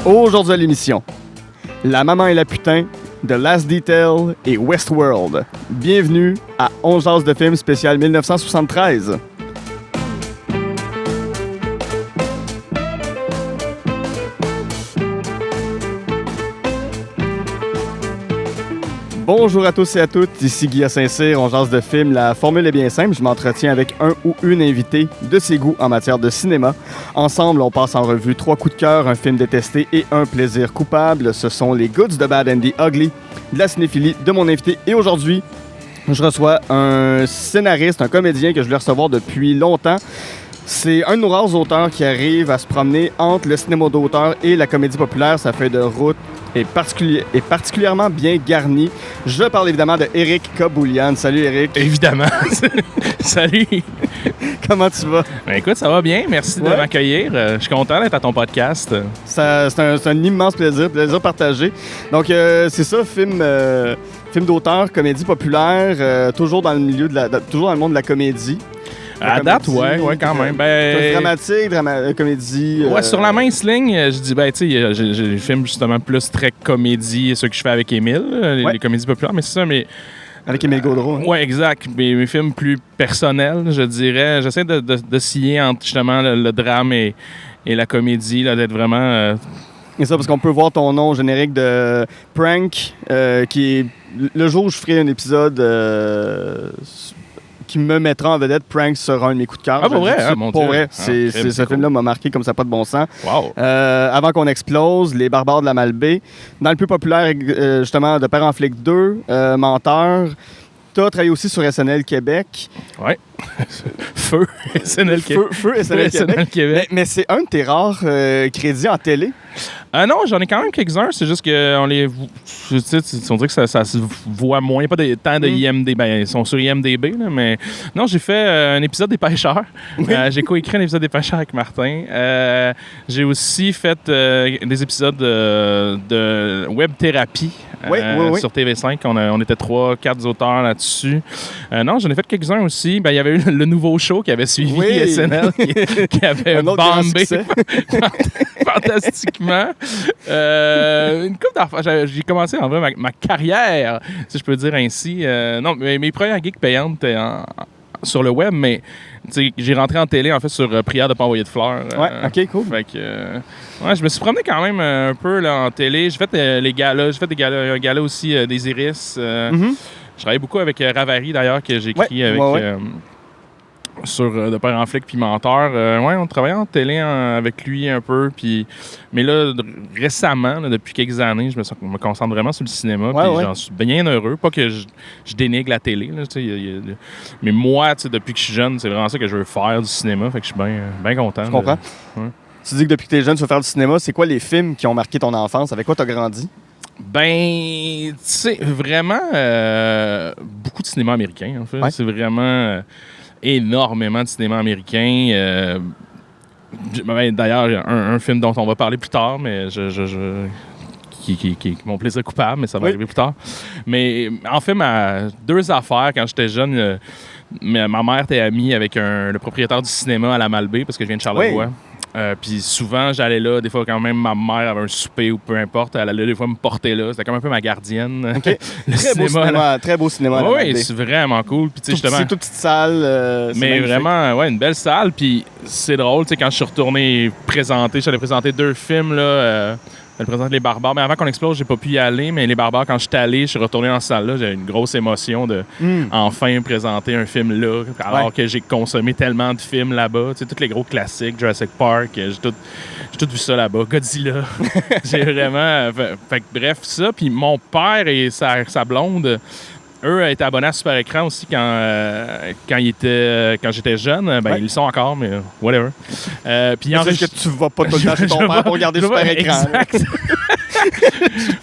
Aujourd'hui à l'émission, La maman et la putain, The Last Detail et Westworld. Bienvenue à 11 jases de film spécial 1973. Bonjour à tous et à toutes, ici Guy à Saint-Cyr, on jase de film. La formule est bien simple, je m'entretiens avec un ou une invitée de ses goûts en matière de cinéma. Ensemble, on passe en revue 3 coups de cœur, un film détesté et un plaisir coupable. Ce sont les Goods, the Bad and the Ugly, de la cinéphilie de mon invité. Et aujourd'hui, je reçois un scénariste, un comédien que je voulais recevoir depuis longtemps. C'est un de nos rares auteurs qui arrive à se promener entre le cinéma d'auteur et la comédie populaire. Sa feuille de route est particulièrement bien garnie. Je parle évidemment de Éric Kaboulian. Salut Éric. Évidemment. Salut. Comment tu vas? Ben écoute, ça va bien. Merci de m'accueillir. Je suis content d'être à ton podcast. C'est un immense plaisir partagé. Donc, c'est ça, film d'auteur, comédie populaire, toujours dans le milieu toujours dans le monde de la comédie. À date, ouais, quand même. Dramatique, comédie. Ouais, sur la mince ligne, je dis, tu sais, j'ai des films justement plus très comédie, ceux que je fais avec Émile, les comédies populaires, mais c'est ça, mais. Avec Émile Gaudreau. Hein? Ouais, exact. Mes films plus personnels, je dirais. J'essaie de scier entre justement le drame et la comédie, là, d'être vraiment. Et ça, parce qu'on peut voir ton nom au générique de Prank, qui est. Le jour où je ferai un épisode. Qui me mettra en vedette, Prank sera un de mes coups de cœur. Ah, pour vrai? Pour vrai. Ce film-là m'a marqué comme ça, pas de bon sens. Wow. Avant qu'on explose, Les Barbares de la Malbaie. Dans le plus populaire, justement, de Père en flic 2, Menteur. Tu as travaillé aussi sur SNL Québec. Ouais. Feu SNL Québec. Feu SNL Québec. Mais c'est un de tes rares crédits en télé. Non, j'en ai quand même quelques-uns. C'est juste qu'on les... On dirait que ça se voit moins. Il n'y a pas tant de IMDb. Ben, ils sont sur IMDb, là, mais... Non, j'ai fait un épisode des Pêcheurs. J'ai coécrit un épisode des Pêcheurs avec Martin. J'ai aussi fait des épisodes de web thérapie sur TV5. On était 3-4 auteurs là-dessus. Non, j'en ai fait quelques-uns aussi. Ben, il y avait eu le nouveau show qui avait suivi SNL, qui avait bombé fantastiquement. Une couple d'affaires. J'ai commencé en vrai ma carrière, si je peux dire ainsi. Non, mes premières gigs payantes étaient sur le web, mais j'ai rentré en télé en fait sur Prière de pas envoyer de fleurs. Ouais, ok, cool. Fait que, je me suis promené quand même un peu là, en télé. J'ai fait les galas, un gala aussi des Iris. Je travaillais beaucoup avec Ravary d'ailleurs, que j'ai écrit avec. Sur De Père en flic puis Menteur. On travaillait en télé avec lui un peu. Mais là, récemment, là, depuis quelques années, je me concentre vraiment sur le cinéma. J'en suis bien heureux. Pas que je dénigre la télé. Là, mais moi, depuis que je suis jeune, c'est vraiment ça que je veux faire, du cinéma. Fait que je suis bien content. Je comprends. Tu dis que depuis que tu es jeune, tu veux faire du cinéma. C'est quoi les films qui ont marqué ton enfance? Avec quoi tu as grandi? Ben, tu sais, vraiment beaucoup de cinéma américain, en fait. Ouais. C'est vraiment... énormément de cinéma américain. D'ailleurs, il y a un film dont on va parler plus tard, mais qui est mon plaisir coupable, mais ça va arriver plus tard. Mais en fait, deux affaires, quand j'étais jeune, ma mère était amie avec le propriétaire du cinéma à la Malbaie, parce que je viens de Charlevoix. Oui. Puis souvent, j'allais là, des fois quand même ma mère avait un souper ou peu importe, elle allait des fois me porter là. C'était comme un peu ma gardienne. Okay. Très beau cinéma. Oui, c'est vraiment cool. Puis, justement, c'est toute petite salle. Mais vraiment, une belle salle. Puis c'est drôle, quand je suis retourné j'allais présenter 2 films, là. Elle présente Les Barbares. Mais avant qu'on explose, j'ai pas pu y aller. Mais Les Barbares, quand je suis allé, je suis retourné dans cette salle-là. J'ai une grosse émotion de enfin présenter un film là. Alors que j'ai consommé tellement de films là-bas. Tu sais, tous les gros classiques, Jurassic Park, j'ai tout vu ça là-bas. Godzilla. J'ai vraiment... Fait que, bref, ça. Puis mon père et sa blonde... Eux étaient abonnés à Super Écran aussi quand j'étais jeune. Ils le sont encore, mais whatever. Puis que tu vas pas tout le temps chez ton père pour regarder Super Écran. Exact.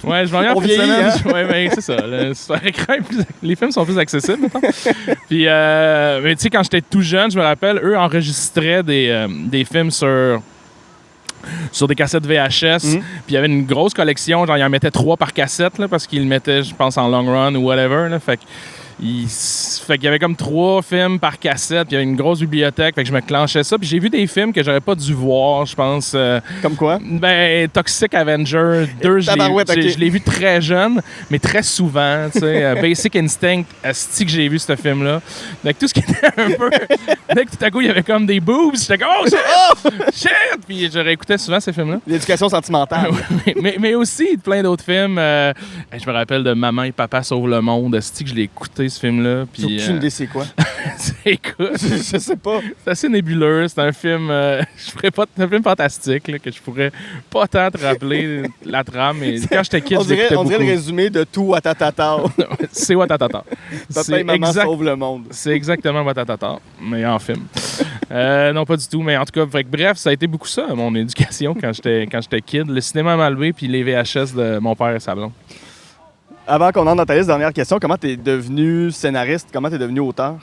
Je m'en viens en fin de semaine. Ouais, c'est ça. Le Super Écran, les films sont plus accessibles maintenant. Puis, mais tu sais, quand j'étais tout jeune, je me rappelle, eux enregistraient des films sur des cassettes VHS. Puis il y avait une grosse collection. Genre, ils en mettaient 3 par cassette là, parce qu'ils le mettaient, je pense, en long run ou whatever. Là, fait que Fait qu'il y avait comme 3 films par cassette, puis il y avait une grosse bibliothèque, fait que je me clenchais ça. Puis j'ai vu des films que j'aurais pas dû voir, je pense. Comme quoi? Ben, Toxic Avenger 2, je l'ai vu très jeune, mais très souvent, tu sais. Basic Instinct, asti que j'ai vu ce film-là. Donc tout ce qui était un peu... Dès que tout à coup, il y avait comme des boobs, j'étais comme « Oh, shit! » Puis je réécoutais souvent ces films-là. L'éducation sentimentale. mais aussi plein d'autres films. Je me rappelle de Maman et Papa sauvent le monde, asti que je l'ai écouté ce film-là. Puis, aucune idée c'est quoi? Écoute, je sais pas. C'est assez nébuleux. C'est un film, c'est un film fantastique là, que je pourrais pas tant te rappeler la trame. Mais quand j'étais kid, on dirait beaucoup. le résumé de tout Watatata. C'est Watatata. Papa et maman sauvent le monde. C'est exactement Watatata, mais en film. Non, pas du tout. Mais en tout cas, bref, ça a été beaucoup ça, mon éducation quand j'étais kid. Le cinéma à Malbaie puis les VHS de mon père et sa blonde. Avant qu'on entre dans ta liste, dernière question, comment t'es devenu scénariste? Comment t'es devenu auteur?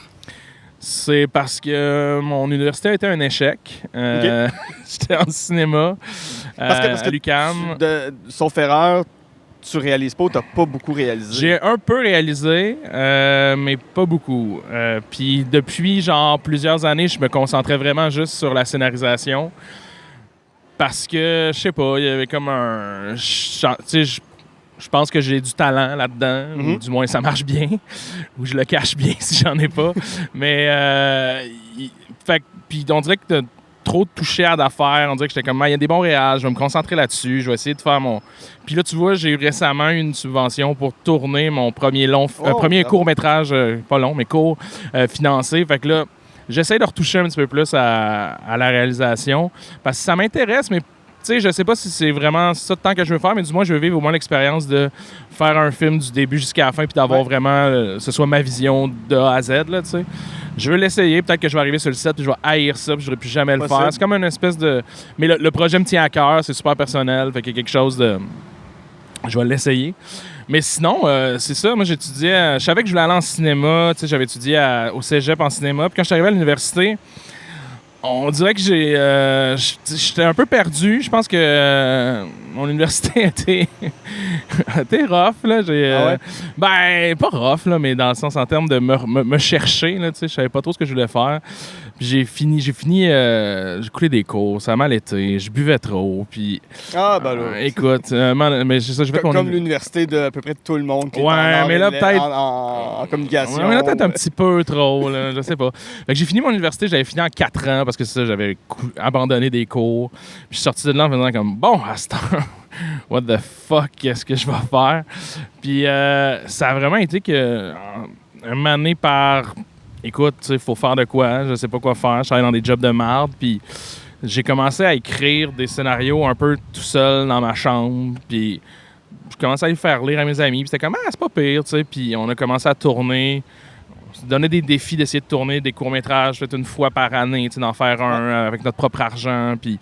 C'est parce que mon université a été un échec. Okay. J'étais en cinéma parce que à l'UQAM. Sauf erreur, tu réalises pas ou t'as pas beaucoup réalisé? J'ai un peu réalisé, mais pas beaucoup. Puis depuis genre plusieurs années, je me concentrais vraiment juste sur la scénarisation. Parce que, je sais pas, il y avait comme un... Je pense que j'ai du talent là-dedans, ou du moins ça marche bien, ou je le cache bien si j'en ai pas. Mais, puis on dirait que t'as trop touché à d'affaires. On dirait que j'étais comme, il y a des bons réals, je vais me concentrer là-dessus, je vais essayer de faire mon... Puis là, tu vois, j'ai eu récemment une subvention pour tourner mon premier premier court-métrage, pas long, mais court, financé. Fait que là, j'essaie de retoucher un petit peu plus à la réalisation, parce que ça m'intéresse, mais tu sais, je sais pas si c'est vraiment ça de temps que je veux faire, mais du moins, je veux vivre au moins l'expérience de faire un film du début jusqu'à la fin puis d'avoir vraiment, ce soit ma vision de A à Z, là, tu sais. Je veux l'essayer. Peut-être que je vais arriver sur le set puis je vais haïr ça puis je ne voudrais plus jamais le faire. C'est comme une espèce de... Mais le projet me tient à cœur, c'est super personnel, fait qu'il y a quelque chose de... Je vais l'essayer. Mais sinon, c'est ça. Moi, j'étudiais... Je savais que je voulais aller en cinéma. Tu sais, j'avais étudié au cégep en cinéma. Puis quand je suis arrivé à l'université... On dirait que j'étais un peu perdu. Je pense que mon université a été rough. Là. Ben, pas rough, là, mais dans le sens en termes de me chercher. Là, je savais pas trop ce que je voulais faire. Puis j'ai coulé des cours, ça a mal été, je buvais trop. Puis, écoute, mais c'est ça, comme l'université de à peu près tout le monde qui est mais là, peut-être en communication. Ouais, mais là, peut-être un petit peu trop, là, je sais pas. Fait que j'ai fini mon université, j'avais fini en 4 ans parce que ça, j'avais abandonné des cours. Puis je suis sorti de là en faisant comme, bon, à ce temps, what the fuck, qu'est-ce que je vais faire? Puis ça a vraiment été que, un moment donné par... Écoute, il faut faire de quoi, je sais pas quoi faire. Je travaille dans des jobs de merde, puis j'ai commencé à écrire des scénarios un peu tout seul dans ma chambre, puis je commençais à les faire lire à mes amis, puis c'était comme « Ah, c'est pas pire », tu sais, puis on a commencé à tourner. On se donnait des défis d'essayer de tourner des courts-métrages, peut-être une fois par année, tu sais, d'en faire un avec notre propre argent, puis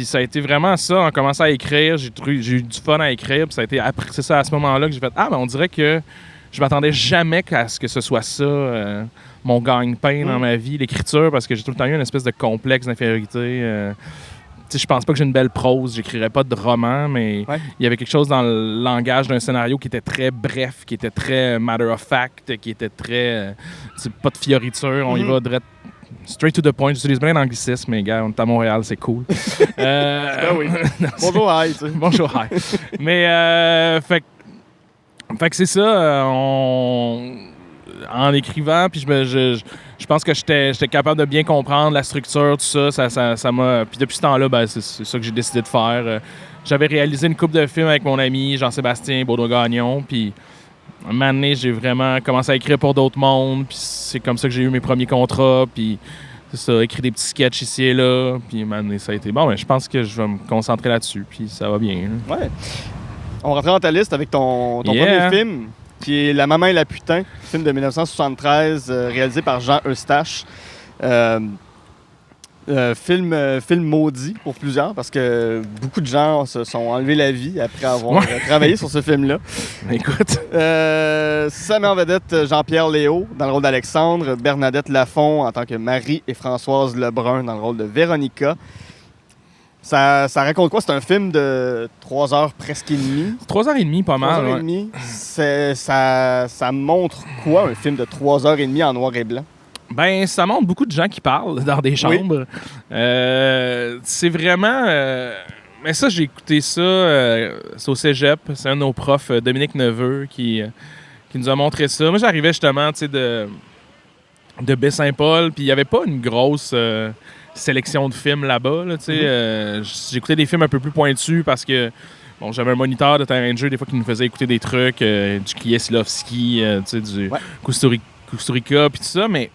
ça a été vraiment ça, on a commencé à écrire, j'ai eu du fun à écrire, puis ça a été après, c'est ça, à ce moment-là que j'ai fait « Ah, ben on dirait que je m'attendais jamais à ce que ce soit ça, mon gagne-pain dans ma vie, l'écriture, parce que j'ai tout le temps eu une espèce de complexe d'infériorité. Je pense pas que j'ai une belle prose, j'écrirais pas de roman, mais il y avait quelque chose dans le langage d'un scénario qui était très bref, qui était très matter of fact, qui était très... pas de fioriture, on y va direct, straight to the point. J'utilise bien l'anglicisme, mais gars, on est à Montréal, c'est cool. Oui. Bonjour, hi. Bonjour, hi. Mais, fait que c'est ça, en écrivant, puis je pense que j'étais capable de bien comprendre la structure, tout ça, ça m'a... Puis depuis ce temps-là, ben, c'est ça que j'ai décidé de faire. J'avais réalisé une couple de films avec mon ami Jean-Sébastien Baudouin-Gagnon, puis un moment donné, j'ai vraiment commencé à écrire pour d'autres mondes, puis c'est comme ça que j'ai eu mes premiers contrats, puis c'est ça, écrire des petits sketchs ici et là, puis un moment donné, ça a été... Bon, ben, je pense que je vais me concentrer là-dessus, puis ça va bien. Là. Ouais. On rentre dans ta liste avec ton premier film, qui est La Maman et la Putain, film de 1973, réalisé par Jean Eustache. Film maudit pour plusieurs, parce que beaucoup de gens se sont enlevés la vie après avoir travaillé sur ce film-là. Écoute. Ça met en vedette Jean-Pierre Léaud dans le rôle d'Alexandre, Bernadette Lafont en tant que Marie et Françoise Lebrun dans le rôle de Véronica. Ça raconte quoi? C'est un film de 3 heures presque et demie. 3 heures et demie, pas 3 mal. heures et Ouais. demie. Ça montre quoi, un film de 3 heures et demie en noir et blanc? Ben, ça montre beaucoup de gens qui parlent dans des chambres. C'est vraiment... Mais ça, j'ai écouté ça, c'est au cégep. C'est un de nos profs, Dominique Neveu, qui nous a montré ça. Moi, j'arrivais justement, tu sais, de Baie-Saint-Paul, puis il n'y avait pas une grosse sélection de films là-bas, là, tu sais. J'écoutais des films un peu plus pointus parce que, bon, j'avais un moniteur de terrain de jeu, des fois, qui nous faisait écouter des trucs, du Kieslowski, tu sais, du Kusturica, puis tout ça, mais...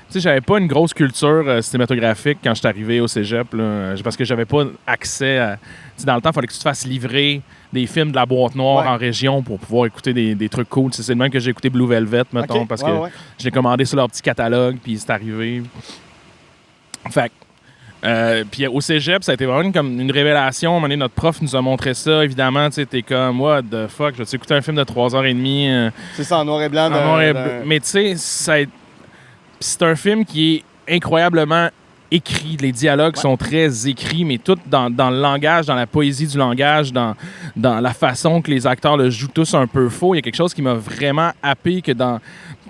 Tu sais, j'avais pas une grosse culture cinématographique quand je suis arrivé au cégep, là, parce que j'avais pas accès à... Tu sais, dans le temps, il fallait que tu te fasses livrer des films de la boîte noire en région pour pouvoir écouter des trucs cool. C'est le même que j'ai écouté Blue Velvet, mettons, parce que je l'ai commandé sur leur petit catalogue, puis c'est arrivé. Fait puis au cégep, ça a été vraiment comme une révélation. À un moment donné, notre prof nous a montré ça. Évidemment, tu sais, t'es comme, what the fuck, je vais écouter un film de 3h30. C'est ça, en noir et blanc. En noir et blanc. Mais tu sais, c'est un film qui est incroyablement écrit. Les dialogues sont très écrits, mais tout dans le langage, dans la poésie du langage, dans la façon que les acteurs le jouent tous un peu faux. Il y a quelque chose qui m'a vraiment happé que dans...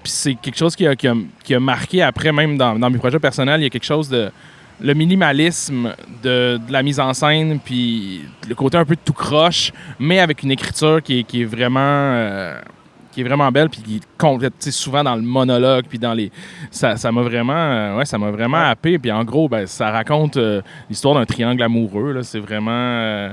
Puis c'est quelque chose qui a marqué après, même dans mes projets personnels. Il y a quelque chose de... Le minimalisme de la mise en scène, puis le côté un peu tout croche, mais avec une écriture qui est vraiment... qui est vraiment belle, puis qui est complète, souvent dans le monologue, puis dans les... Ça m'a vraiment... ça m'a vraiment happé. Puis en gros, ben, ça raconte l'histoire d'un triangle amoureux, là. C'est vraiment...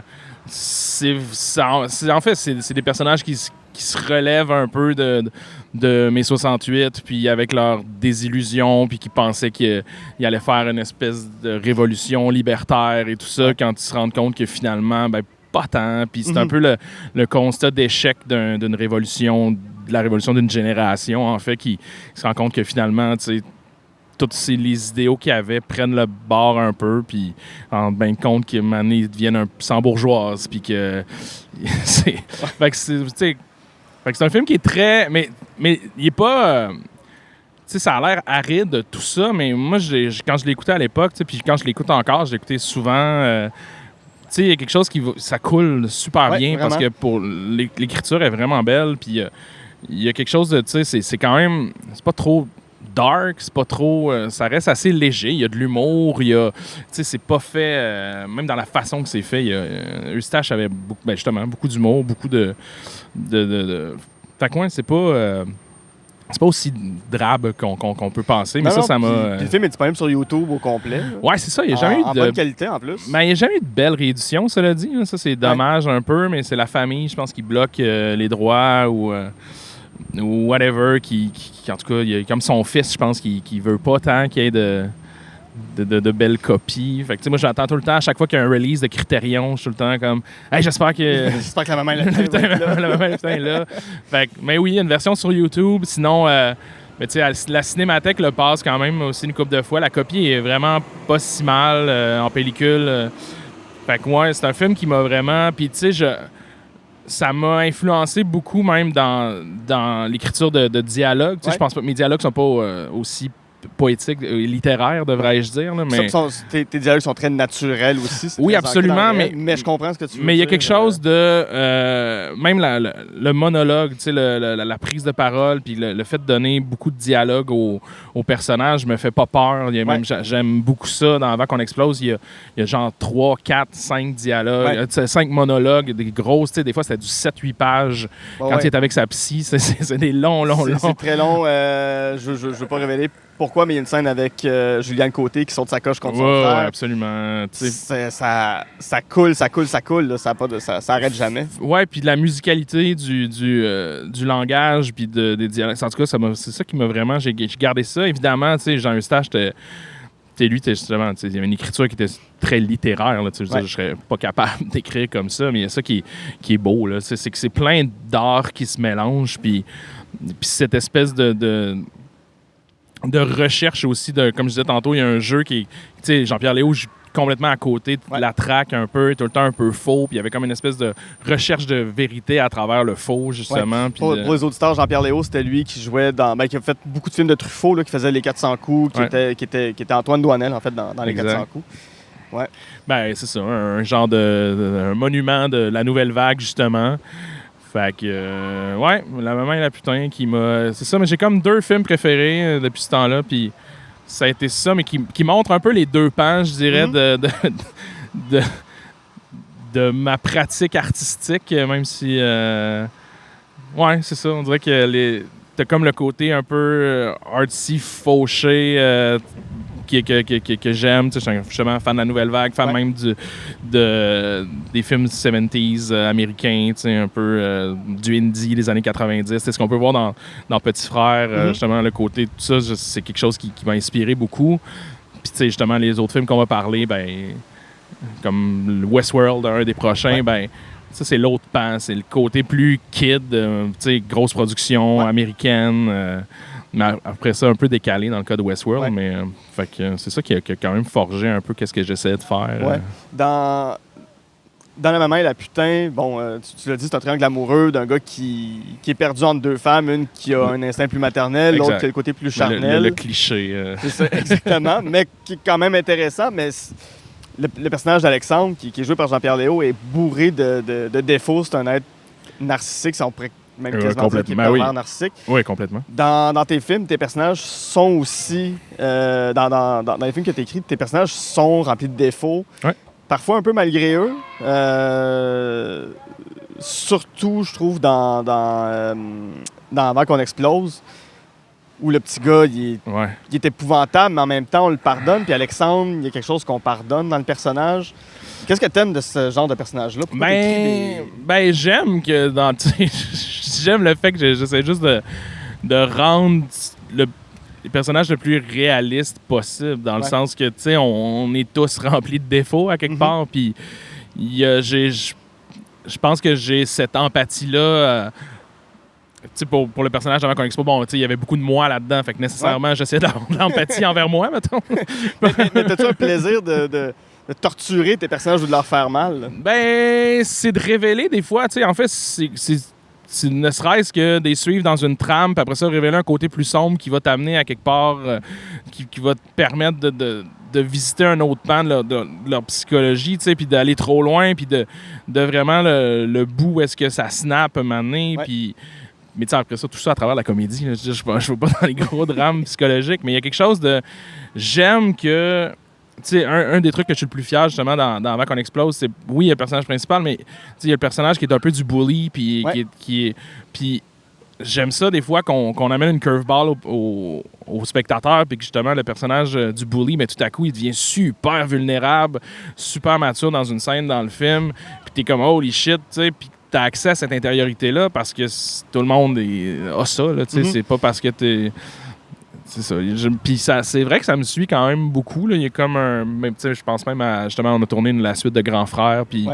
en fait, c'est des personnages qui se relèvent un peu de mai 68, puis avec leurs désillusions, puis qui pensaient qu'ils allaient faire une espèce de révolution libertaire et tout ça, quand ils se rendent compte que finalement... Ben, pas tant. Puis c'est un peu le constat d'échec d'une révolution, de la révolution d'une génération, en fait, qui se rend compte que finalement, tu sais, tous les idéaux qu'il y avait prennent le bord un peu, puis en fin de compte qu'ils deviennent sans bourgeoise, puis que c'est... Fait que c'est un film qui est très... Mais il est pas... tu sais, ça a l'air aride, tout ça, mais moi, quand je l'ai écouté à l'époque, puis quand je l'écoute encore, je l'ai écouté souvent... tu sais, il y a quelque chose ça coule super bien, vraiment. Parce que l'écriture est vraiment belle, puis il y a quelque chose de, tu sais, c'est quand même, c'est pas trop dark, c'est pas trop, ça reste assez léger, il y a de l'humour, il y a, tu sais, c'est pas fait, même dans la façon que c'est fait, Eustache avait justement beaucoup d'humour, beaucoup de fait que ouais, c'est pas aussi drabe qu'on peut penser, mais ça m'a... Le film est disponible sur YouTube au complet. Ouais, c'est ça. Il n'y a jamais eu de... bonne qualité, en plus. Mais il n'y a jamais eu de belle réédition, cela dit. Ça, c'est dommage un peu, mais c'est la famille, je pense, qui bloque les droits ou whatever, qui, en tout cas, il y a comme son fils, je pense, qui veut pas tant qu'il y ait de belles copies. Fait que, tu sais, moi, j'attends tout le temps, à chaque fois qu'il y a un release de Criterion, je suis tout le temps comme « Hey, j'espère que... » J'espère que la maman est là. Fait que, mais oui, il y a une version sur YouTube. Sinon, mais tu sais, la Cinémathèque le passe quand même aussi une couple de fois. La copie est vraiment pas si mal en pellicule. Fait que, ouais, c'est un film qui m'a vraiment... Puis, tu sais, ça m'a influencé beaucoup même dans l'écriture de dialogues. Tu sais, je pense pas que mes dialogues sont pas aussi poétiques, littéraires, devrais-je dire. Là, mais... tes dialogues sont très naturels aussi. Oui, absolument. Mais je comprends ce que tu veux dire. Mais il y a quelque chose de... même le monologue, tu sais, la prise de parole, puis le fait de donner beaucoup de dialogue aux personnages me fait pas peur. J'aime beaucoup ça. Dans Avant qu'on explose, il y a genre 3, 4, 5 dialogues, 5 monologues, des grosses, tu sais, des fois c'était du 7-8 pages. Quand il est avec sa psy, c'est des longs. C'est très long. Je veux pas révéler pourquoi, mais il y a une scène avec Juliane Côté qui saute sa coche contre son frère. Oui, absolument. Ça coule, là, ça arrête jamais. Ouais, puis de la musicalité du langage, puis des dialectes. En tout cas, c'est ça qui m'a vraiment... J'ai gardé ça. Évidemment, tu sais, Jean Eustache, justement, il y avait une écriture qui était très littéraire. Là, je serais pas capable d'écrire comme ça, mais il y a ça qui est beau. Là, c'est que c'est plein d'art qui se mélangent, puis cette espèce de recherche aussi, comme je disais tantôt, il y a un jeu qui est, tu sais, Jean-Pierre Léaud joue complètement à côté de la traque un peu, tout le temps un peu faux, puis il y avait comme une espèce de recherche de vérité à travers le faux, justement. Pour les auditeurs, Jean-Pierre Léaud, c'était lui qui jouait qui a fait beaucoup de films de Truffaut, là, qui faisait Les 400 coups, qui était Antoine Douanel, en fait, dans Les 400 coups. Ouais. Ben, c'est ça, un genre un monument de la nouvelle vague, justement. Fait que, ouais, La maman et la putain qui m'a... C'est ça, mais j'ai comme 2 films préférés depuis ce temps-là, puis ça a été ça, mais qui montrent un peu les 2 pans, je dirais, de, de ma pratique artistique, même si... ouais, c'est ça, on dirait que t'as comme le côté un peu artsy, fauché, que j'aime. Je suis justement fan de la nouvelle vague, fan même des films 70s américains, un peu du indie des années 90. C'est ce qu'on peut voir dans Petit Frère, justement, le côté, tout ça, c'est quelque chose qui m'a inspiré beaucoup. Puis, justement, les autres films qu'on va parler, ben, comme Westworld, un des prochains, ben, ça, c'est l'autre pan. C'est le côté plus kid, grosse production américaine. Mais après ça, un peu décalé dans le cas de Westworld. Mais fait que c'est ça qui a quand même forgé un peu qu'est-ce que j'essayais de faire. Ouais. Dans La maman et la putain, bon, tu l'as dit, c'est un triangle amoureux d'un gars qui est perdu entre 2 femmes. Une qui a un instinct plus maternel, l'autre qui a le côté plus charnel. Le cliché. C'est ça, exactement. Mais qui est quand même intéressant. Mais le personnage d'Alexandre, qui est joué par Jean-Pierre Léaud, est bourré de défauts. C'est un être narcissique, si on pourrait même quasiment dire qu'il est pervers narcissique. Oui, complètement. Dans tes films, tes personnages sont aussi... dans les films que tu écris, tes personnages sont remplis de défauts. Ouais. Parfois un peu malgré eux. Surtout, je trouve, dans Avant qu'on explose, où le petit gars, il est épouvantable, mais en même temps, on le pardonne. Puis Alexandre, il y a quelque chose qu'on pardonne dans le personnage. Qu'est-ce que t'aimes de ce genre de personnage-là? Ben, j'aime que j'aime le fait que j'essaie juste de rendre les personnages le plus réalistes possible, dans le sens que, tu sais, on est tous remplis de défauts à quelque part, puis je pense que j'ai cette empathie-là... pour le personnage avant qu'on expo, bon, il y avait beaucoup de moi là-dedans, fait que nécessairement, j'essayais d'avoir de l'empathie envers moi, mettons. mais t'as-tu un plaisir de torturer tes personnages ou de leur faire mal? Ben, c'est de révéler des fois, en fait, c'est ne serait-ce que de les suivre dans une trame, puis après ça, révéler un côté plus sombre qui va t'amener à quelque part, qui va te permettre de visiter un autre pan de leur psychologie, puis d'aller trop loin, puis de vraiment le bout où est-ce que ça snap un moment donné, puis... Mais après ça, tout ça à travers la comédie. Là, je ne vais pas dans les gros drames psychologiques, mais il y a quelque chose de... J'aime que... Tu sais, un des trucs que je suis le plus fier, justement, dans Avant qu'on explose, c'est... Oui, il y a le personnage principal, mais il y a le personnage qui est un peu du bully, puis puis j'aime ça, des fois, qu'on amène une curveball au spectateur, puis que, justement, le personnage du bully, mais tout à coup, il devient super vulnérable, super mature dans une scène dans le film, puis t'es comme « holy shit », tu sais, puis t'as accès à cette intériorité-là parce que tout le monde a ça, là, tu sais, c'est pas parce que t'es... C'est ça. Puis c'est vrai que ça me suit quand même beaucoup, là. Il y a comme je pense même à... Justement, on a tourné la suite de Grand Frère, puis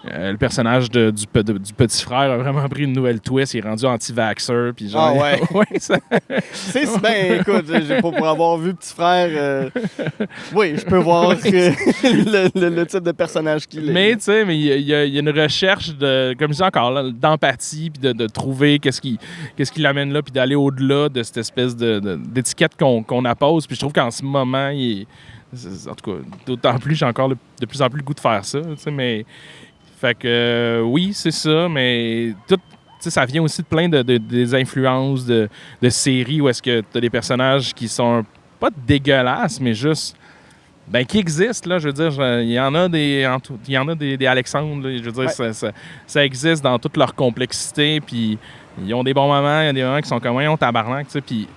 le personnage du petit frère a vraiment pris une nouvelle twist. Il est rendu anti-vaxxer, puis genre... Ah ouais? C'est ben, écoute, pour avoir vu Petit Frère, oui, je peux voir le type de personnage qu'il est. Mais, tu sais, il y a une recherche, comme je dis encore, là, d'empathie, puis de trouver qu'est-ce qui l'amène là, puis d'aller au-delà de cette espèce d'étiquette qu'on appose. Puis je trouve qu'en ce moment, en tout cas, d'autant plus, j'ai encore de plus en plus le goût de faire ça, tu sais, mais... Fait que, oui, c'est ça, mais tout... Ça vient aussi de plein des influences de séries où est-ce que tu as des personnages qui sont pas dégueulasses, mais juste qui existent, là. Je veux dire, il y en a des Alexandre, là, je veux dire, ça existe dans toute leur complexité, puis ils ont des bons moments, il y a des moments qui sont comme un tabarnak, tu sais, puis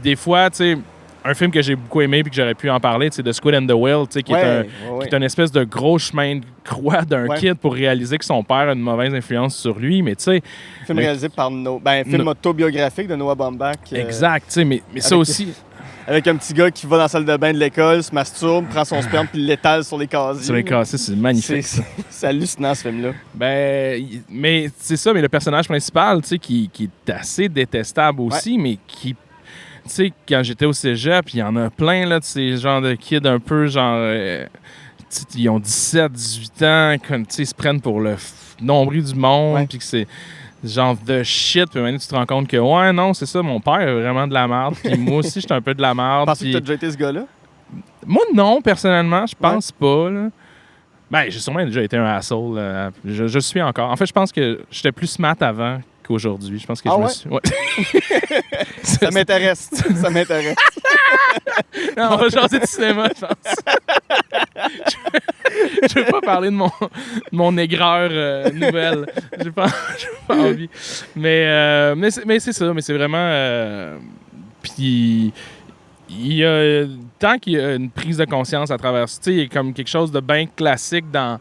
des fois, tu sais, un film que j'ai beaucoup aimé et que j'aurais pu en parler, c'est The Squid and the Whale, qui est une espèce de gros chemin de croix d'un kid pour réaliser que son père a une mauvaise influence sur lui, mais tu sais... Film réalisé par film autobiographique de Noah Baumbach. Exact, tu sais, mais ça aussi... Avec un petit gars qui va dans la salle de bain de l'école, se masturbe, prend son sperme puis l'étale sur les casiers. Sur les casiers, c'est magnifique. C'est hallucinant, ce film-là. Mais c'est ça, mais le personnage principal, tu sais, qui est assez détestable aussi, mais qui... Tu sais, quand j'étais au cégep, il y en a plein, là, de ces genres de kids un peu, genre... ils ont 17, 18 ans, comme, tu sais, ils se prennent pour le nombril du monde, puis que c'est genre de shit, puis maintenant, tu te rends compte que, ouais, non, c'est ça, mon père est vraiment de la merde, puis moi aussi, j'étais un peu de la merde. Penses-tu que t'as déjà été ce gars-là? Moi, non, personnellement, je pense pas. Là. Ben, j'ai sûrement déjà été un asshole. Je suis encore. En fait, je pense que j'étais plus smart avant qu'aujourd'hui. Je pense que je me suis... Ouais. Ça m'intéresse. Ça m'intéresse. Non, on va jaser de cinéma, je pense. Je veux pas parler de mon aigreur nouvelle. J'ai pas envie. Mais c'est ça. Mais c'est vraiment... Puis... Il y a, tant qu'il y a une prise de conscience à travers ça, il y a comme quelque chose de bien classique dans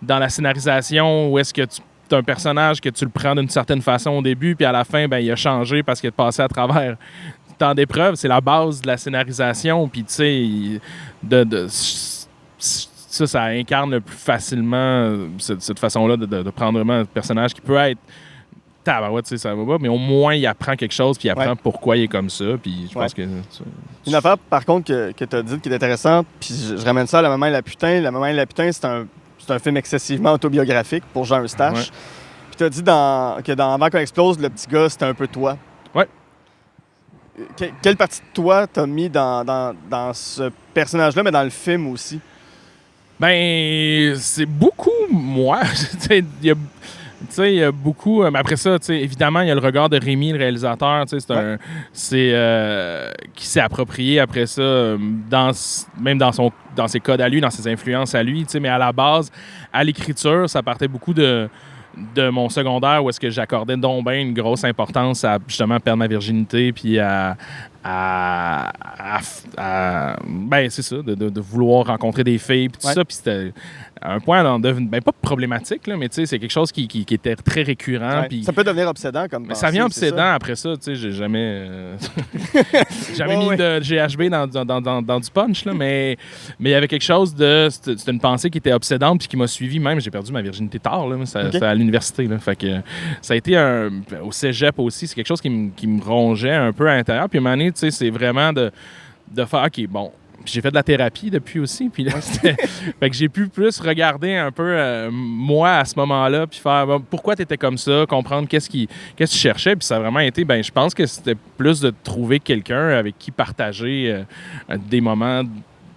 la scénarisation où est-ce que tu as un personnage que tu le prends d'une certaine façon au début, puis à la fin, ben, il a changé parce qu'il est passé à travers tant d'épreuves. C'est la base de la scénarisation, puis tu sais, ça incarne le plus facilement cette façon-là de prendre vraiment un personnage qui peut être tabarouette, tu sais, ça va pas, mais au moins, il apprend quelque chose, puis il apprend pourquoi il est comme ça, puis je pense que... Une affaire, par contre, que tu as dit qui est intéressante, puis je ramène ça à La Maman et la Putain. La Maman et la Putain, c'est un film excessivement autobiographique pour Jean Eustache. Ouais. Puis tu as dit que dans Avant qu'on explose, le petit gars, c'était un peu toi. Ouais. Quelle partie de toi t'as mis dans ce personnage-là, mais dans le film aussi? Ben, c'est beaucoup moi. Il y a beaucoup... mais après ça, évidemment, il y a le regard de Rémi, le réalisateur. Qui s'est approprié après ça, même dans ses codes à lui, dans ses influences à lui. Mais à la base, à l'écriture, ça partait beaucoup de mon secondaire où est-ce que j'accordais donc bien une grosse importance à justement perdre ma virginité puis ben c'est ça, de vouloir rencontrer des filles puis tout ça, puis c'était un point ben pas problématique là, mais tu sais c'est quelque chose qui était très récurrent. Puis ça peut devenir obsédant comme pensée, ça vient obsédant après ça, tu sais, j'ai jamais mis de GHB dans du punch là, mais il y avait quelque chose de c'était une pensée qui était obsédante puis qui m'a suivi, même j'ai perdu ma virginité tard là, c'est à l'université là, fait que ça a été au cégep aussi, c'est quelque chose qui me rongeait un peu à l'intérieur, puis à un moment donné, tu sais, c'est vraiment de faire OK, bon. Puis j'ai fait de la thérapie depuis aussi. Puis là, fait que j'ai pu plus regarder un peu moi à ce moment-là, puis faire pourquoi tu étais comme ça, comprendre qu'est-ce que tu cherchais. Puis ça a vraiment été, je pense que c'était plus de trouver quelqu'un avec qui partager des moments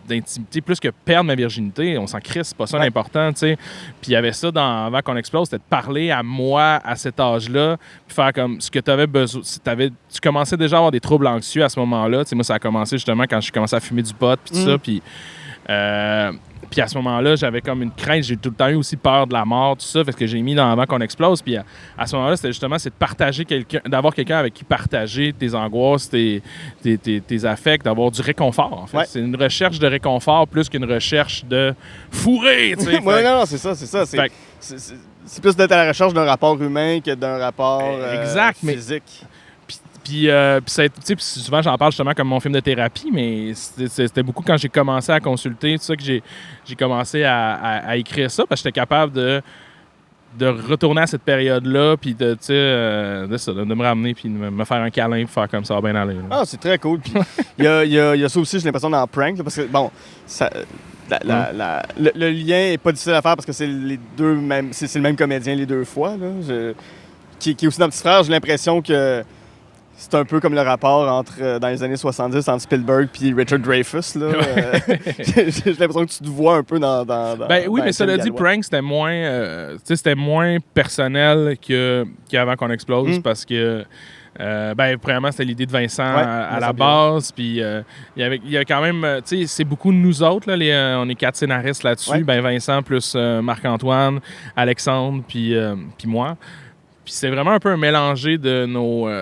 d'intimité, plus que perdre ma virginité. On s'en crisse, c'est pas ça l'important, tu sais. Puis il y avait ça Avant qu'on explose, c'était de parler à moi à cet âge-là, puis faire comme ce que tu avais besoin. Tu commençais déjà à avoir des troubles anxieux à ce moment-là. Tu sais, moi, ça a commencé justement quand je commençais à fumer du pot, puis tout ça, puis à ce moment-là, j'avais comme une crainte. J'ai tout le temps eu aussi peur de la mort, tout ça, parce que j'ai mis Avant qu'on explose. Puis à ce moment-là, c'était justement de partager d'avoir quelqu'un avec qui partager tes angoisses, tes affects, d'avoir du réconfort, en fait. C'est une recherche de réconfort plus qu'une recherche de fourrer, tu sais. Non, c'est ça. C'est plus d'être à la recherche d'un rapport humain que d'un rapport physique. Puis souvent, j'en parle justement comme mon film de thérapie, mais c'était beaucoup quand j'ai commencé à consulter, tout ça, que j'ai commencé à écrire ça, parce que j'étais capable de retourner à cette période-là, puis de me ramener, puis de me faire un câlin, puis faire comme ça, bien aller. Là. Ah, c'est très cool. Puis il y a ça aussi, j'ai l'impression, dans Prank, là, parce que, bon, ça... le lien est pas difficile à faire parce que c'est les deux mêmes, c'est le même comédien les deux fois. Là. Qui est aussi dans Petit Frère, j'ai l'impression que c'est un peu comme le rapport dans les années 70 entre Spielberg et Richard Dreyfuss. Là. J'ai l'impression que tu te vois un peu dans oui, mais cela dit, Prank, c'était moins personnel qu'Avant qu'on explose, parce que premièrement, c'était l'idée de Vincent à la base. Puis il y a quand même, tu sais, c'est beaucoup de nous autres. Là, on est 4 scénaristes là-dessus. Vincent plus Marc-Antoine, Alexandre, puis moi. Puis c'est vraiment un peu un mélangé de nos... tu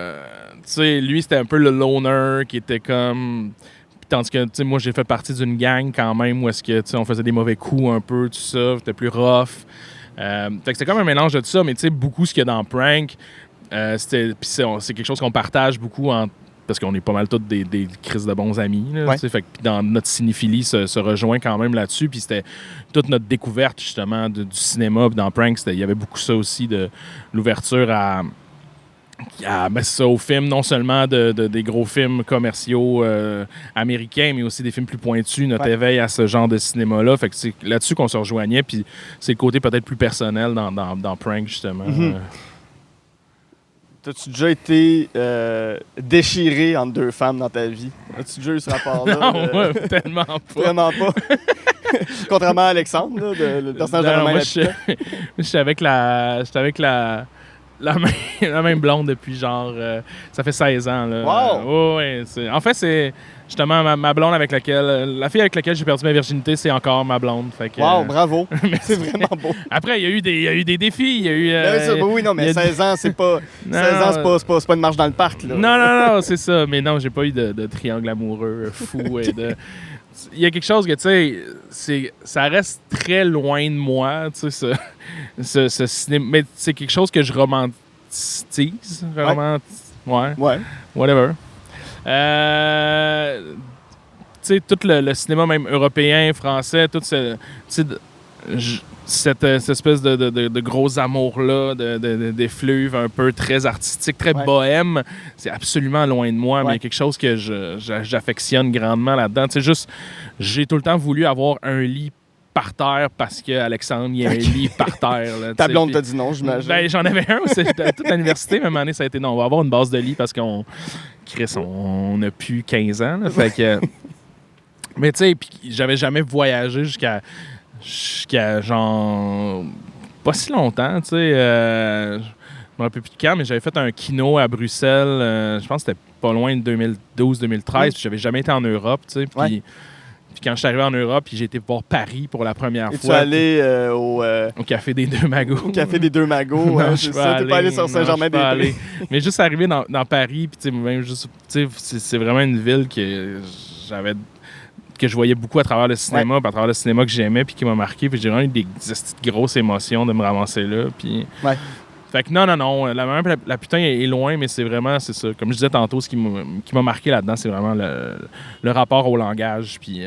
sais, lui, c'était un peu le loner qui était comme... Tandis que, tu sais, moi, j'ai fait partie d'une gang quand même où est-ce que, tu sais, on faisait des mauvais coups un peu, tout ça. C'était plus rough. Fait que c'était comme un mélange de tout ça. Mais tu sais, beaucoup ce qu'il y a dans Prank, c'est quelque chose qu'on partage beaucoup parce qu'on est pas mal tous des crises de bons amis. Là, fait que dans notre cinéphilie se rejoint quand même là-dessus. Puis c'était toute notre découverte, justement, du cinéma. Puis dans Prank, il y avait beaucoup ça aussi, de l'ouverture au film, non seulement des gros films commerciaux américains, mais aussi des films plus pointus, notre éveil à ce genre de cinéma-là. Fait que c'est là-dessus qu'on se rejoignait. Puis c'est le côté peut-être plus personnel dans Prank, justement. T'as-tu déjà été déchiré entre deux femmes dans ta vie? As-tu déjà eu ce rapport-là? Non, tellement pas. Vraiment pas. Contrairement à Alexandre, là, le personnage de la moi, j'étais avec la même blonde depuis genre... ça fait 16 ans. Là. Wow! Ouais, en fait, c'est justement ma blonde avec laquelle... La fille avec laquelle j'ai perdu ma virginité, c'est encore ma blonde. Fait que, wow, bravo! C'est vraiment beau. Après, il y a eu des défis. Il y a eu... oui, non, mais 16 ans, c'est pas... 16 ans, c'est pas une marche dans le parc. Là. Non, c'est ça. Mais non, j'ai pas eu de triangle amoureux fou. Il y a quelque chose que, tu sais, ça reste très loin de moi, tu sais, ce cinéma. Mais c'est quelque chose que je romantise. Ouais. Whatever. Tu sais, tout le cinéma, même européen, français, tout cette espèce de gros amour-là, d'effluve un peu très artistique, très bohème, c'est absolument loin de moi, mais il y a quelque chose que j'affectionne grandement là-dedans. Tu sais, juste, j'ai tout le temps voulu avoir un lit par terre parce qu'Alexandre, il y a un lit par terre. Là, ta blonde t'a dit non, j'imagine. Ben, j'en avais un, à toute l'université, mais à un moment donné, ça a été non, on va avoir une base de lit parce qu'on a plus 15 ans. Là, fait que, mais tu sais, j'avais jamais voyagé jusqu'à genre pas si longtemps, tu sais. Je me rappelle plus de quand, mais j'avais fait un kino à Bruxelles. Je pense que c'était pas loin de 2012-2013. Puis j'avais jamais été en Europe, tu sais. Puis quand je suis arrivé en Europe, j'ai été voir Paris pour la première fois. Tu es allé au Café des Deux Magots. Au Café des Deux Magots, non, c'est ça. T'es pas allé sur Saint-Germain-des-Prés. Mais juste arrivé dans Paris, puis même juste, c'est vraiment une ville que je voyais beaucoup à travers le cinéma, puis à travers le cinéma que j'aimais, puis qui m'a marqué. Puis j'ai vraiment eu des grosses émotions de me ramasser là. Puis... Fait que non, la putain est loin, mais c'est ça. Comme je disais tantôt, ce qui m'a marqué là-dedans, c'est vraiment le rapport au langage. Puis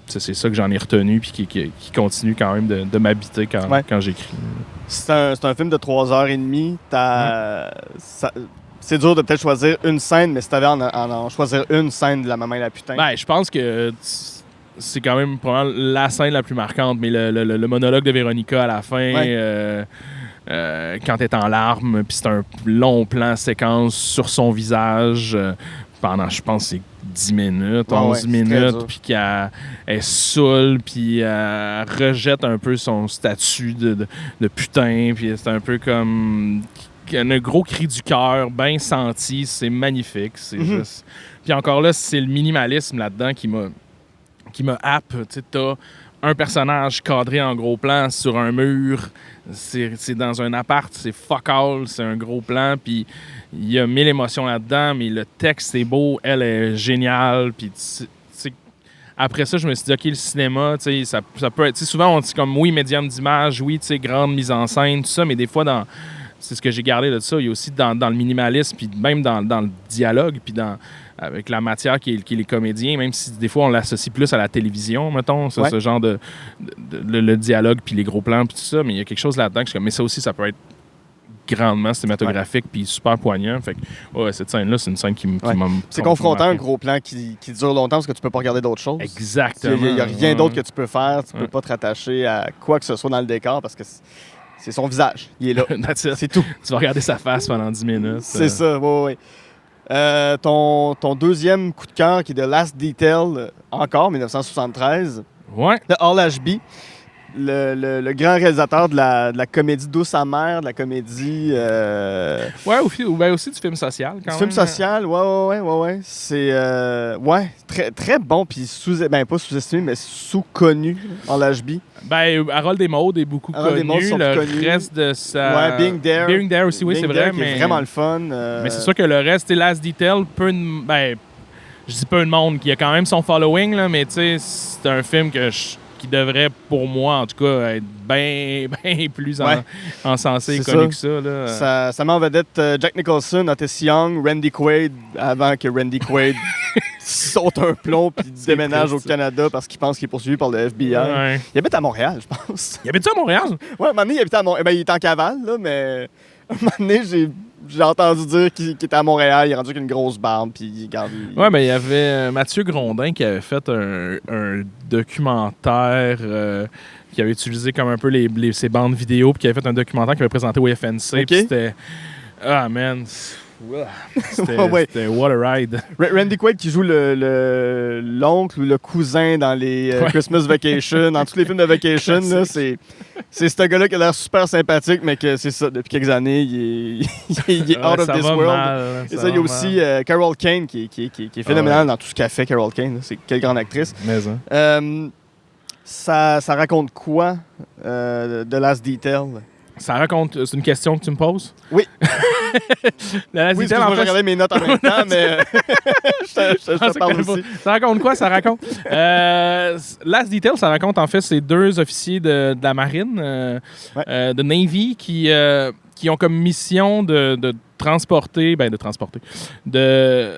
c'est ça que j'en ai retenu, puis qui continue quand même de m'habiter quand j'écris. C'est un film de 3h30. C'est dur de peut-être choisir une scène, mais si t'avais en choisir une scène de La Maman et la putain. Ben, je pense que c'est quand même probablement la scène la plus marquante, mais le monologue de Véronica à la fin, quand elle est en larmes, puis c'est un long plan séquence sur son visage pendant, je pense, c'est 10 minutes, 11 minutes, puis qu'elle est saoule, puis elle rejette un peu son statut de putain, puis c'est un peu comme... un gros cri du cœur, bien senti, c'est magnifique, c'est juste... Puis encore là, c'est le minimalisme là-dedans qui me happe. Tu sais, t'as un personnage cadré en gros plan sur un mur, c'est dans un appart, c'est fuck all, c'est un gros plan, puis il y a 1000 émotions là-dedans, mais le texte est beau, elle est géniale, puis après ça, je me suis dit, OK, le cinéma, tu sais, ça peut être... Souvent, on dit comme, oui, médium d'image, oui, tu sais, grande mise en scène, tout ça, mais des fois, c'est ce que j'ai gardé de ça. Il y a aussi dans le minimalisme, puis même dans le dialogue, puis avec la matière qui est les comédiens, même si des fois on l'associe plus à la télévision, mettons, ce genre le dialogue, puis les gros plans, puis tout ça. Mais il y a quelque chose là-dedans que je suis comme, mais ça aussi, ça peut être grandement cinématographique, puis super poignant. Fait que, cette scène-là, c'est une scène qui m'a... C'est confrontant, un gros plan qui dure longtemps parce que tu peux pas regarder d'autres choses. Exactement. Il n'y a rien d'autre que tu peux faire. Tu peux pas te rattacher à quoi que ce soit dans le décor parce que c'est son visage. Il est là. C'est tout. Tu vas regarder sa face pendant 10 minutes. C'est ça, oui. Ton deuxième coup de cœur qui est de Last Detail, encore, 1973. Ouais. De Hall Ashby. Le grand réalisateur de la comédie douce amère, de la comédie... Ouais, aussi du film social, quand même. Du film social, ouais. C'est... très, très bon, puis pas sous-estimé, mais sous-connu, Hall Ashby. Ben, Harold et Maude est beaucoup connu. Le reste de sa... Ouais, Being There. Being There aussi, oui, c'est vrai, mais... C'est vraiment le fun. Mais c'est sûr que le reste, Last Detail, je dis peu de monde, qui a quand même son following, là, mais tu sais, c'est un film qui devrait, pour moi, en tout cas, être bien plus encensé et connu que ça. Là. Ça met en vedette Jack Nicholson, Otis Young, Randy Quaid, avant que Randy Quaid saute un plomb puis déménage au Canada parce qu'il pense qu'il est poursuivi par le FBI. Ouais. Il habite à Montréal, je pense. Il habite à Montréal? Ouais, à un moment donné, il habite à Montréal. Il est en cavale, là, mais à un moment donné, j'ai entendu dire qu'il était à Montréal, il est rendu avec une grosse barbe, puis il garde... Ouais, mais il y avait Mathieu Grondin qui avait fait un documentaire qui avait utilisé comme un peu ses bandes vidéo, puis qui avait fait un documentaire qui avait présenté au FNC, puis c'était... Ah, man. C'était what a ride. Randy Quaid qui joue l'oncle ou le cousin dans les Christmas Vacation, dans tous les films de Vacation, là, c'est ce gars-là qui a l'air super sympathique, mais que c'est ça, depuis quelques années, il est out of this world. Mal, et ça, il y a aussi Carol Kane qui est phénoménale dans tout ce qu'elle fait, Carol Kane. C'est quelle grande actrice. Mais ça raconte quoi, The Last Detail? Ça raconte... C'est une question que tu me poses? Oui. Oui, parce que moi, je regardais mes notes en même temps, mais je te parle aussi. Ça raconte quoi? Ça raconte... Last Detail, ça raconte, en fait, c'est 2 officiers de la marine, de Navy, qui ont comme mission de transporter... Ben, de transporter. De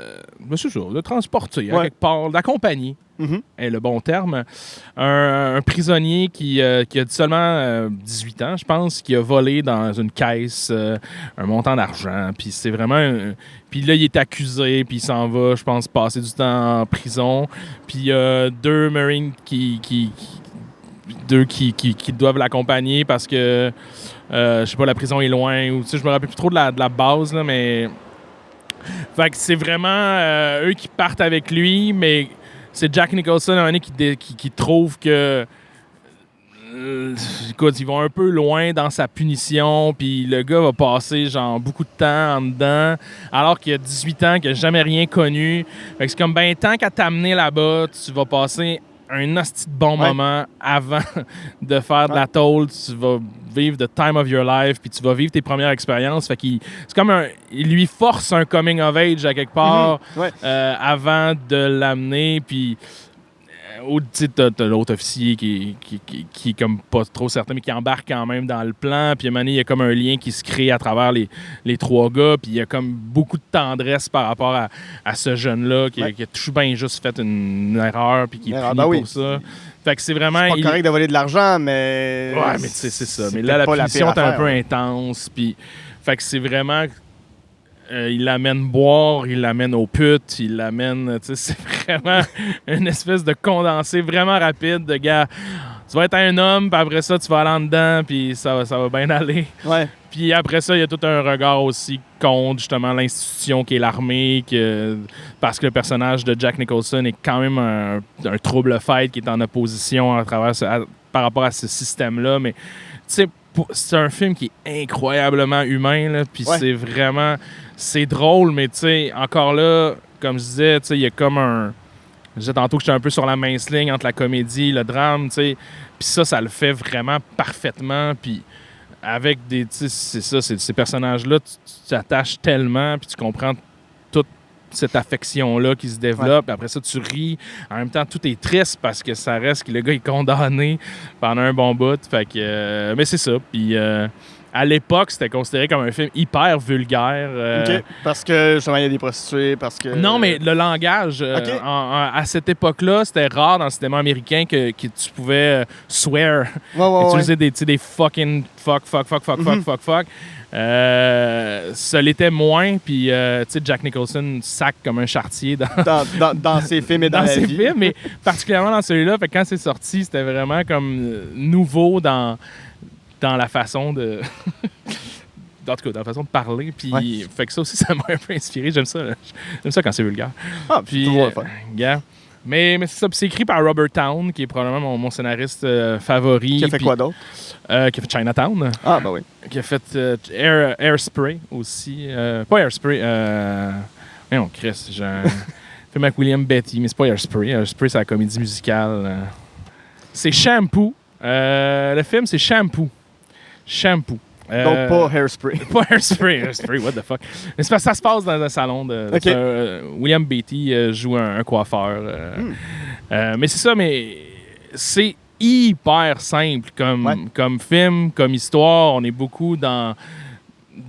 transporter, à quelque part, d'accompagner. Est le bon terme. Un prisonnier qui a seulement 18 ans, je pense, qui a volé dans une caisse un montant d'argent. Puis c'est vraiment... Puis là, il est accusé, puis il s'en va, je pense, passer du temps en prison. Puis il y a 2 Marines qui doivent l'accompagner parce que, je sais pas, la prison est loin. Ou, je me rappelle plus trop de la base, là, mais... Fait que c'est vraiment eux qui partent avec lui, mais... C'est Jack Nicholson, un moment qui trouve que... écoute, ils vont un peu loin dans sa punition, puis le gars va passer genre beaucoup de temps en dedans, alors qu'il a 18 ans, qu'il n'a jamais rien connu. Fait que c'est comme, ben, tant qu'à t'amener là-bas, tu vas passer un hostie de bon moment avant de faire de la tôle. Tu vas vivre the time of your life, puis tu vas vivre tes premières expériences. Fait qu'il... C'est comme il lui force un coming of age à quelque part avant de l'amener, puis... T'as l'autre officier qui est comme pas trop certain, mais qui embarque quand même dans le plan. Puis à un moment donné, il y a comme un lien qui se crée à travers les 3 gars. Puis il y a comme beaucoup de tendresse par rapport à ce jeune-là qui a tout bien juste fait une erreur, puis qui est puni pour ça. Fait que c'est vraiment... C'est pas correct de voler de l'argent, mais... Ouais, mais c'est ça. Mais là, la punition est un peu intense. Puis... Fait que c'est vraiment... il l'amène boire, il l'amène aux putes, il l'amène... C'est vraiment une espèce de condensé vraiment rapide de gars. Tu vas être un homme, puis après ça, tu vas aller en dedans, puis ça va bien aller. Ouais. Puis après ça, il y a tout un regard aussi contre, justement, l'institution qui est l'armée, parce que le personnage de Jack Nicholson est quand même un trouble-fête qui est en opposition par rapport à ce système-là. Mais, tu sais, c'est un film qui est incroyablement humain, là, puis c'est vraiment... C'est drôle, mais tu sais, encore là, comme je disais, tu sais, il y a comme un... Je disais tantôt que j'étais un peu sur la mince ligne entre la comédie et le drame, tu sais. Puis ça le fait vraiment parfaitement, puis avec des... Tu sais, c'est ça, ces personnages-là, tu t'attaches tellement, puis tu comprends toute cette affection-là qui se développe. Puis après ça, tu ris. En même temps, tout est triste parce que ça reste que le gars est condamné pendant un bon bout. Fait que... mais c'est ça, puis... à l'époque, c'était considéré comme un film hyper vulgaire. OK. Parce que, justement, il y a des prostituées, parce que... Non, mais le langage, à cette époque-là, c'était rare dans le cinéma américain que tu pouvais swear. Utiliser des fucking fuck. Ça l'était moins, puis tu sais, Jack Nicholson sac comme un charretier dans ses films et dans ses vie. films, mais particulièrement dans celui-là. Fait que quand c'est sorti, c'était vraiment comme nouveau dans la façon de... en tout cas, dans la façon de parler. Puis, fait que ça aussi, ça m'a un peu inspiré. J'aime ça. J'aime ça quand c'est vulgaire. Ah, puis mais c'est ça. Puis c'est écrit par Robert Towne, qui est probablement mon scénariste favori. Qui a fait quoi d'autre? Qui a fait Chinatown. Ah, ben oui. Qui a fait Airspray aussi. Pas Airspray. Non, Chris. J'ai un film avec William Beatty, mais c'est pas Airspray. Airspray, c'est la comédie musicale. C'est Shampoo. Le film, c'est Shampoo. Donc pas Hairspray. Pas Hairspray, what the fuck. Mais c'est parce que ça se passe dans un salon William Beatty joue un coiffeur. Mais c'est ça, mais c'est hyper simple comme film, comme histoire. On est beaucoup dans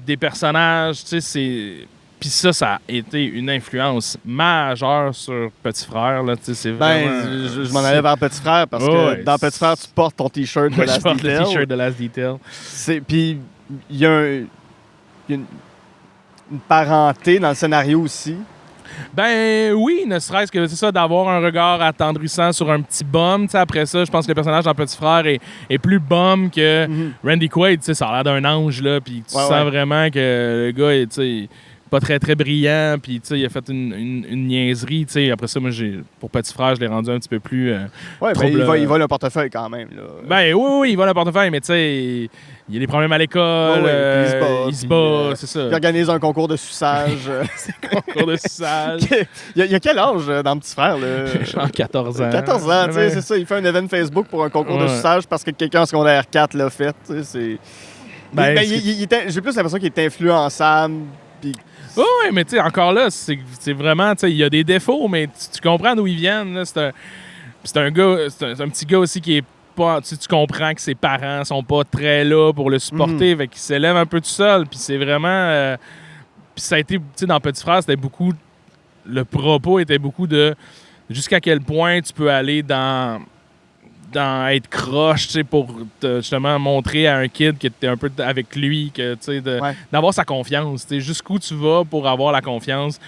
des personnages, tu sais, c'est... Puis ça a été une influence majeure sur Petit Frère. Là. C'est vraiment, je m'en allais vers Petit Frère parce que dans Petit Frère, tu portes ton T-shirt de Last Detail. Je porte le T-shirt de Last Detail. Puis il y a une parenté dans le scénario aussi. Ben oui, ne serait-ce que c'est ça, d'avoir un regard attendrissant sur un petit bum. T'sais, après ça, je pense que le personnage dans Petit Frère est plus bum que Randy Quaid. Ça a l'air d'un ange, là, puis tu sens vraiment que le gars est pas très très brillant, puis il a fait une niaiserie. Après ça, moi, pour Petit Frère, je l'ai rendu un petit peu plus il vole un portefeuille quand même. Là. Ben oui, il vole un portefeuille, mais tu sais, il y a des problèmes à l'école, il se bat, c'est ça. Il organise un concours de suçage. Concours de suçage. Il y a quel âge dans Petit Frère? Là? Genre 14 ans. 14 ans, tu sais, c'est ça. Il fait un event Facebook pour un concours de suçage parce que quelqu'un en secondaire 4 l'a fait. C'est... j'ai plus l'impression qu'il est influençable. Puis... Oui, mais tu sais, encore là, c'est vraiment, tu sais, il y a des défauts, mais tu comprends d'où ils viennent. Là. C'est un petit gars aussi qui est pas... Tu comprends que ses parents sont pas très là pour le supporter, fait qu'il s'élève un peu tout seul, puis c'est vraiment... puis ça a été, tu sais, dans Petit Frère, c'était beaucoup... Le propos était beaucoup de jusqu'à quel point tu peux aller dans être croche, tu sais, pour justement montrer à un kid que tu es un peu avec lui, que tu sais, d'avoir sa confiance, tu sais, jusqu'où tu vas pour avoir la confiance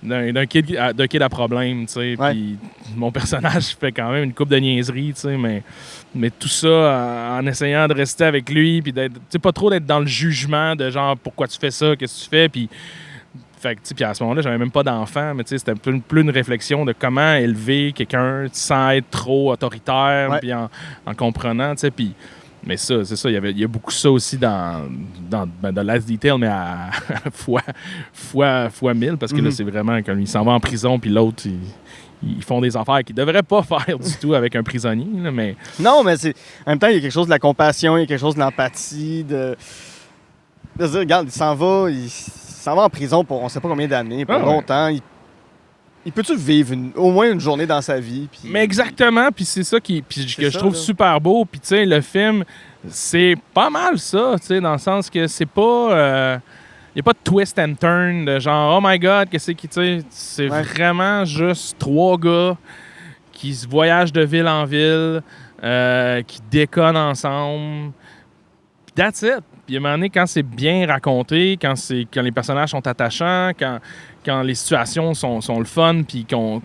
d'un kid à problème, tu sais. Puis mon personnage fait quand même une couple de niaiseries, tu sais, mais tout ça en essayant de rester avec lui, puis d'être, tu sais, pas trop d'être dans le jugement de genre pourquoi tu fais ça, qu'est-ce que tu fais, puis fait que, puis à ce moment-là, j'avais même pas d'enfant, mais c'était plus une réflexion de comment élever quelqu'un sans être trop autoritaire, puis en comprenant, tu sais, puis... Mais ça, c'est ça, il y a beaucoup ça aussi dans Last Detail, mais à fois 1000, parce que là, c'est vraiment quand il s'en va en prison, puis l'autre, ils font des affaires qu'ils devraient pas faire du tout avec un prisonnier, là, mais... Non, mais en même temps, il y a quelque chose de la compassion, il y a quelque chose de l'empathie, de dire, regarde, il s'en va en prison pour on sait pas combien d'années, pour longtemps. Il peut-tu vivre au moins une journée dans sa vie? Pis... Mais exactement, puis c'est ça que je trouve super beau. Puis tu sais, le film, c'est pas mal ça, tu sais, dans le sens que c'est pas... Il n'y a pas de twist and turn de genre, oh my God, qu'est-ce qui, tu sais, c'est vraiment juste 3 gars qui se voyagent de ville en ville, qui déconnent ensemble. Puis that's it. Puis à un moment donné, quand c'est bien raconté, quand les personnages sont attachants, quand les situations sont le fun, puis ben,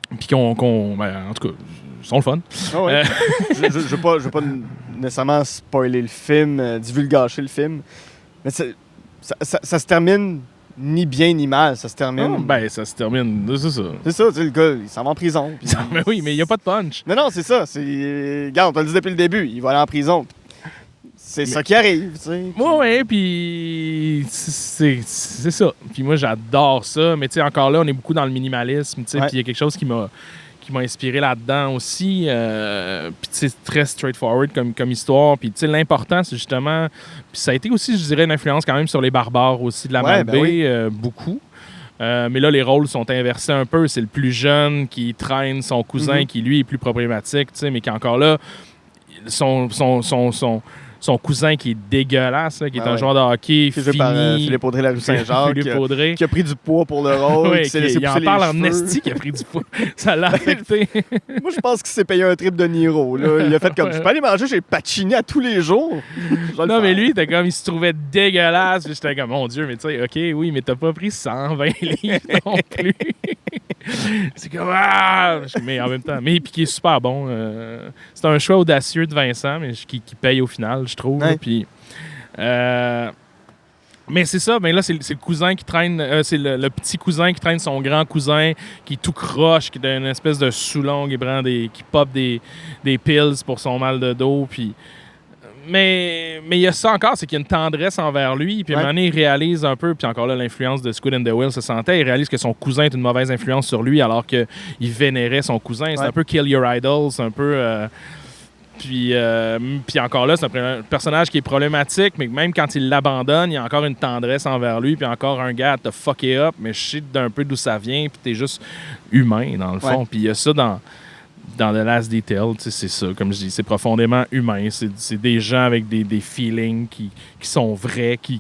en tout cas, sont le fun. Oh ouais. Je veux pas nécessairement spoiler le film, divulgacher le film, mais ça se termine ni bien ni mal, ça se termine... Ben, ça se termine, c'est ça. C'est ça, tu sais, le gars, il s'en va en prison. Puis... mais oui, mais il n'y a pas de punch. Non, c'est ça. Regarde, on te le dit depuis le début, il va aller en prison. C'est ça qui arrive, tu sais. Oui, puis c'est ça. Puis moi, j'adore ça. Mais tu sais, encore là, on est beaucoup dans le minimalisme, tu sais. Puis il y a quelque chose qui m'a inspiré là-dedans aussi. Puis c'est très straightforward comme histoire. Puis tu sais, l'important, c'est justement... Puis ça a été aussi, je dirais, une influence quand même sur les barbares aussi de la Malbaie, beaucoup. Mais là, les rôles sont inversés un peu. C'est le plus jeune qui traîne son cousin qui, lui, est plus problématique, tu sais, mais qui encore là, son cousin qui est dégueulasse, là, qui est un joueur de hockey fini. Par Philippe Audrey, la rue Saint-Jacques, qui a pris du poids pour le rôle. Oui, il en parle en esti qui a pris du poids. Ça l'a affecté. Moi, je pense qu'il s'est payé un trip de Niro. Là. Il a fait comme, je peux aller manger chez Pacini à tous les jours. Non, mais lui, il se trouvait dégueulasse. Puis j'étais comme, mon Dieu, mais tu sais, OK, oui, mais t'as pas pris 120 livres non plus. C'est comme, mais en même temps, mais puis qui est super bon. C'est un choix audacieux de Vincent, mais qui paye au final, je trouve. Ouais. Puis, mais c'est ça, mais là, c'est le cousin qui traîne, c'est le petit cousin qui traîne son grand cousin, qui est tout croche, qui est une espèce de sous-long, qui pop des pills pour son mal de dos, puis... Mais il y a ça encore, c'est qu'il y a une tendresse envers lui. Puis à un moment donné, il réalise un peu, puis encore là, l'influence de Squid and the Whale se sentait. Il réalise que son cousin est une mauvaise influence sur lui alors qu'il vénérait son cousin. C'est un peu Kill Your Idol, c'est un peu... Puis encore là, c'est un personnage qui est problématique, mais même quand il l'abandonne, il y a encore une tendresse envers lui, puis encore un gars à te fucker up, mais je sais d'un peu d'où ça vient, puis t'es juste humain, dans le fond. Puis il y a ça dans The Last Detail, c'est ça, comme je dis, c'est profondément humain. C'est des gens avec des feelings qui sont vrais, qui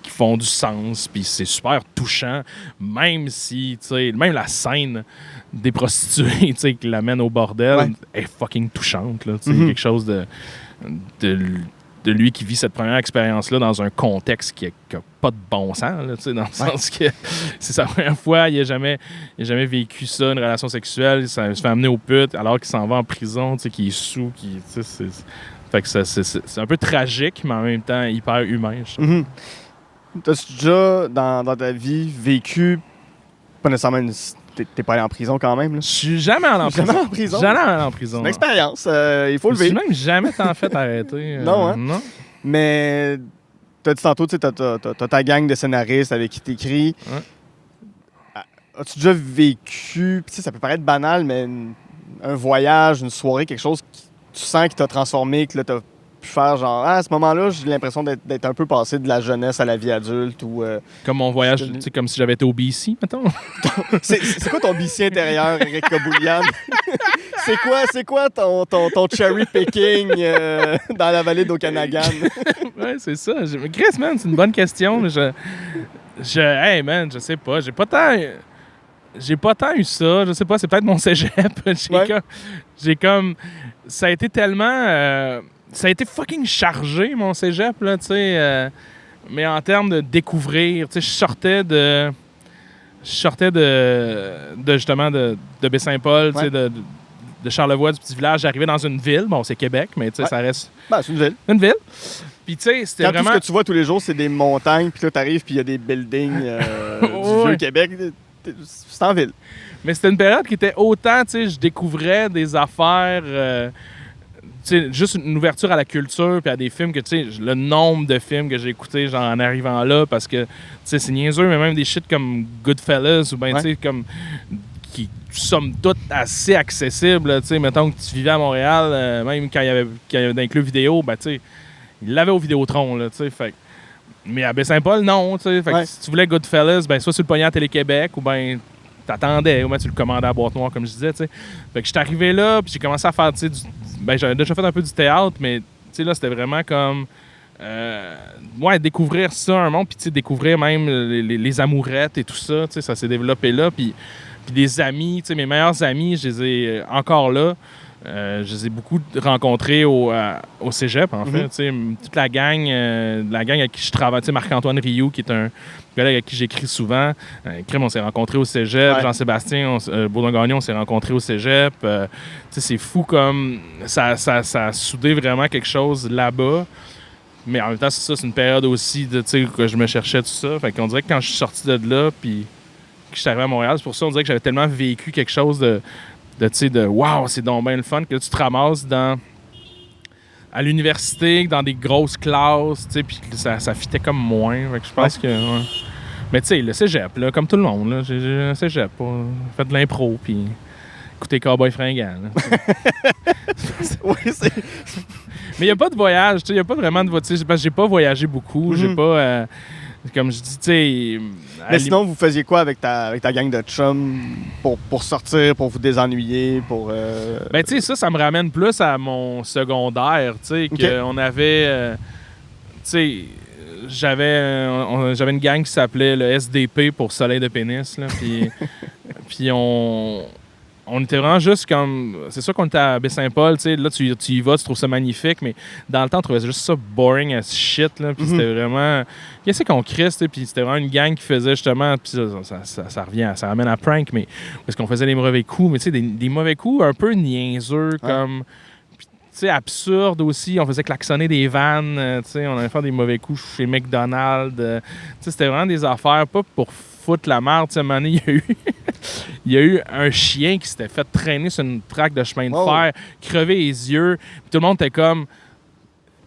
font du sens, puis c'est super touchant, même si, tu sais, même la scène des prostituées, tu sais, qui l'amènent au bordel est fucking touchante, là, tu sais, quelque chose de de lui qui vit cette première expérience-là dans un contexte qui n'a pas de bon sens, là, dans le sens que c'est sa première fois, il n'a jamais vécu ça, une relation sexuelle, ça se fait amener aux putes alors qu'il s'en va en prison, qu'il est sous, fait que c'est un peu tragique, mais en même temps hyper humain. Mm-hmm. T'as-tu déjà, dans ta vie, vécu, pas nécessairement t'es pas allé en prison quand même, là? Je suis jamais allé en prison. Jamais en prison? Jamais allé en prison. C'est une expérience, il faut le vivre. Je suis même jamais t'en fait arrêter. Non, hein? Non. Mais t'as dit tantôt, tu sais, t'as ta gang de scénaristes avec qui t'écris. Ouais. As-tu déjà vécu, tu sais, ça peut paraître banal, mais un voyage, une soirée, quelque chose que tu sens qui t'a transformé, que là, t'as pu faire genre, à ce moment-là, j'ai l'impression d'être un peu passé de la jeunesse à la vie adulte ou... Comme mon voyage, tu sais, comme si j'avais été au BC, mettons. c'est quoi ton BC intérieur, Eric Kaboulian? c'est quoi ton cherry picking dans la vallée d'Okanagan? Ouais, c'est ça. Chris, man, c'est une bonne question. Hey, man, je sais pas. J'ai pas tant eu ça. Je sais pas, c'est peut-être mon cégep. J'ai comme... Ça a été tellement... ça a été fucking chargé, mon cégep, là, tu sais. Mais en termes de découvrir, tu sais, je sortais de justement de Baie-Saint-Paul, tu sais, de Charlevoix, du petit village. J'arrivais dans une ville. Bon, c'est Québec, mais tu sais, ça reste... Ben, c'est une ville. Une ville. Puis, tu sais, c'était vraiment... Tout ce que tu vois tous les jours, c'est des montagnes, puis là, t'arrives, puis il y a des buildings du vieux Québec. C'est en ville. Mais c'était une période qui était autant, tu sais, je découvrais des affaires... tu sais, juste une ouverture à la culture puis à des films que, tu sais, le nombre de films que j'ai écoutés, genre, en arrivant là, parce que, tu sais, c'est niaiseux, mais même des shit comme Goodfellas ou bien, tu sais, comme... qui, somme toute, assez accessibles, tu sais, mettons que tu vivais à Montréal, même quand il y avait d'un club vidéo, ben, tu sais, il l'avait au Vidéotron, là, tu sais, fait. Mais à Baie-Saint-Paul, non, tu sais, fait que si tu voulais Goodfellas, ben, soit sur le pognon à Télé-Québec ou ben t'attendais, ou ben tu le commandais à boîte noire, comme je disais, tu sais. Fait que je suis arrivé là, puis j'ai commencé à faire, tu sais, ben, j'avais déjà fait un peu du théâtre, mais, tu sais, là, c'était vraiment comme... découvrir ça, un monde, puis, tu sais, découvrir même les amourettes et tout ça, tu sais, ça s'est développé là, puis des amis, tu sais, mes meilleurs amis, je les ai encore là. Je les ai beaucoup rencontrés au cégep, en fait. Tu sais, toute la gang avec qui je travaille. Tu sais, Marc-Antoine Rioux, qui est un collègue avec qui j'écris souvent. On s'est rencontrés au cégep. Jean-Sébastien Baudon-Gagnon, on s'est rencontrés au cégep. Tu sais, c'est fou comme ça a soudé vraiment quelque chose là-bas. Mais en même temps, c'est une période aussi de, tu sais, que je me cherchais tout ça. Fait qu'on dirait que quand je suis sorti de là, puis que je suis arrivé à Montréal, c'est pour ça on dirait que j'avais tellement vécu quelque chose de tu sais, de wow, c'est donc bien le fun, que là, tu te ramasses à l'université, dans des grosses classes, tu sais, puis ça fitait comme moins. Fait que je pense que... Ouais. Mais tu sais, le cégep, là, comme tout le monde, là, j'ai un cégep, fait de l'impro, puis écouter Cowboy Fringant. Oui, c'est... Mais il n'y a pas de voyage, tu sais, il n'y a pas vraiment de voyage, parce que j'ai pas voyagé beaucoup, j'ai pas... comme je dis, tu sais... Mais sinon, vous faisiez quoi avec ta gang de chums pour sortir, pour vous désennuyer, pour... Ben, tu sais, ça me ramène plus à mon secondaire, tu sais, qu'on avait... tu sais, j'avais une gang qui s'appelait le SDP pour Soleil de pénis, là, puis on était vraiment juste comme... C'est sûr qu'on était à Baie-Saint-Paul, tu sais, là, tu y vas, tu trouves ça magnifique, mais dans le temps, on trouvait juste ça boring as shit, là, puis c'était vraiment... Qu'est-ce qu'on crisse, tu sais, puis c'était vraiment une gang qui faisait justement... Puis ça ramène à prank, mais... Parce qu'on faisait des mauvais coups, mais tu sais, des mauvais coups un peu niaiseux, comme... Tu sais, absurde aussi. On faisait klaxonner des vannes, tu sais, on allait faire des mauvais coups chez McDonald's. Tu sais, c'était vraiment des affaires, pas pour foutre la merde. Tu sais, à un moment donné, il y a eu un chien qui s'était fait traîner sur une traque de chemin de fer, crever les yeux. Puis tout le monde était comme...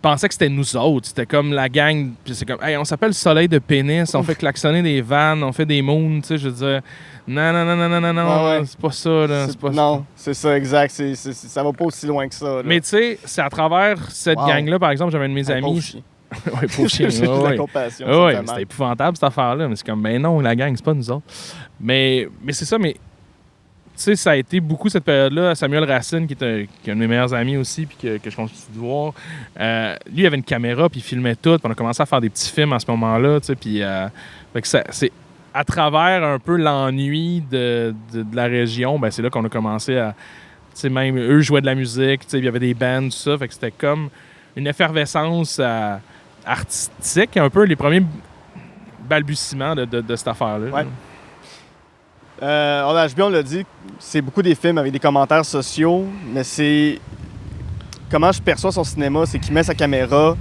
pensait que c'était nous autres. C'était comme la gang. Puis c'est comme, hey, on s'appelle Soleil de pénis, on fait klaxonner des vannes, on fait des moons, tu sais, je veux dire... Non, c'est pas ça, là. Non, c'est ça, exact. Ça va pas aussi loin que ça, là. Mais tu sais, c'est à travers cette gang-là, par exemple, j'avais un de mes amis... Oui, pauvre chien. J'ai de la compassion. Oui, c'était épouvantable, cette affaire-là. Mais c'est comme, ben non, la gang, c'est pas nous autres. Mais c'est ça, mais... Tu sais, ça a été beaucoup cette période-là. Samuel Racine, qui est un de mes meilleurs amis aussi, puis que je continue de voir, lui, il avait une caméra, puis il filmait tout. Puis on a commencé à faire des petits films à ce moment-là, tu sais, puis... fait que c'est à travers un peu l'ennui de la région, ben c'est là qu'on a commencé à... Tu sais, même eux jouaient de la musique, tu sais, il y avait des bands, tout ça. Fait que c'était comme une effervescence artistique, un peu les premiers balbutiements de cette affaire-là. Ouais. HBO, on l'a dit, c'est beaucoup des films avec des commentaires sociaux, mais c'est... Comment je perçois son cinéma, c'est qu'il met sa caméra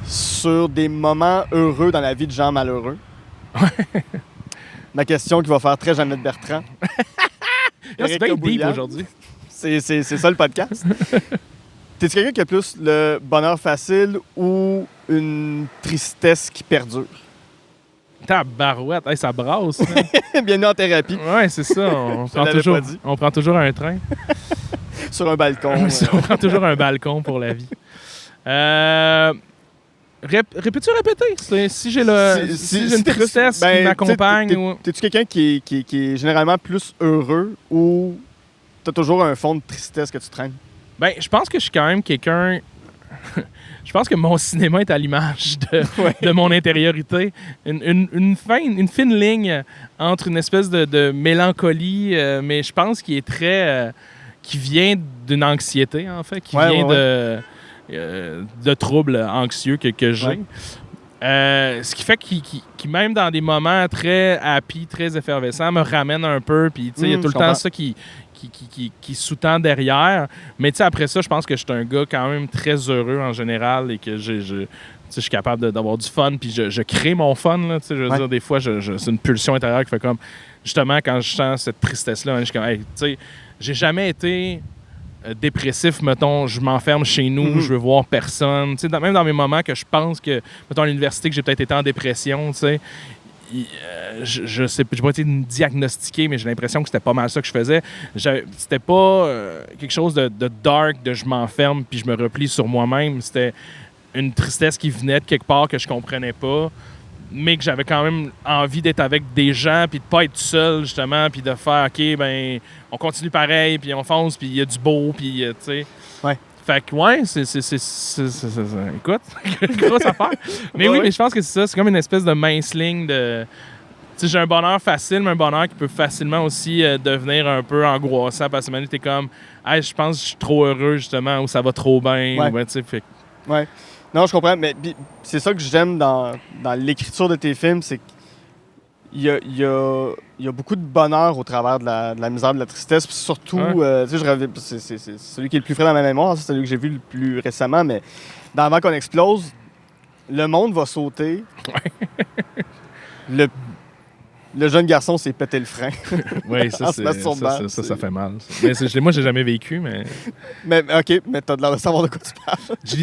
sur des moments heureux dans la vie de gens malheureux. Ma question qui va faire très Jeannette Bertrand. C'est bien deep aujourd'hui. C'est ça le podcast. T'es-tu quelqu'un qui a plus le bonheur facile ou une tristesse qui perdure? Tabarouette, hey, ça brasse. Bienvenue en thérapie. Ouais, c'est ça. On prend toujours un train. Sur un balcon. On prend toujours un balcon pour la vie. Peux-tu répéter? Si j'ai une tristesse qui m'accompagne. T'es-tu quelqu'un qui est généralement plus heureux ou t'as toujours un fond de tristesse que tu traînes? Ben, je pense que je suis quand même quelqu'un... Je pense que mon cinéma est à l'image de mon intériorité. Une fine ligne entre une espèce de mélancolie, mais je pense qu'il est très... qui vient d'une anxiété, en fait, qui vient de troubles anxieux que j'ai. Ce qui fait qu'il même dans des moments très happy, très effervescents, me ramène un peu. Puis, il y a tout le temps ça qui sous-tend derrière. Mais après ça, je pense que je suis un gars quand même très heureux en général et que je suis capable d'avoir du fun. Puis je crée mon fun. Là, je veux dire, des fois, c'est une pulsion intérieure qui fait comme... Justement, quand je sens cette tristesse-là, je suis comme... Hey, j'ai jamais été dépressif, mettons, je m'enferme chez nous, je veux voir personne. Même dans mes moments que je pense que, mettons, à l'université, que j'ai peut-être été en dépression, je sais, j'ai pas été diagnostiqué, mais j'ai l'impression que c'était pas mal ça que je faisais. C'était pas quelque chose de dark, de je m'enferme puis je me replie sur moi-même. C'était une tristesse qui venait de quelque part que je comprenais pas, mais que j'avais quand même envie d'être avec des gens puis de pas être seul, justement, puis de faire, OK, ben on continue pareil, puis on fonce, puis il y a du beau, puis tu sais... Ouais. Fait que, ouais, c'est écoute, grosse affaire. Mais oui, mais je pense que c'est ça. C'est comme une espèce de mince ligne de... Tu sais, j'ai un bonheur facile, mais un bonheur qui peut facilement aussi devenir un peu angoissant parce que maintenant, t'es comme, hey, je pense que je suis trop heureux, justement, ou ça va trop bien. Ouais. Ou, ben, tu sais, fait... Ouais. Non, je comprends, mais c'est ça que j'aime dans l'écriture de tes films, c'est qu'il y a beaucoup de bonheur au travers de la misère, de la tristesse, puis surtout, tu sais, c'est celui qui est le plus frais dans ma mémoire, c'est celui que j'ai vu le plus récemment, mais dans Avant qu'on explose, le monde va sauter. Le jeune garçon s'est pété le frein. Oui, ça fait mal. Mais moi, j'ai jamais vécu, mais... OK, mais t'as de l'air de savoir de quoi tu parles. J'ai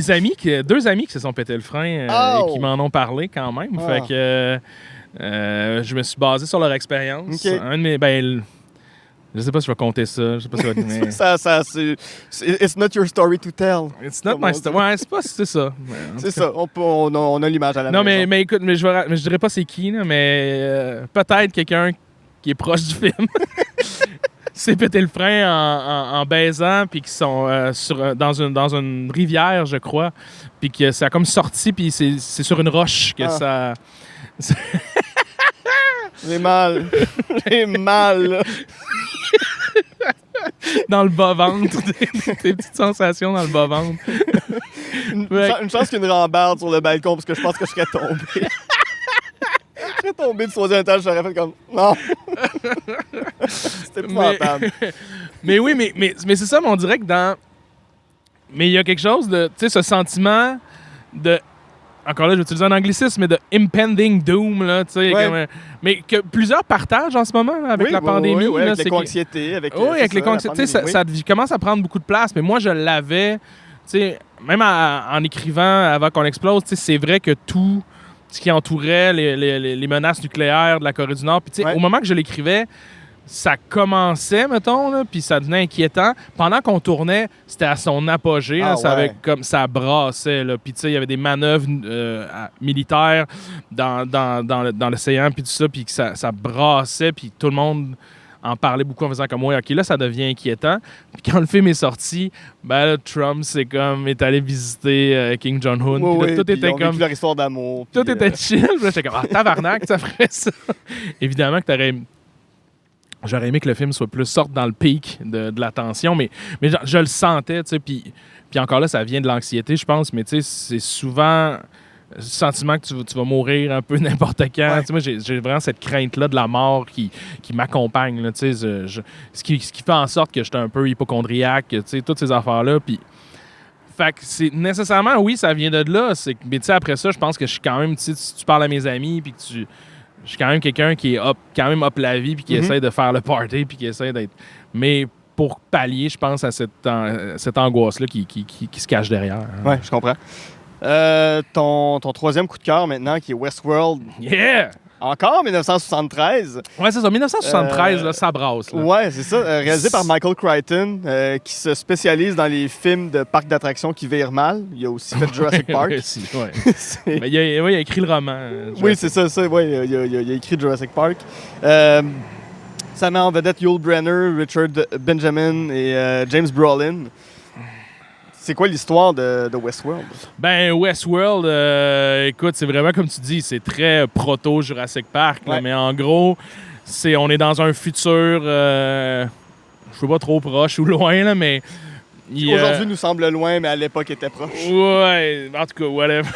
deux amis qui se sont pété le frein et qui m'en ont parlé quand même. Fait que je me suis basé sur leur expérience. Okay. Un de mes... je sais pas si je vais compter ça. Je sais pas si je vais... It's not your story to tell. It's not my story. Ouais, c'est ça. C'est ça. On a l'image à la maison. Non, mais écoute, je dirais pas c'est qui, là, mais peut-être quelqu'un qui est proche du film s'est pété le frein en baisant, puis qui sont dans une rivière, je crois, puis que ça a comme sorti, puis c'est sur une roche que ça... J'ai mal. J'ai mal. Dans le bas-ventre. Des petites sensations dans le bas-ventre. Une chance qu'il y ait une rambarde sur le balcon, parce que je pense que je serais tombé. Je serais tombé du 3e étage, j'aurais fait comme... Non. C'était épouvantable. Mais oui, mais c'est ça, mais on dirait que dans... Mais il y a quelque chose de... Tu sais, ce sentiment de... Encore là, je vais utiliser un anglicisme, mais de impending doom, là, tu sais. Mais que plusieurs partagent en ce moment, là, avec la pandémie. Oui, là, avec l'éco-anxiété. Avec l'éco-anxiété, ça commence à prendre beaucoup de place. Mais moi, je l'avais, tu sais, même en écrivant avant qu'on explose, tu sais, c'est vrai que tout ce qui entourait les menaces nucléaires de la Corée du Nord, puis tu sais, au moment que je l'écrivais, ça commençait, mettons, là, puis ça devenait inquiétant. Pendant qu'on tournait, c'était à son apogée. Là, ça brassait. Puis, tu sais, il y avait des manœuvres militaires dans l'océan, puis tout ça, puis que ça brassait, puis tout le monde en parlait beaucoup en faisant comme moi. OK, là, ça devient inquiétant. Puis quand le film est sorti, ben là, Trump est allé visiter Kim Jong-un. Oui, tout était comme... leur histoire d'amour. Tout était chill. Puis là, j'étais comme, tabarnak, ça ferait ça. Évidemment que t'aurais... J'aurais aimé que le film soit plus sorte dans le pic de la tension, mais je le sentais, tu sais, puis encore là, ça vient de l'anxiété, je pense, mais tu sais, c'est souvent le sentiment que tu vas mourir un peu n'importe quand. Ouais. Tu sais, moi, j'ai vraiment cette crainte-là de la mort qui m'accompagne, là, tu sais, ce qui fait en sorte que j'étais un peu hypocondriaque, tu sais, toutes ces affaires-là, puis... Fait que c'est nécessairement, oui, ça vient de là, mais tu sais, après ça, je pense que je suis quand même, tu sais, si tu parles à mes amis, puis que je suis quand même quelqu'un qui est quand même up la vie, puis qui essaie de faire le party, puis qui essaie d'être... Mais pour pallier, je pense, à cette angoisse-là qui se cache derrière. Hein. Ouais, je comprends. Ton troisième coup de cœur maintenant, qui est Westworld. Yeah! Encore 1973. Ouais, c'est ça. 1973, là, ça brasse. Là. Ouais, c'est ça. Réalisé par Michael Crichton, qui se spécialise dans les films de parcs d'attractions qui virent mal. Il a aussi fait Jurassic Park. Ouais. Mais il a écrit le roman. Oui, c'est ça. Ouais, il a écrit Jurassic Park. Ça met en vedette Yul Brynner, Richard Benjamin et James Brolin. C'est quoi l'histoire de Westworld? Ben, Westworld, écoute, c'est vraiment comme tu dis, c'est très proto-Jurassic Park, là, mais en gros, on est dans un futur, je sais pas trop proche ou loin, là, mais... Aujourd'hui nous semble loin, mais à l'époque était proche. Ouais, en tout cas, whatever.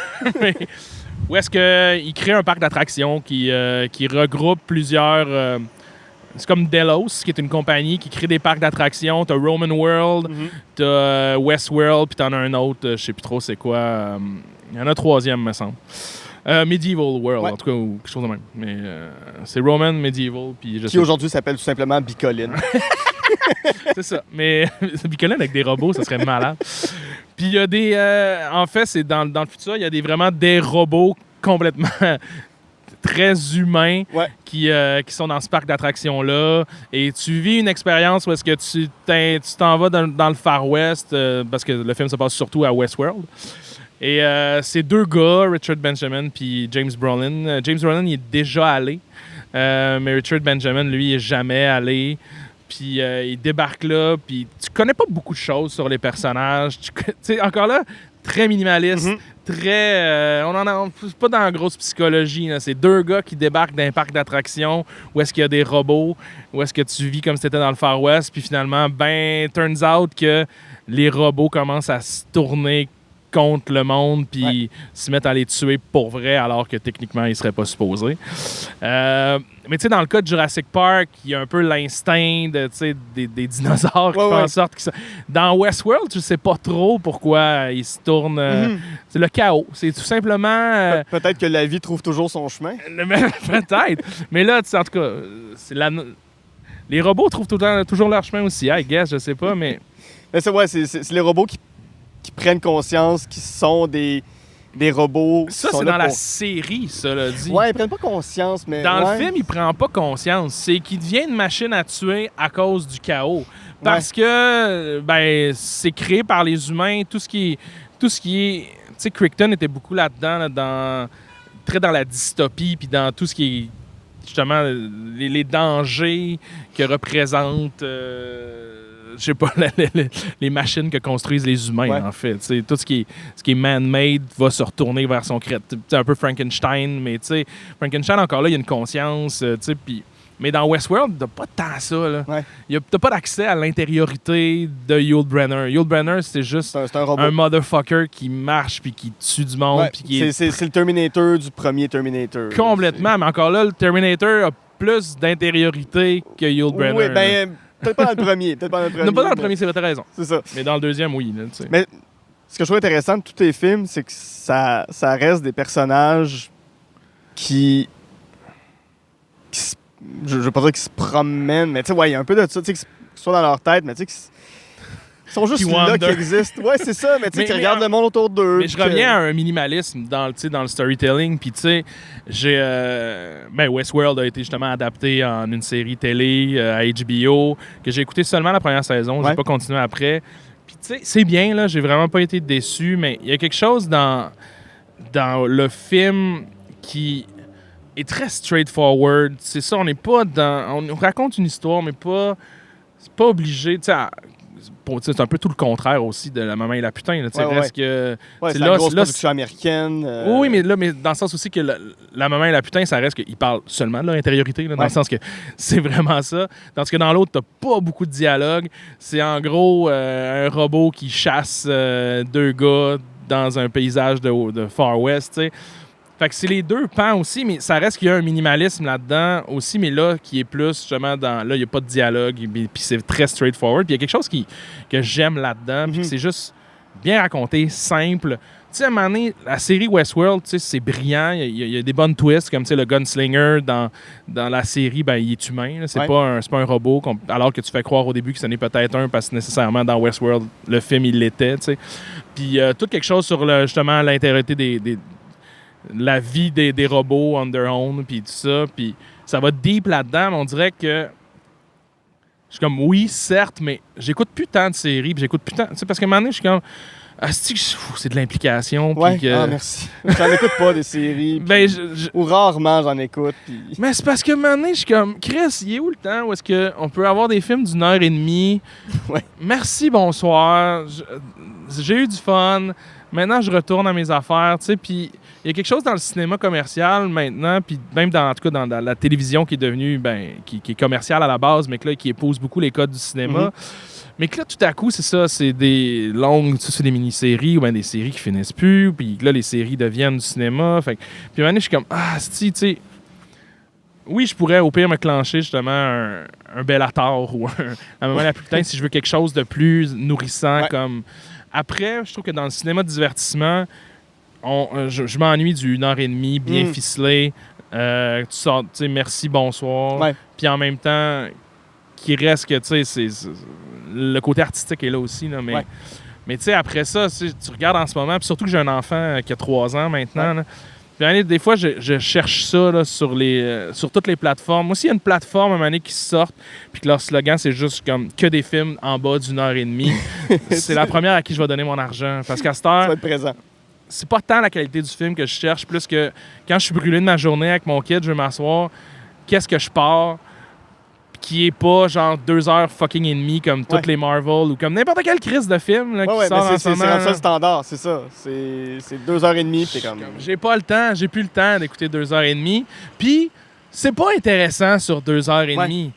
Où est-ce qu'il crée un parc d'attractions qui regroupe plusieurs... c'est comme Delos, qui est une compagnie qui crée des parcs d'attractions. T'as Roman World, t'as Westworld, puis t'en as un autre, je sais plus trop c'est quoi. Il y en a un troisième, me semble. Medieval World, en tout cas, ou quelque chose de même. Mais c'est Roman, Medieval, puis qui aujourd'hui s'appelle tout simplement Bicoline. C'est ça. Mais Bicoline avec des robots, ça serait malade. Puis il y a des... en fait, c'est dans le futur, il y a vraiment des robots complètement... très humains qui sont dans ce parc d'attractions-là. Et tu vis une expérience où est-ce que tu t'en vas dans le Far West, parce que le film se passe surtout à Westworld. Et c'est deux gars, Richard Benjamin puis James Brolin. James Brolin, il est déjà allé, mais Richard Benjamin, lui, il est jamais allé. Puis il débarque là, puis tu connais pas beaucoup de choses sur les personnages. Tu sais, encore là, très minimaliste, très... on pas dans la grosse psychologie. Là. C'est deux gars qui débarquent d'un parc d'attractions où est-ce qu'il y a des robots, où est-ce que tu vis comme si t'étais dans le Far West, puis finalement, turns out que les robots commencent à se tourner contre le monde, puis se mettent à les tuer pour vrai, alors que techniquement, ils seraient pas supposés. Mais tu sais, dans le cas de Jurassic Park, il y a un peu l'instinct des dinosaures qui font en sorte que dans Westworld, tu sais pas trop pourquoi ils se tournent. C'est le chaos. C'est tout simplement... Peut-être que la vie trouve toujours son chemin. Peut-être. Mais là, en tout cas, les robots trouvent toujours leur chemin aussi, I guess, je sais pas, mais... Mais c'est les robots qui prennent conscience qu'ils sont des robots. Ça, c'est dans la série, cela dit. Ouais, ils prennent pas conscience, mais... Dans le film, il prend pas conscience. C'est qu'il devient une machine à tuer à cause du chaos. Parce que, c'est créé par les humains. Tout ce qui est... Tu sais, Crichton était beaucoup là-dedans, très dans la dystopie, puis dans tout ce qui est, justement, les dangers que représentent... je sais pas, les machines que construisent les humains, en fait. T'sais, tout ce qui est man-made va se retourner vers son crête. C'est un peu Frankenstein, mais Frankenstein, encore là, il y a une conscience. Mais dans Westworld, t'as pas tant ça. Là. T'as pas d'accès à l'intériorité de Yul Brynner. Yul Brynner, c'est juste un motherfucker qui marche puis qui tue du monde. C'est le Terminator du premier Terminator. Complètement, mais encore là, le Terminator a plus d'intériorité que Yul Brynner. Oui, peut-être pas dans le premier. Non, pas dans le premier, c'est t'as raison. C'est ça. Mais dans le deuxième, oui. Là, mais ce que je trouve intéressant de tous les films, c'est que ça reste des personnages qui je veux pas dire qu'ils se promènent, mais tu sais, il y a un peu de ça, tu sais, qu'ils soient dans leur tête, mais tu sais, ils sont juste là, qui existent. Ouais, c'est ça, mais tu sais, qui regardent le monde autour d'eux. Mais je reviens à un minimalisme dans le storytelling, puis tu sais, Westworld a été justement adapté en une série télé à HBO, que j'ai écouté seulement la première saison, j'ai pas continué après. Puis tu sais, c'est bien, là, j'ai vraiment pas été déçu, mais il y a quelque chose dans le film qui est très straightforward. C'est ça, on n'est pas dans... On raconte une histoire, mais c'est pas obligé, tu sais... c'est un peu tout le contraire aussi de La Maman et la Putain. Là, reste que, c'est la grosse production américaine. Oui, mais dans le sens aussi que La Maman et la Putain, ça reste qu'ils parlent seulement de leur intériorité, là, dans le sens que c'est vraiment ça. Tandis que dans l'autre, t'as pas beaucoup de dialogue. C'est en gros un robot qui chasse 2 gars dans un paysage de Far West, tu sais. Fait que c'est les deux pans aussi, mais ça reste qu'il y a un minimalisme là-dedans aussi, mais là, qui est plus justement dans... Là, il n'y a pas de dialogue, puis c'est très straightforward. Puis il y a quelque chose que j'aime là-dedans, puis c'est juste bien raconté, simple. Tu sais, à un moment donné, la série Westworld, tu sais, c'est brillant. Il y a des bonnes twists, comme tu sais, le gunslinger dans la série, ben il est humain. Là. C'est pas un robot, alors que tu fais croire au début que ce n'est peut-être un, parce que nécessairement, dans Westworld, le film, il l'était, tu sais. Puis tout quelque chose sur, justement, l'intériorité la vie des robots on their own, puis tout ça, puis ça va deep là-dedans, mais on dirait que je suis comme, oui, certes, mais j'écoute plus tant de séries, puis j'écoute plus tant, tu sais, parce qu'à un moment donné, je suis comme, c'est de l'implication, puis que... merci. J'en écoute pas des séries, ben, ou rarement j'en écoute, puis... Mais c'est parce qu'à un moment donné, je suis comme, Chris, il est où le temps où est-ce qu'on peut avoir des films d'1 heure et demie? Merci, bonsoir, j'ai eu du fun, maintenant je retourne à mes affaires, tu sais, puis... Il y a quelque chose dans le cinéma commercial maintenant, puis même en tout cas dans la télévision qui est devenue, qui est commerciale à la base, mais que là, qui épouse beaucoup les codes du cinéma. Mais que là, tout à coup, c'est ça, c'est des longues, c'est des mini-séries ou bien des séries qui finissent plus, puis là, les séries deviennent du cinéma. Fait, puis à un moment donné, je suis comme, tu sais, oui, je pourrais au pire me clencher justement un Bellator ou un moment la plus putain si je veux quelque chose de plus nourrissant. Comme après, je trouve que dans le cinéma de divertissement, je m'ennuie du 1h30 bien ficelé. Tu sors, tu sais, merci, bonsoir. Puis en même temps, qui reste que, tu sais, le côté artistique est là aussi. Là, mais tu sais, après ça, tu regardes en ce moment, puis surtout que j'ai un enfant qui a 3 ans maintenant. Là, puis des fois, je cherche ça là, sur toutes les plateformes. Moi aussi, il y a une plateforme à un moment donné qui sort, puis que leur slogan, c'est juste comme que des films en bas d'1h30. C'est la première à qui je vais donner mon argent. Parce qu'à cette heure, ça va être présent. C'est pas tant la qualité du film que je cherche, plus que quand je suis brûlé de ma journée avec mon kid, je veux m'asseoir, qu'est-ce que je pars qui est pas genre 2 heures fucking et demie comme toutes les Marvel ou comme n'importe quelle crise de film là, qui sort en ce moment. C'est comme ça le standard, c'est ça. C'est 2h30, t'es comme... J'ai pas le temps, j'ai plus le temps d'écouter 2h30. Puis c'est pas intéressant sur 2h30.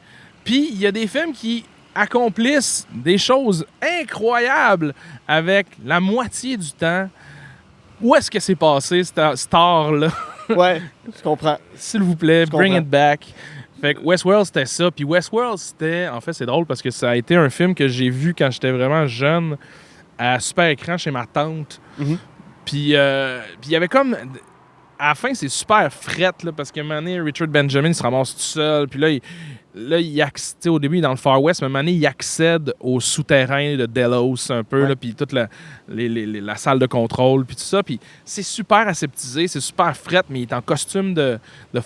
Puis il y a des films qui accomplissent des choses incroyables avec la moitié du temps. Où est-ce que c'est passé, cette star-là? Ouais, je comprends. S'il vous plaît, bring it back. Fait que Westworld, c'était ça. Puis Westworld, c'était... En fait, c'est drôle parce que ça a été un film que j'ai vu quand j'étais vraiment jeune à super écran chez ma tante. Puis il y avait comme... À la fin, c'est super fret, là, parce qu'à un moment donné, Richard Benjamin se ramasse tout seul. Puis là, au début, il est dans le Far West, mais à un moment donné, il accède au souterrain de Delos un peu, puis toute la salle de contrôle, puis tout ça. Puis c'est super aseptisé, c'est super fret, mais il est en costume de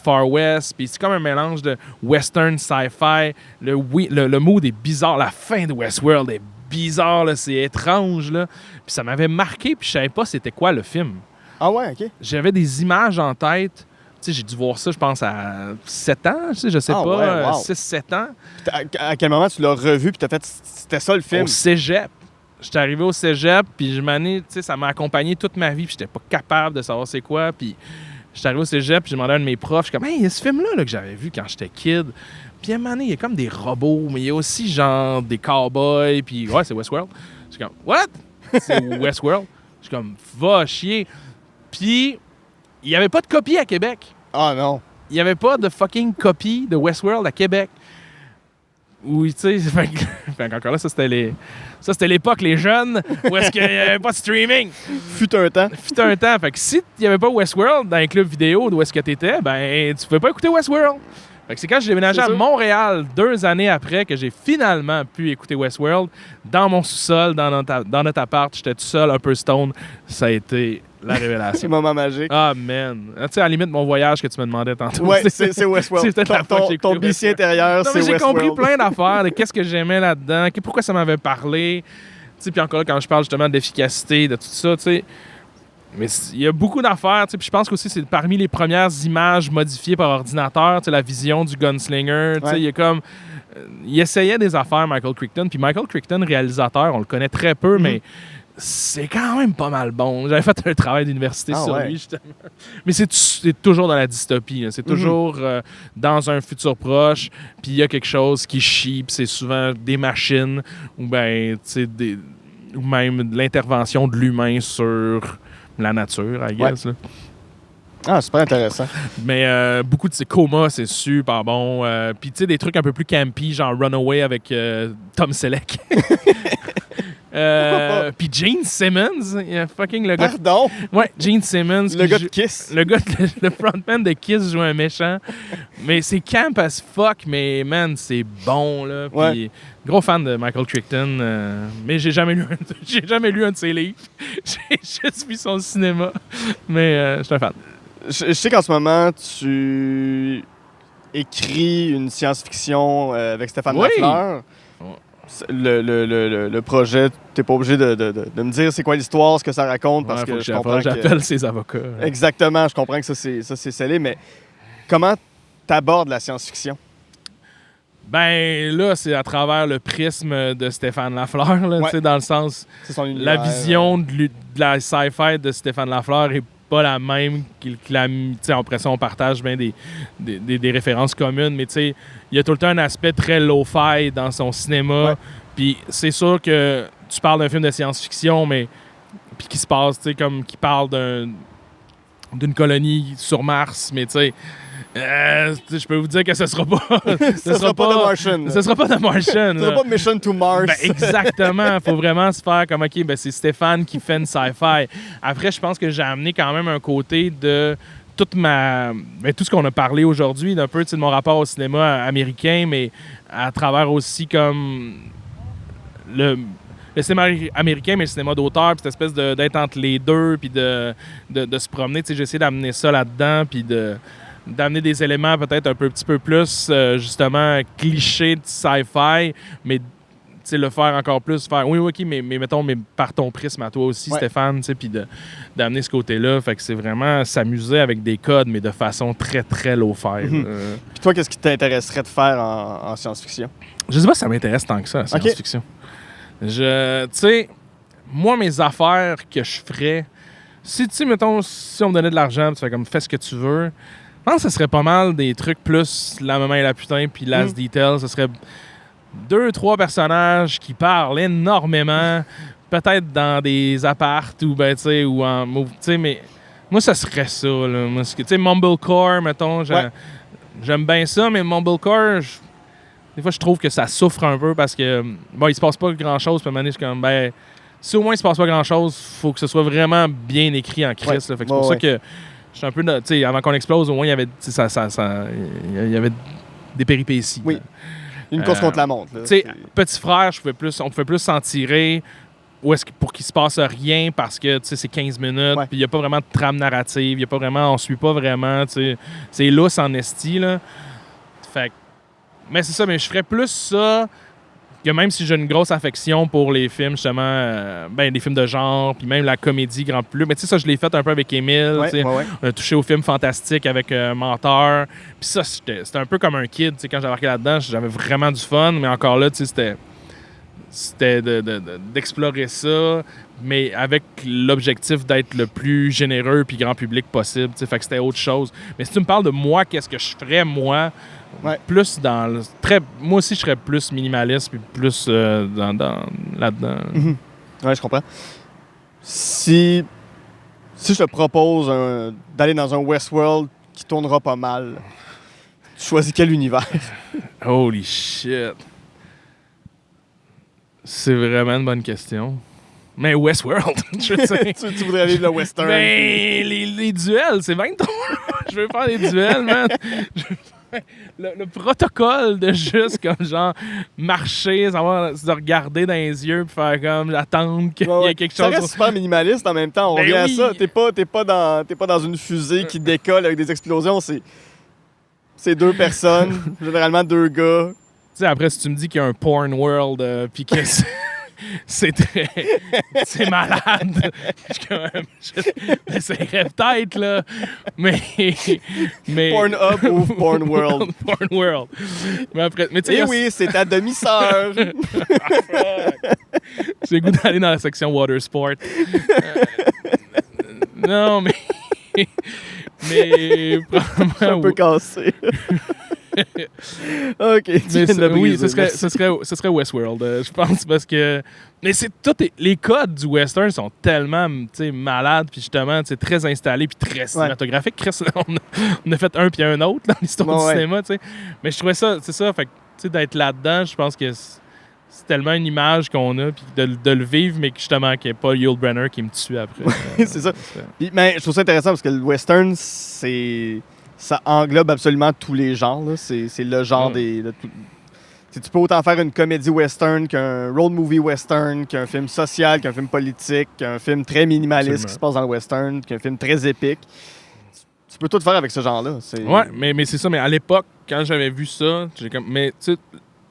Far West. Puis c'est comme un mélange de western, sci-fi. Le mood est bizarre. La fin de Westworld est bizarre, là, c'est étrange. Là. Puis ça m'avait marqué, puis je savais pas c'était quoi le film. Ah ouais, OK. J'avais des images en tête. Tu sais, j'ai dû voir ça, je pense, à 7 ans, je sais pas, 6-7 ans. À quel moment tu l'as revu puis t'as fait... C'était ça le film? Au cégep. J'étais arrivé au cégep, puis ça m'a accompagné toute ma vie, puis j'étais pas capable de savoir c'est quoi. Puis j'étais arrivé au cégep, puis j'ai demandé à un de mes profs, je suis comme, hey, il y a ce film-là que j'avais vu quand j'étais kid. Puis à un moment donné, il y a comme des robots, mais il y a aussi genre des cowboys, puis ouais, c'est Westworld. Je suis comme, what? C'est Westworld? Je suis comme, va chier. Puis, il n'y avait pas de copie à Québec. Ah non. Il n'y avait pas de fucking copie de Westworld à Québec. Oui, tu sais, encore là, ça c'était l'époque, les jeunes, où est-ce qu'il n'y avait pas de streaming. Fut un temps. Fait que si il n'y avait pas Westworld dans les clubs vidéo d'où est-ce que tu étais, ben, tu pouvais pas écouter Westworld. Fait que c'est quand j'ai déménagé à Montréal 2 années après que j'ai finalement pu écouter Westworld dans mon sous-sol, dans notre appart. J'étais tout seul, un peu stone. Ça a été la révélation. Moment magique. Ah, man. Tu sais, à la limite, mon voyage que tu me demandais tantôt. Ouais, c'est Westworld. C'est peut-être ton BC intérieur, c'est Westworld. J'ai compris plein d'affaires de qu'est-ce que j'aimais là-dedans, pourquoi ça m'avait parlé. Tu sais, puis encore là, quand je parle justement d'efficacité, de tout ça, tu sais. Mais il y a beaucoup d'affaires, tu sais, puis je pense qu'aussi c'est parmi les premières images modifiées par ordinateur, tu sais, la vision du gunslinger, tu sais, il y a comme il essayait des affaires, Michael Crichton. Puis Michael Crichton, réalisateur, on le connaît très peu, mais c'est quand même pas mal bon. J'avais fait un travail d'université sur lui, justement. Mais c'est toujours dans la dystopie. Là. C'est toujours dans un futur proche, puis il y a quelque chose qui chie, puis c'est souvent des machines, ou ben, ou même l'intervention de l'humain sur la nature, I guess. Là. Ah, super intéressant. Mais beaucoup de ces comas, c'est super bon. Puis tu sais, des trucs un peu plus campy, genre Runaway avec Tom Selleck. Puis Gene Simmons, fucking le gars. Pardon? Ouais, Gene Simmons. Le gars de Kiss. Le frontman de Kiss joue un méchant. Mais c'est camp as fuck, mais man, c'est bon, là. Puis gros fan de Michael Crichton. Mais j'ai jamais lu un de ses livres. J'ai juste vu son cinéma. Mais je suis un fan. Je sais qu'en ce moment, tu écris une science-fiction avec Stéphane Lafleur. Le projet, t'es pas obligé de me dire c'est quoi l'histoire, ce que ça raconte, parce que je comprends que... J'appelle ses avocats. Exactement, je comprends que ça c'est scellé, mais comment t'abordes la science-fiction? Ben là, c'est à travers le prisme de Stéphane Lafleur, là, dans le sens... C'est son univers, la vision de la sci-fi de Stéphane Lafleur est pas la même après ça, on partage bien des références communes, mais il y a tout le temps un aspect très low-fi dans son cinéma. Puis c'est sûr que tu parles d'un film de science-fiction, mais puis qui se passe, comme qui parle d'une colonie sur Mars, mais je peux vous dire que ce sera pas... ce sera pas The Martian. Ce sera pas The Martian. Ce sera pas Mission to Mars. Ben, exactement. Faut vraiment se faire comme, OK, ben, c'est Stéphane qui fait une sci-fi. Après, je pense que j'ai amené quand même un côté de tout ce qu'on a parlé aujourd'hui, d'un peu de mon rapport au cinéma américain, mais à travers aussi comme le cinéma américain, mais le cinéma d'auteur, puis cette espèce d'être entre les deux, puis de se promener. J'ai essayé d'amener ça là-dedans, puis d'amener des éléments peut-être un petit peu plus, justement, clichés de sci-fi, mais le faire encore plus, oui, OK, mais mettons, mais par ton prisme à toi aussi, Stéphane, puis d'amener ce côté-là. Fait que c'est vraiment s'amuser avec des codes, mais de façon très, très low-fi. Puis toi, qu'est-ce qui t'intéresserait de faire en science-fiction? Je sais pas si ça m'intéresse tant que ça, la science-fiction. Tu sais, moi, mes affaires que je ferais, mettons, si on me donnait de l'argent, tu fais comme, fais ce que tu veux, je pense que ce serait pas mal des trucs plus La Maman et la Putain puis Last Detail. Ce serait 2-3 personnages qui parlent énormément, peut-être dans des apparts ou ben tu sais ou en mais moi ça serait ça là. Moi tu sais Mumblecore mettons, j'aime bien ça, mais Mumblecore des fois je trouve que ça souffre un peu parce que bon, il se passe pas grand-chose, puis à un moment donné, je suis comme ben si au moins il se passe pas grand-chose, faut que ce soit vraiment bien écrit en crise là. Fait que c'est pour ça que je suis un peu, tu sais, avant qu'on explose, au moins, il y avait, il y avait des péripéties. Oui. Une course contre la montre. Tu sais, Petit Frère, on pouvait plus s'en tirer pour qu'il se passe rien parce que, tu sais, c'est 15 minutes, puis il n'y a pas vraiment de trame narrative, on suit pas vraiment, tu sais. C'est lousse en esti, là. Fait que, mais c'est ça, mais je ferais plus ça que même si j'ai une grosse affection pour les films, justement, des films de genre, puis même la comédie grand public. Mais tu sais, ça, je l'ai fait un peu avec Émile. On a touché au film fantastique avec Menteur. Puis ça, c'était un peu comme un kid. Quand j'ai embarqué là-dedans, j'avais vraiment du fun. Mais encore là, tu sais, c'était d'explorer ça, mais avec l'objectif d'être le plus généreux puis grand public possible. Fait que c'était autre chose. Mais si tu me parles de moi, qu'est-ce que je ferais, moi... Plus dans moi aussi, je serais plus minimaliste puis plus là-dedans. Ouais, je comprends. Si je te propose d'aller dans un Westworld qui tournera pas mal, tu choisis quel univers? Holy shit! C'est vraiment une bonne question. Mais Westworld, je veux dire. tu voudrais aller le western? Ben, les duels, c'est bien drôle. Je veux faire des duels, man. Le protocole de juste comme genre marcher, se regarder dans les yeux puis faire comme attendre qu'il y ait quelque chose. Ça reste super minimaliste en même temps. On revient à ça. T'es pas dans une fusée qui décolle avec des explosions. C'est 2 personnes, généralement 2 gars. Tu sais, après, si tu me dis qu'il y a un porn world puis que c'est malade. J'essaierais peut-être, là. Mais Pornhub ou Porn World. Porn World. Mais après, mais Eh oui, c'est ta demi-sœur. J'ai le goût d'aller dans la section Water Sport. Non, mais probablement... Un peu cassé. OK, Mais oui, ce serait Westworld, je pense, parce que... Mais les codes du western sont tellement malades, puis justement très installés, puis très cinématographiques. On a fait un puis un autre dans l'histoire du cinéma, tu sais. Mais je trouvais ça, c'est ça, fait que d'être là-dedans, je pense que c'est tellement une image qu'on a, puis de le vivre, mais justement qu'il n'y ait pas Yul Brynner qui me tue après. C'est ça. Mais je trouve ça intéressant parce que le western, ça englobe absolument tous les genres. Là. C'est le genre tu peux autant faire une comédie western qu'un road movie western, qu'un film social, qu'un film politique, qu'un film très minimaliste qui se passe dans le western, qu'un film très épique. Tu peux tout faire avec ce genre-là. Ouais, mais c'est ça. Mais à l'époque, quand j'avais vu ça, mais tu sais,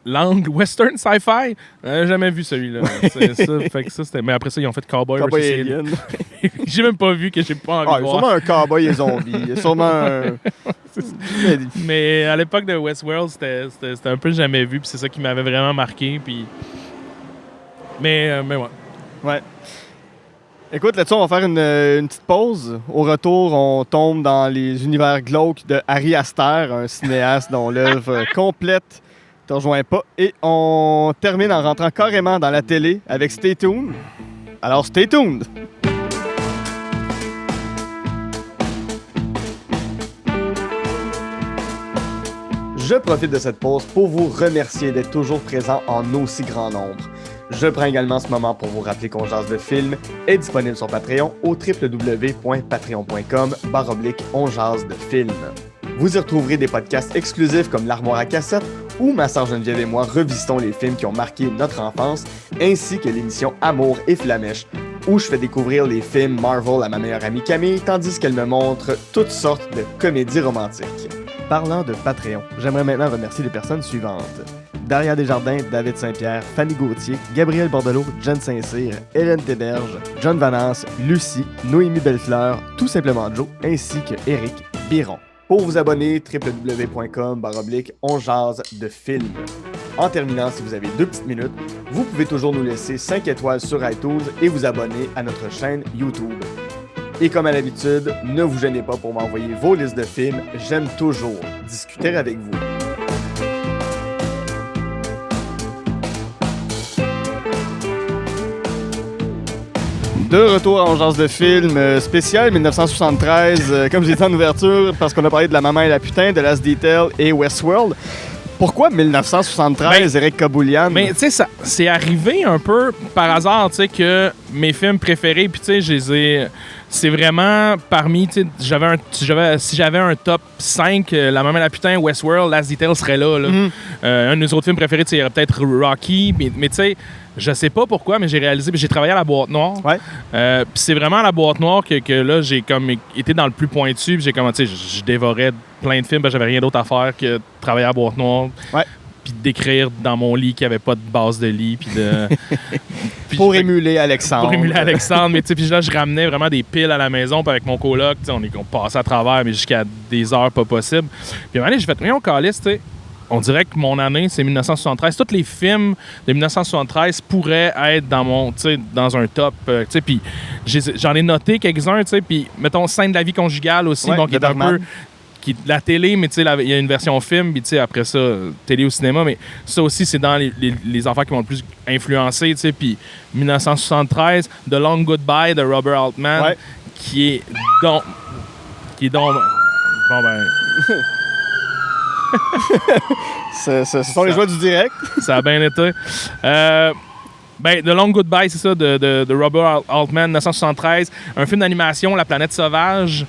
l'angle western sci-fi, j'avais jamais vu celui-là. C'est ça, fait que ça, c'était... Mais après ça, ils ont fait Cowboy vs. Alien. J'ai même pas vu, que j'ai pas envie de voir. Il y a sûrement un cowboy et zombie. Il y a sûrement un... Mais à l'époque de Westworld, c'était un peu jamais vu, puis c'est ça qui m'avait vraiment marqué, puis... Mais ouais. Ouais. Écoute, là-dessus, on va faire une petite pause. Au retour, on tombe dans les univers glauques de Ari Aster, un cinéaste dont l'œuvre complète te rejoint pas. Et on termine en rentrant carrément dans la télé avec Stay Tuned. Alors, stay tuned! Je profite de cette pause pour vous remercier d'être toujours présent en aussi grand nombre. Je prends également ce moment pour vous rappeler qu'on jase de film est disponible sur Patreon au www.patreon.com/on jase de film. Vous y retrouverez des podcasts exclusifs comme l'Armoire à cassette où ma sœur Geneviève et moi revisitons les films qui ont marqué notre enfance, ainsi que l'émission Amour et Flamèche où je fais découvrir les films Marvel à ma meilleure amie Camille tandis qu'elle me montre toutes sortes de comédies romantiques. Parlant de Patreon, j'aimerais maintenant remercier les personnes suivantes. Daria Desjardins, David Saint-Pierre, Fanny Gauthier, Gabriel Bordelot, Jen Saint-Cyr, Hélène Théberge, John Vanasse, Lucie, Noémie Bellefleur, tout simplement Joe, ainsi que Éric Biron. Pour vous abonner, www.com/on jase de film. En terminant, si vous avez 2 petites minutes, vous pouvez toujours nous laisser 5 étoiles sur iTunes et vous abonner à notre chaîne YouTube. Et comme à l'habitude, ne vous gênez pas pour m'envoyer vos listes de films, j'aime toujours discuter avec vous. De retour à On jase de film spécial 1973, comme j'ai dit en ouverture, parce qu'on a parlé de La Maman et la Putain, de Last Detail et Westworld. Pourquoi 1973, Eric Kaboulian? Mais tu sais, c'est arrivé un peu par hasard, tu sais, que mes films préférés, puis tu sais, c'est vraiment parmi, tu sais, si j'avais un top 5, La Maman et la Putain, Westworld, Last Detail serait là. Un de mes autres films préférés, tu sais, il y aurait peut-être Rocky, mais tu sais, je sais pas pourquoi, mais j'ai réalisé, j'ai travaillé à la Boîte Noire. Ouais. Puis c'est vraiment à la Boîte Noire que là, j'ai comme été dans le plus pointu, puis j'ai commencé, je dévorais plein de films, j'avais rien d'autre à faire que de travailler à la Boîte Noire. Ouais. Puis d'écrire dans mon lit qu'il n'y avait pas de base de lit, puis de... Pour émuler Alexandre. Pour émuler Alexandre, mais tu sais, puis là, je ramenais vraiment des piles à la maison, puis avec mon coloc, tu sais, on passait à travers, mais jusqu'à des heures pas possibles. Puis à un moment donné, j'ai fait, on calisse, tu sais. On dirait que mon année, c'est 1973. Tous les films de 1973 pourraient être dans un top. Puis j'en ai noté quelques-uns. Puis mettons, Scène de la vie conjugale aussi, ouais, qui est un peu la télé, mais il y a une version film. Puis après ça, télé au cinéma. Mais ça aussi, c'est dans les affaires qui m'ont le plus influencé. Puis 1973, The Long Goodbye de Robert Altman, ouais. qui est donc... Bon, ben... Ce sont les joies du direct. Ça a bien été. The Long Goodbye, c'est ça, de Robert Altman, 1973. Un film d'animation, La planète sauvage.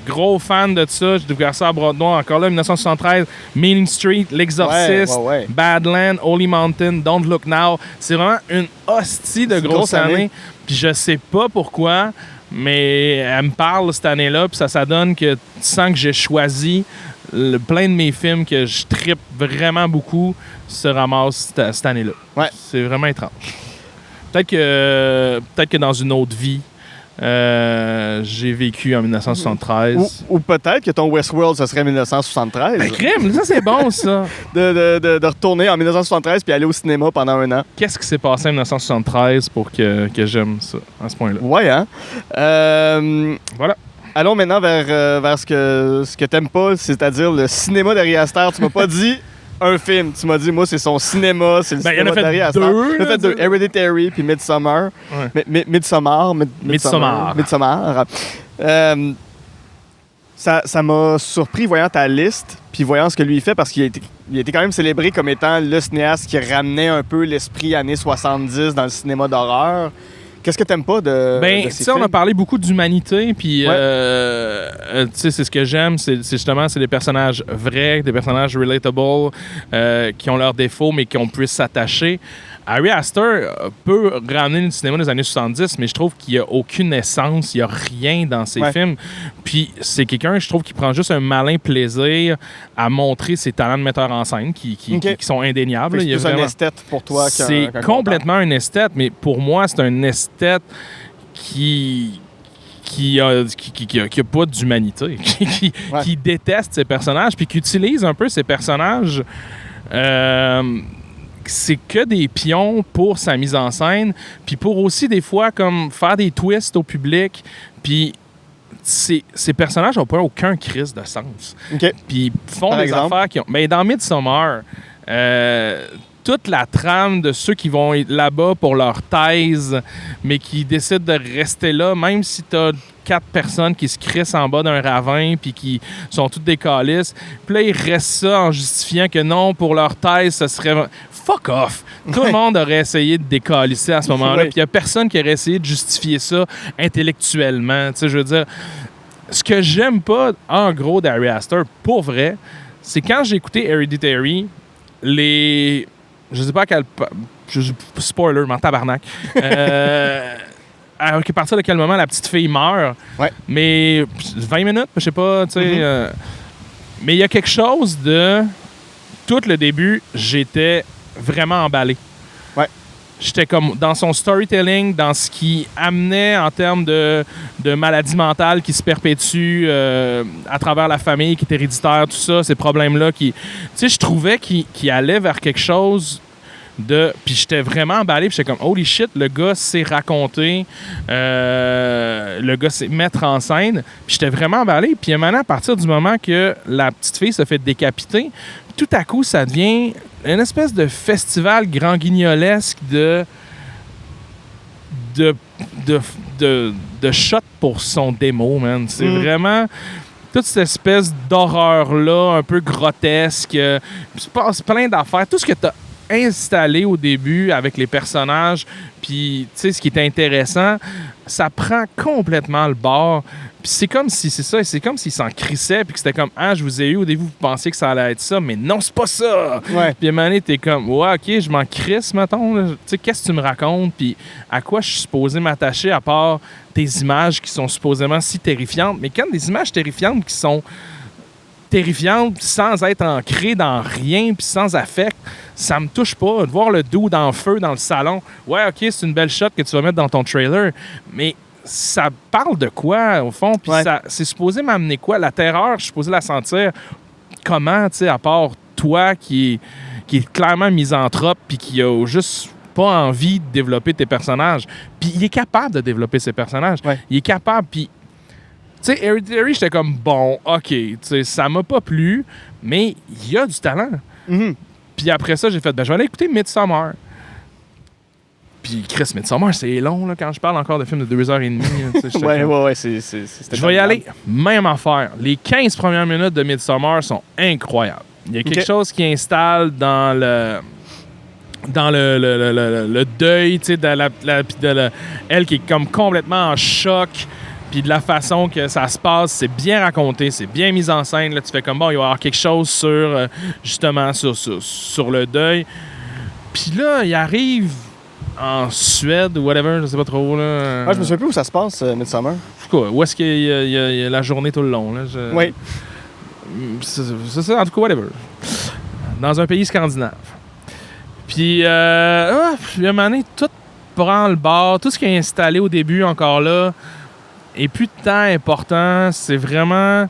Gros fan de ça. J'ai découvert ça à Broadway. Encore là, 1973. Mean Street, L'Exorciste, ouais. Badland, Holy Mountain, Don't Look Now. C'est vraiment une hostie de grosse année. Puis je sais pas pourquoi, mais elle me parle cette année-là. Puis ça donne que tu sens que j'ai choisi plein de mes films que je trippe vraiment beaucoup se ramassent cette année-là. Ouais. C'est vraiment étrange. Peut-être que dans une autre vie, j'ai vécu en 1973. Ou peut-être que ton Westworld, ce serait 1973. Ben, crème, ça c'est bon, ça. de retourner en 1973 puis aller au cinéma pendant un an. Qu'est-ce qui s'est passé en 1973 pour que j'aime ça, à ce point-là? Ouais, hein? Voilà. Allons maintenant vers ce que t'aimes pas, c'est-à-dire le cinéma d'Ari Aster. Tu m'as pas dit un film. Tu m'as dit, moi, c'est son cinéma, c'est le cinéma d'Ari Aster. Il en a fait deux. Hereditary puis Midsommar. Ouais. Midsommar. Ça m'a surpris voyant ta liste puis voyant ce que lui fait parce qu'il a été quand même célébré comme étant le cinéaste qui ramenait un peu l'esprit années 70 dans le cinéma d'horreur. Qu'est-ce que t'aimes pas de ces films? On a parlé beaucoup d'humanité, puis c'est ce que j'aime, c'est justement des personnages vrais, des personnages relatable, qui ont leurs défauts, mais qu'on puisse s'attacher. Ari Aster peut ramener le cinéma des années 70, mais je trouve qu'il n'y a aucune essence, il n'y a rien dans ses films. Puis c'est quelqu'un, je trouve, qui prend juste un malin plaisir à montrer ses talents de metteur en scène qui sont indéniables. C'est plus un esthète pour toi c'est complètement un esthète, mais pour moi, c'est un esthète qui a pas d'humanité, qui déteste ses personnages, puis qui utilise un peu ses personnages... c'est que des pions pour sa mise en scène, puis pour aussi des fois comme faire des twists au public, puis ces personnages n'ont pas aucun crise de sens. Puis ils font des affaires qui ont... Mais dans Midsommar, toute la trame de ceux qui vont être là-bas pour leur thèse, mais qui décident de rester là, même si t'as 4 personnes qui se crissent en bas d'un ravin puis qui sont toutes des calices. Puis là, ils restent ça en justifiant que non, pour leur thèse, ça serait... Fuck off! Tout le monde aurait essayé de décalisser à ce moment-là. Puis il n'y a personne qui aurait essayé de justifier ça intellectuellement. Tu sais, je veux dire, ce que j'aime pas, en gros, d'Ari Aster, pour vrai, c'est quand j'ai écouté Hereditary, je sais pas à quel... Spoiler, m'en tabarnak. À partir de quel moment la petite fille meurt. Mais 20 minutes, je sais pas, tu sais. Mais il y a quelque chose de... Tout le début, j'étais vraiment emballé. J'étais comme dans son storytelling, dans ce qui amenait en termes de maladie mentale qui se perpétue à travers la famille, qui est héréditaire, tout ça, ces problèmes-là. Tu sais, je trouvais qu'il allait vers quelque chose de... Puis j'étais vraiment emballé, puis j'étais comme, holy shit, le gars sait raconter, le gars sait mettre en scène. Puis j'étais vraiment emballé. Puis maintenant, à partir du moment que la petite fille se fait décapiter, tout à coup, ça devient une espèce de festival grand guignolesque de shot pour son démo, man. C'est vraiment toute cette espèce d'horreur-là, un peu grotesque. Il se passe plein d'affaires. Tout ce que tu as installé au début avec les personnages, puis tu sais, ce qui est intéressant, ça prend complètement le bord. Puis c'est comme si, c'est comme s'il s'en crissait, puis que c'était comme, ah, je vous ai eu, au début, vous pensiez que ça allait être ça, mais non, c'est pas ça! Puis à un moment donné, t'es comme, ouais, ok, je m'en crisse, mettons, tu sais, qu'est-ce que tu me racontes, puis à quoi je suis supposé m'attacher, à part tes images qui sont supposément si terrifiantes, mais quand des images terrifiantes qui sont terrifiantes sans être ancrées dans rien, puis sans affect, ça me touche pas. De voir le dude en feu dans le salon, ouais, ok, c'est une belle shot que tu vas mettre dans ton trailer, mais ça parle de quoi, au fond? Puis c'est supposé m'amener quoi? La terreur, je suis supposé la sentir comment, tu sais, à part toi qui est clairement misanthrope puis qui a juste pas envie de développer tes personnages. Puis il est capable de développer ses personnages. Il est capable, puis... Tu sais, Hereditary, j'étais comme, bon, OK, tu sais, ça m'a pas plu, mais il y a du talent. Puis après ça, j'ai fait, ben je vais aller écouter Midsommar. Puis Chris, Midsommar, c'est long, là, quand je parle encore de films de 2h30. Je vais y aller. Même affaire. Les 15 premières minutes de Midsommar sont incroyables. Il y a quelque chose qui installe dans le deuil, tu sais, elle qui est comme complètement en choc, puis de la façon que ça se passe, c'est bien raconté, c'est bien mis en scène. Là, tu fais comme, bon, il va y avoir quelque chose sur, justement, sur le deuil. Puis là, il arrive en Suède ou whatever, je sais pas trop. Là. Je me souviens plus où ça se passe, Midsommar. Quoi, où est-ce qu'il y a la journée tout le long? Là, C'est ça, en tout cas, whatever. Dans un pays scandinave. Puis, à un moment donné, tout prend le bord. Tout ce qui est installé au début, encore là, est plus tant important. C'est vraiment...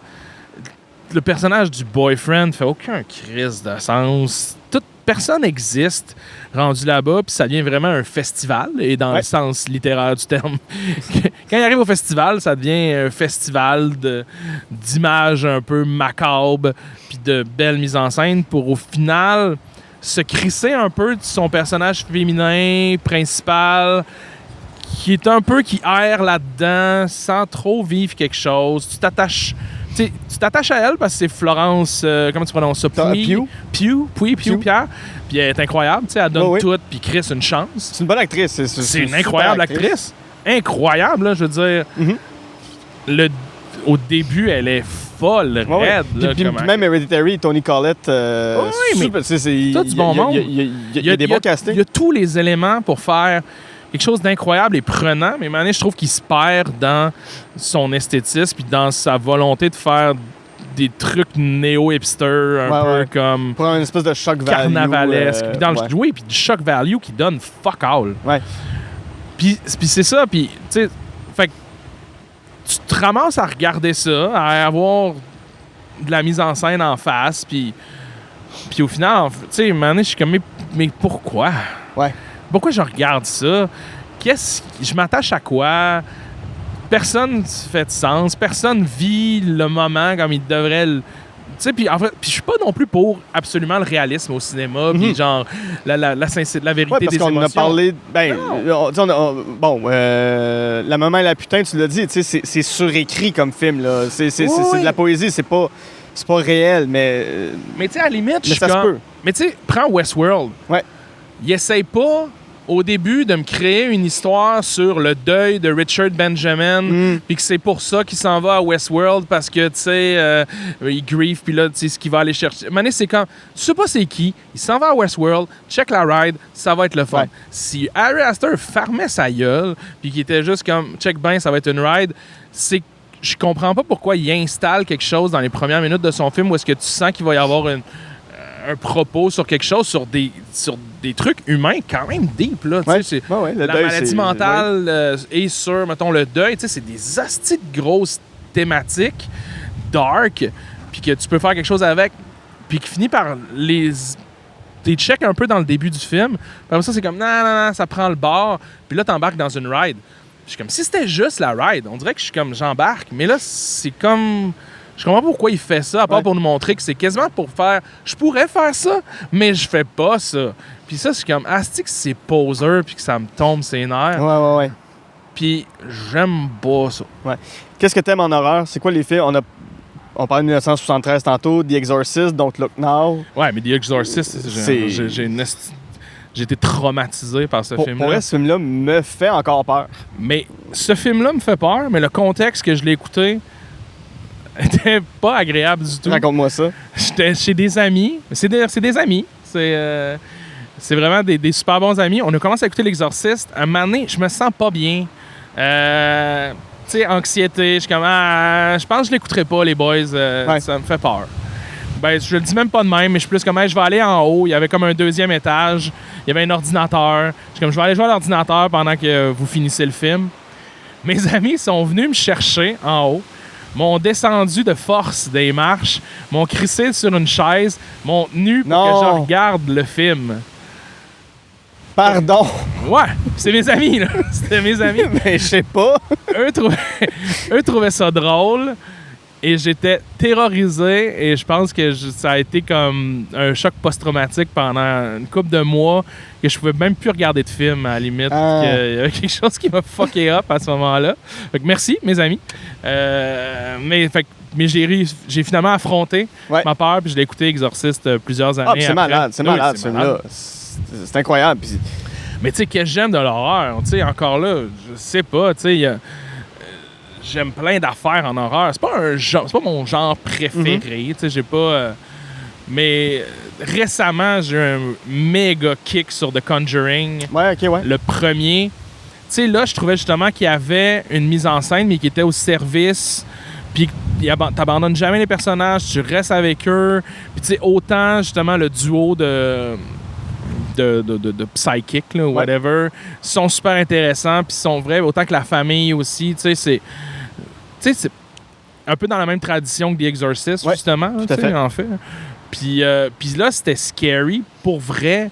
Le personnage du boyfriend fait aucun crise de sens. Personne n'existe rendu là-bas, puis ça devient vraiment un festival, et dans le sens littéraire du terme. Quand il arrive au festival, ça devient un festival d'images un peu macabres, puis de belles mises en scène, pour au final se crisser un peu de son personnage féminin principal, qui est un peu qui erre là-dedans, sans trop vivre quelque chose. Tu t'attaches à elle parce que c'est Florence, comment tu prononces ça? Pugh, Pierre. Puis elle est incroyable, elle donne tout, puis Chris une chance. C'est une bonne actrice. C'est une incroyable actrice. Incroyable, là, je veux dire. Mm-hmm. Au début, elle est folle, raide. Là, puis même Hereditary, Toni Collette, c'est du bon monde. Il y a des bons castings. Il y a tous les éléments pour faire quelque chose d'incroyable et prenant, mais maintenant, je trouve qu'il se perd dans son esthétisme puis dans sa volonté de faire des trucs néo-hipster, un peu comme... Pour une espèce de shock value. Carnavalesque. Oui, puis du shock value qui donne fuck all. Ouais. Puis c'est ça, puis, tu sais, fait que tu te ramasses à regarder ça, à avoir de la mise en scène en face, puis au final, tu sais, maintenant, je suis comme, mais pourquoi? Ouais. Pourquoi je regarde ça? Je m'attache à quoi? Personne fait de sens. Personne vit le moment comme il devrait le... Tu sais, puis en fait, je suis pas non plus pour absolument le réalisme au cinéma, puis genre la vérité des émotions. Parce qu'on a parlé... La maman et la putain, tu l'as dit, tu sais, c'est surécrit comme film, là. C'est de la poésie, c'est pas réel, mais... Mais tu sais, à la limite, je suis ça se peut. Mais tu sais, prends Westworld. Ouais. Il essaye pas... au début, de me créer une histoire sur le deuil de Richard Benjamin, puis que c'est pour ça qu'il s'en va à Westworld, parce que, tu sais, il grieve, puis là, tu sais, ce qu'il va aller chercher. Mané, c'est quand... Tu sais pas c'est qui, il s'en va à Westworld, check la ride, ça va être le fun. Ouais. Si Ari Aster fermait sa gueule, puis qu'il était juste comme, check ben, ça va être une ride, c'est... Je comprends pas pourquoi il installe quelque chose dans les premières minutes de son film où est-ce que tu sens qu'il va y avoir un propos sur quelque chose, sur des trucs humains quand même deep, là. Ouais. C'est la deuil, maladie mentale et sur, mettons, le deuil. C'est des astis de grosses thématiques dark, puis que tu peux faire quelque chose avec, puis qui finit par t'es check un peu dans le début du film, puis après ça, c'est comme, non, ça prend le bord, puis là, t'embarques dans une ride. Je suis comme, si c'était juste la ride, on dirait que je suis comme, j'embarque, mais là, c'est comme... Je comprends pas pourquoi il fait ça, à part pour nous montrer que c'est quasiment pour faire... Je pourrais faire ça, mais je fais pas ça. Puis ça, c'est comme... Asti que c'est poseur, puis que ça me tombe ses nerfs. Ouais. Puis j'aime pas ça. Ouais. Qu'est-ce que t'aimes en horreur? C'est quoi les films? On parlait de 1973 tantôt, The Exorcist, Don't Look Now. Ouais, mais The Exorcist, j'ai été traumatisé par ce film-là. Pour vrai, ce film-là me fait encore peur. Mais ce film-là me fait peur, mais le contexte que je l'ai écouté... était pas agréable du tout. Raconte-moi ça. J'étais chez des amis. C'est des amis. C'est vraiment des super bons amis. On a commencé à écouter L'Exorciste. À un moment donné, je me sens pas bien. Tu sais, anxiété. Je suis comme, je pense que je l'écouterai pas, les boys. Ça me fait peur. Ben, je le dis même pas de même, mais je suis plus comme, je vais aller en haut. Il y avait comme un deuxième étage. Il y avait un ordinateur. Je suis comme, je vais aller jouer à l'ordinateur pendant que vous finissez le film. Mes amis sont venus me chercher en haut. M'ont descendu de force des marches, m'ont crissé sur une chaise, m'ont tenu pour que je regarde le film. Pardon? Ouais, c'est mes amis, là. C'était mes amis. Mais je sais pas. Eux trouvaient ça drôle et j'étais terrorisé et je pense que ça a été comme un choc post-traumatique pendant une couple de mois que je pouvais même plus regarder de film à la limite. Il y avait quelque chose qui m'a fucké up à ce moment-là. Fait que merci, mes amis. Mais j'ai finalement affronté ma peur puis je l'ai écouté Exorciste plusieurs années après. C'est malade, ce film-là. C'est incroyable. Puis... Mais tu sais, qu'est-ce que j'aime de l'horreur? Tu sais, encore là, je sais pas, tu sais, j'aime plein d'affaires en horreur. C'est pas mon genre préféré, tu sais, j'ai pas... mais récemment, j'ai eu un méga kick sur The Conjuring. Ouais. Le premier. Tu sais, là, je trouvais justement qu'il y avait une mise en scène, mais qui était au service Puis t'abandonnes jamais les personnages, tu restes avec eux. Puis tu sais, autant justement le duo de psychic, là, whatever, sont super intéressants, puis sont vrais, autant que la famille aussi. Tu sais, c'est un peu dans la même tradition que The Exorcist, justement, en fait. Puis là, c'était scary, pour vrai.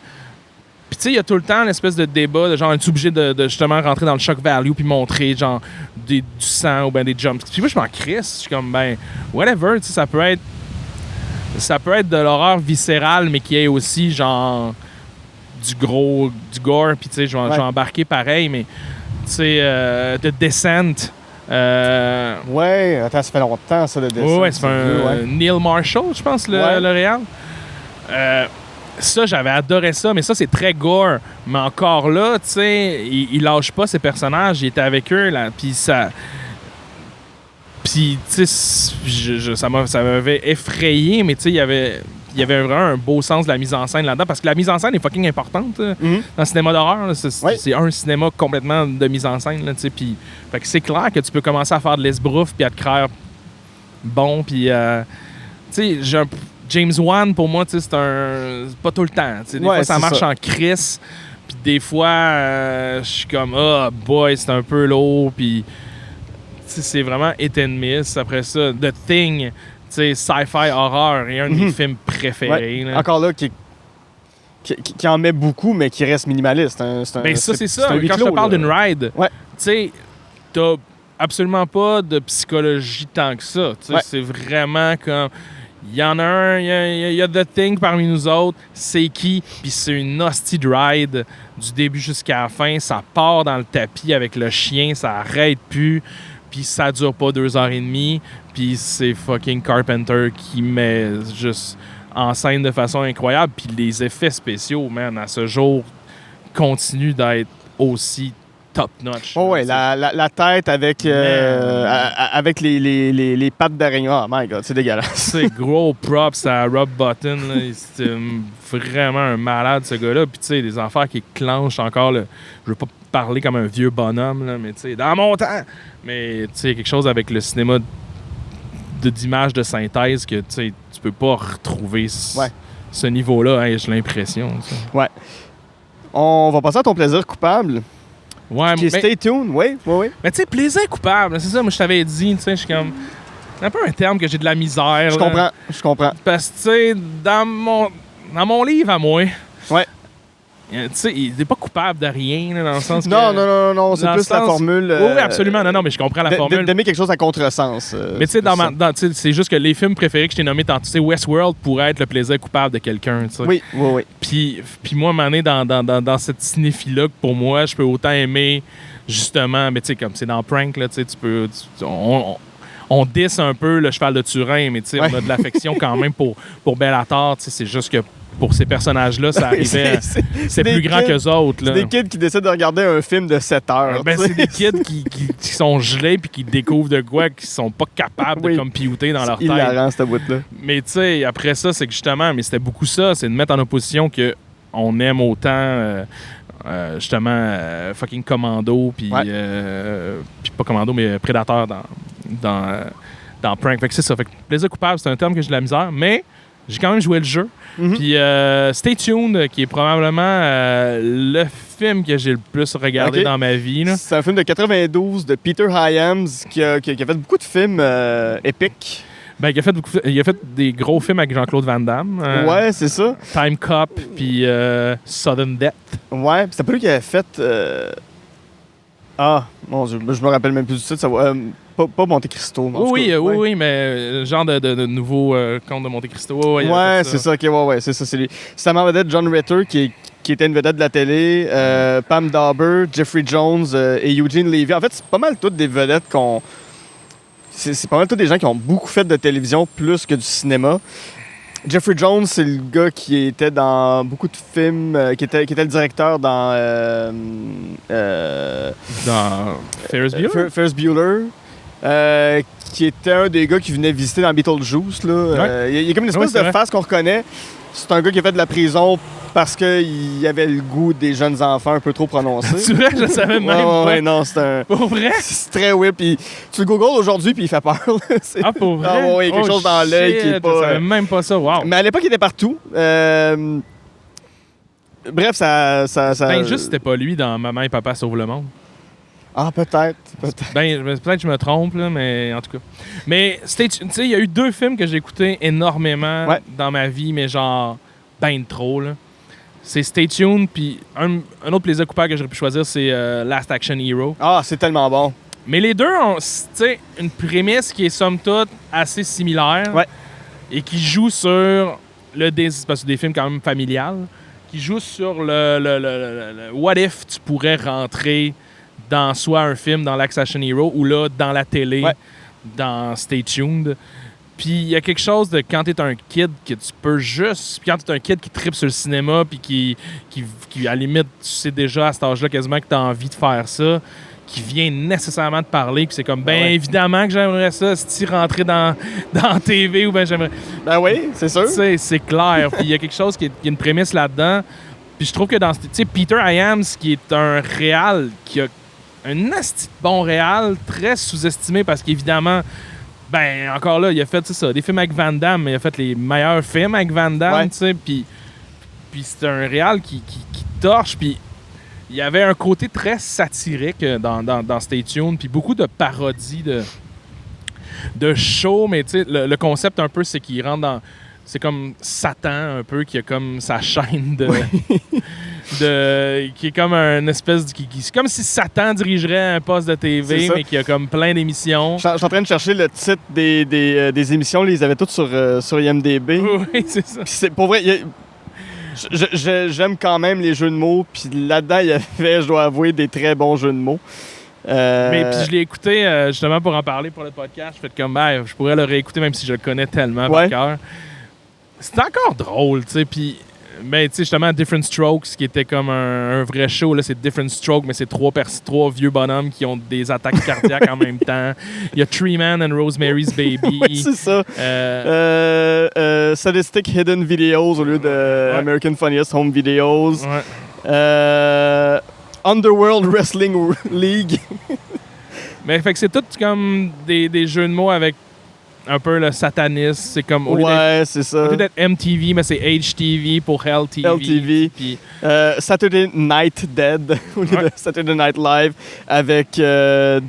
Puis tu sais, il y a tout le temps l'espèce de débat de genre, es-tu obligé de justement rentrer dans le shock value puis montrer genre du sang ou ben des jumps. Puis moi, je m'en crisse. Je suis comme, ben, whatever, tu sais, ça peut être de l'horreur viscérale, mais qui est aussi genre du gore, puis tu sais, je vais embarquer pareil, mais tu sais, The Descent. Attends, ça fait longtemps, ça, le Descent. Ouais, c'est Neil Marshall, je pense, le réal. Ça, j'avais adoré ça, mais ça, c'est très gore. Mais encore là, tu sais, il lâche pas ses personnages, il était avec eux, là, puis ça... Puis, tu sais, ça m'avait effrayé, mais tu sais, il y avait vraiment un beau sens de la mise en scène là-dedans, parce que la mise en scène est fucking importante dans le cinéma d'horreur. C'est un cinéma complètement de mise en scène, tu sais, puis... Fait que c'est clair que tu peux commencer à faire de l'esbrouf puis à te créer bon, puis... tu sais, James Wan, pour moi, c'est pas tout le temps. Des fois, ça marche en crisse. Puis des fois, je suis comme, boy, c'est un peu lourd. Puis c'est vraiment hit and miss. Après ça, The Thing, sci-fi horror, est un de mes films préférés. Là. Encore là, qui en met beaucoup, mais qui reste minimaliste. C'est ça. Quand je te parle d'une ride, tu sais, t'as absolument pas de psychologie tant que ça. C'est vraiment comme... Il y en a un, il y a The Thing parmi nous autres, c'est qui? Puis c'est une hostie de ride du début jusqu'à la fin. Ça part dans le tapis avec le chien, ça arrête plus, puis ça dure pas 2h30. Puis c'est fucking Carpenter qui met juste en scène de façon incroyable. Puis les effets spéciaux, man, à ce jour, continuent d'être aussi top-notch. La tête avec les pattes d'araignée. Oh my God, c'est dégueulasse. C'est gros props à Rob Bottin. C'est vraiment un malade, ce gars-là. Puis tu sais, des affaires qui clenchent encore. Je veux pas parler comme un vieux bonhomme, là, mais tu sais, dans mon temps. Mais tu sais, quelque chose avec le cinéma d'images de synthèse que tu peux pas retrouver ce niveau-là, hein, j'ai l'impression. T'sais. Ouais. On va passer à ton plaisir coupable. Ouais, mais stay tuned, oui. Mais tu sais, plaisir coupable, c'est ça, moi je t'avais dit, tu sais, je suis comme... C'est un peu un terme que j'ai de la misère. Je comprends. Parce que, tu sais, dans mon livre à moi... Ouais. Tu sais, il n'est pas coupable de rien, là, dans le sens que... Non, c'est plus la formule... Oui, absolument, non, mais je comprends la formule. D'aimer quelque chose à contresens. Mais tu sais, c'est juste que les films préférés que je t'ai nommés tantôt, tu sais, Westworld pourrait être le plaisir coupable de quelqu'un, tu sais. Oui. Puis moi, à un moment donné, dans cette cinéphilie-là, pour moi, je peux autant aimer, justement, mais tu sais, comme c'est dans Prank, là, tu sais, tu peux... On diss un peu le cheval de Turin, mais tu sais, on a de l'affection quand même pour Bellator, tu sais, c'est juste que pour ces personnages-là, ça arrivait... c'est plus grand qu'eux autres. Là. C'est des kids qui décident de regarder un film de 7 heures. C'est des kids qui sont gelés puis qui découvrent de quoi qui sont pas capables de computer dans leur tête. C'est hilarant, cette bout-là. Mais tu sais, après ça, c'est que justement, mais c'était beaucoup ça, c'est de mettre en opposition qu'on aime autant... justement, fucking Commando, puis pas Commando, mais Predator dans Prank. Fait que c'est ça. Fait que plaisir coupable, c'est un terme que j'ai de la misère, mais j'ai quand même joué le jeu. Puis Stay Tuned, qui est probablement le film que j'ai le plus regardé dans ma vie. Là. C'est un film de 92 de Peter Hyams qui a fait beaucoup de films épiques. Ben, il a fait des gros films avec Jean-Claude Van Damme. Ouais, c'est ça. Time Cop, puis Sudden Death. Ouais, puis c'est pas lui qui avait fait... Ah, mon Dieu, je me rappelle même plus du titre. Ça va... Pas Monte Cristo. Oui, mais genre de nouveau conte de Monte Cristo. Ouais, c'est ça. C'est ça. C'est lui. C'est ma vedette John Ritter qui était une vedette de la télé. Pam Dauber, Jeffrey Jones et Eugene Levy. En fait, c'est pas mal toutes des vedettes c'est pas mal tous des gens qui ont beaucoup fait de télévision plus que du cinéma. Jeffrey Jones, c'est le gars qui était dans beaucoup de films, qui était le directeur dans Ferris Bueller. Ferris Bueller. qui était un des gars qui venait visiter dans Beetlejuice. Là. Il y a comme une espèce de face qu'on reconnaît. C'est un gars qui a fait de la prison parce qu'il avait le goût des jeunes enfants un peu trop prononcé. C'est vrai, je savais même pas. Ouais, non, c'est un... Pour vrai? C'est très weird. Puis tu le googles aujourd'hui, puis il fait peur. Ah, pour vrai? Ah ouais, il y a quelque chose dans l'œil qui est pas... Je savais même pas ça, wow. Mais à l'époque, il était partout. Bref, ça... Ben, juste c'était pas lui dans Maman et Papa sauvent le monde. Ah, peut-être. Ben, peut-être que je me trompe, là, mais en tout cas. Mais, tu sais, il y a eu 2 films que j'ai écoutés énormément dans ma vie, mais genre, ben trop, là. C'est Stay Tuned, puis un autre plaisir coupable que j'aurais pu choisir, c'est Last Action Hero. Ah, c'est tellement bon. Mais les deux ont, tu sais, une prémisse qui est somme toute assez similaire. Ouais. Et qui joue sur parce que des films quand même familiales, qui joue sur le what if tu pourrais rentrer dans soit un film, dans Last Action Hero, ou là, dans la télé, dans Stay Tuned. Puis il y a quelque chose de quand t'es un kid que tu peux juste... Puis quand t'es un kid qui trippe sur le cinéma, puis qui à la limite, tu sais déjà à cet âge-là quasiment que t'as envie de faire ça, qui vient nécessairement te parler, puis c'est comme, évidemment que j'aimerais ça, si tu rentrais dans TV, ou ben j'aimerais... Ben oui, c'est sûr. Tu sais, c'est clair. Puis il y a quelque chose qui est une prémisse là-dedans. Puis je trouve que dans... Tu sais, Peter Hyams, qui est un réal, qui a un asti bon réal, très sous-estimé, parce qu'évidemment... Ben, encore là, il a fait ça, des films avec Van Damme, mais il a fait les meilleurs films avec Van Damme, tu sais, puis c'est un réal qui torche, puis il y avait un côté très satirique dans Stay Tuned, puis beaucoup de parodies de show, mais tu sais, le concept un peu, c'est qu'il rentre dans... C'est comme Satan, un peu, qui a comme sa chaîne qui est comme une espèce de... C'est comme si Satan dirigerait un poste de TV, mais qui a comme plein d'émissions. Je suis en train de chercher le titre des émissions. Ils avaient toutes sur IMDb. Oui, c'est ça. C'est, pour vrai, j'aime quand même les jeux de mots. Puis là-dedans, il y avait, je dois avouer, des très bons jeux de mots. Mais puis je l'ai écouté justement pour en parler pour le podcast. Je fais comme, je pourrais le réécouter même si je le connais tellement par cœur. C'est encore drôle, tu sais, puis... Mais tu sais, justement, Different Strokes, qui était comme un vrai show, là, c'est Different Strokes, mais c'est trois vieux bonhommes qui ont des attaques cardiaques en même temps. Il y a Tree Man and Rosemary's Baby. Oui, c'est ça. Sadistic Hidden Videos au lieu de American Funniest Home Videos. Underworld Wrestling League. Mais fait que c'est tout comme des jeux de mots avec un peu le satanisme, c'est comme... c'est ça. Au lieu d'être MTV, mais c'est HTV pour Hell TV. LTV. Puis, Saturday Night Dead, au lieu de Saturday Night Live, avec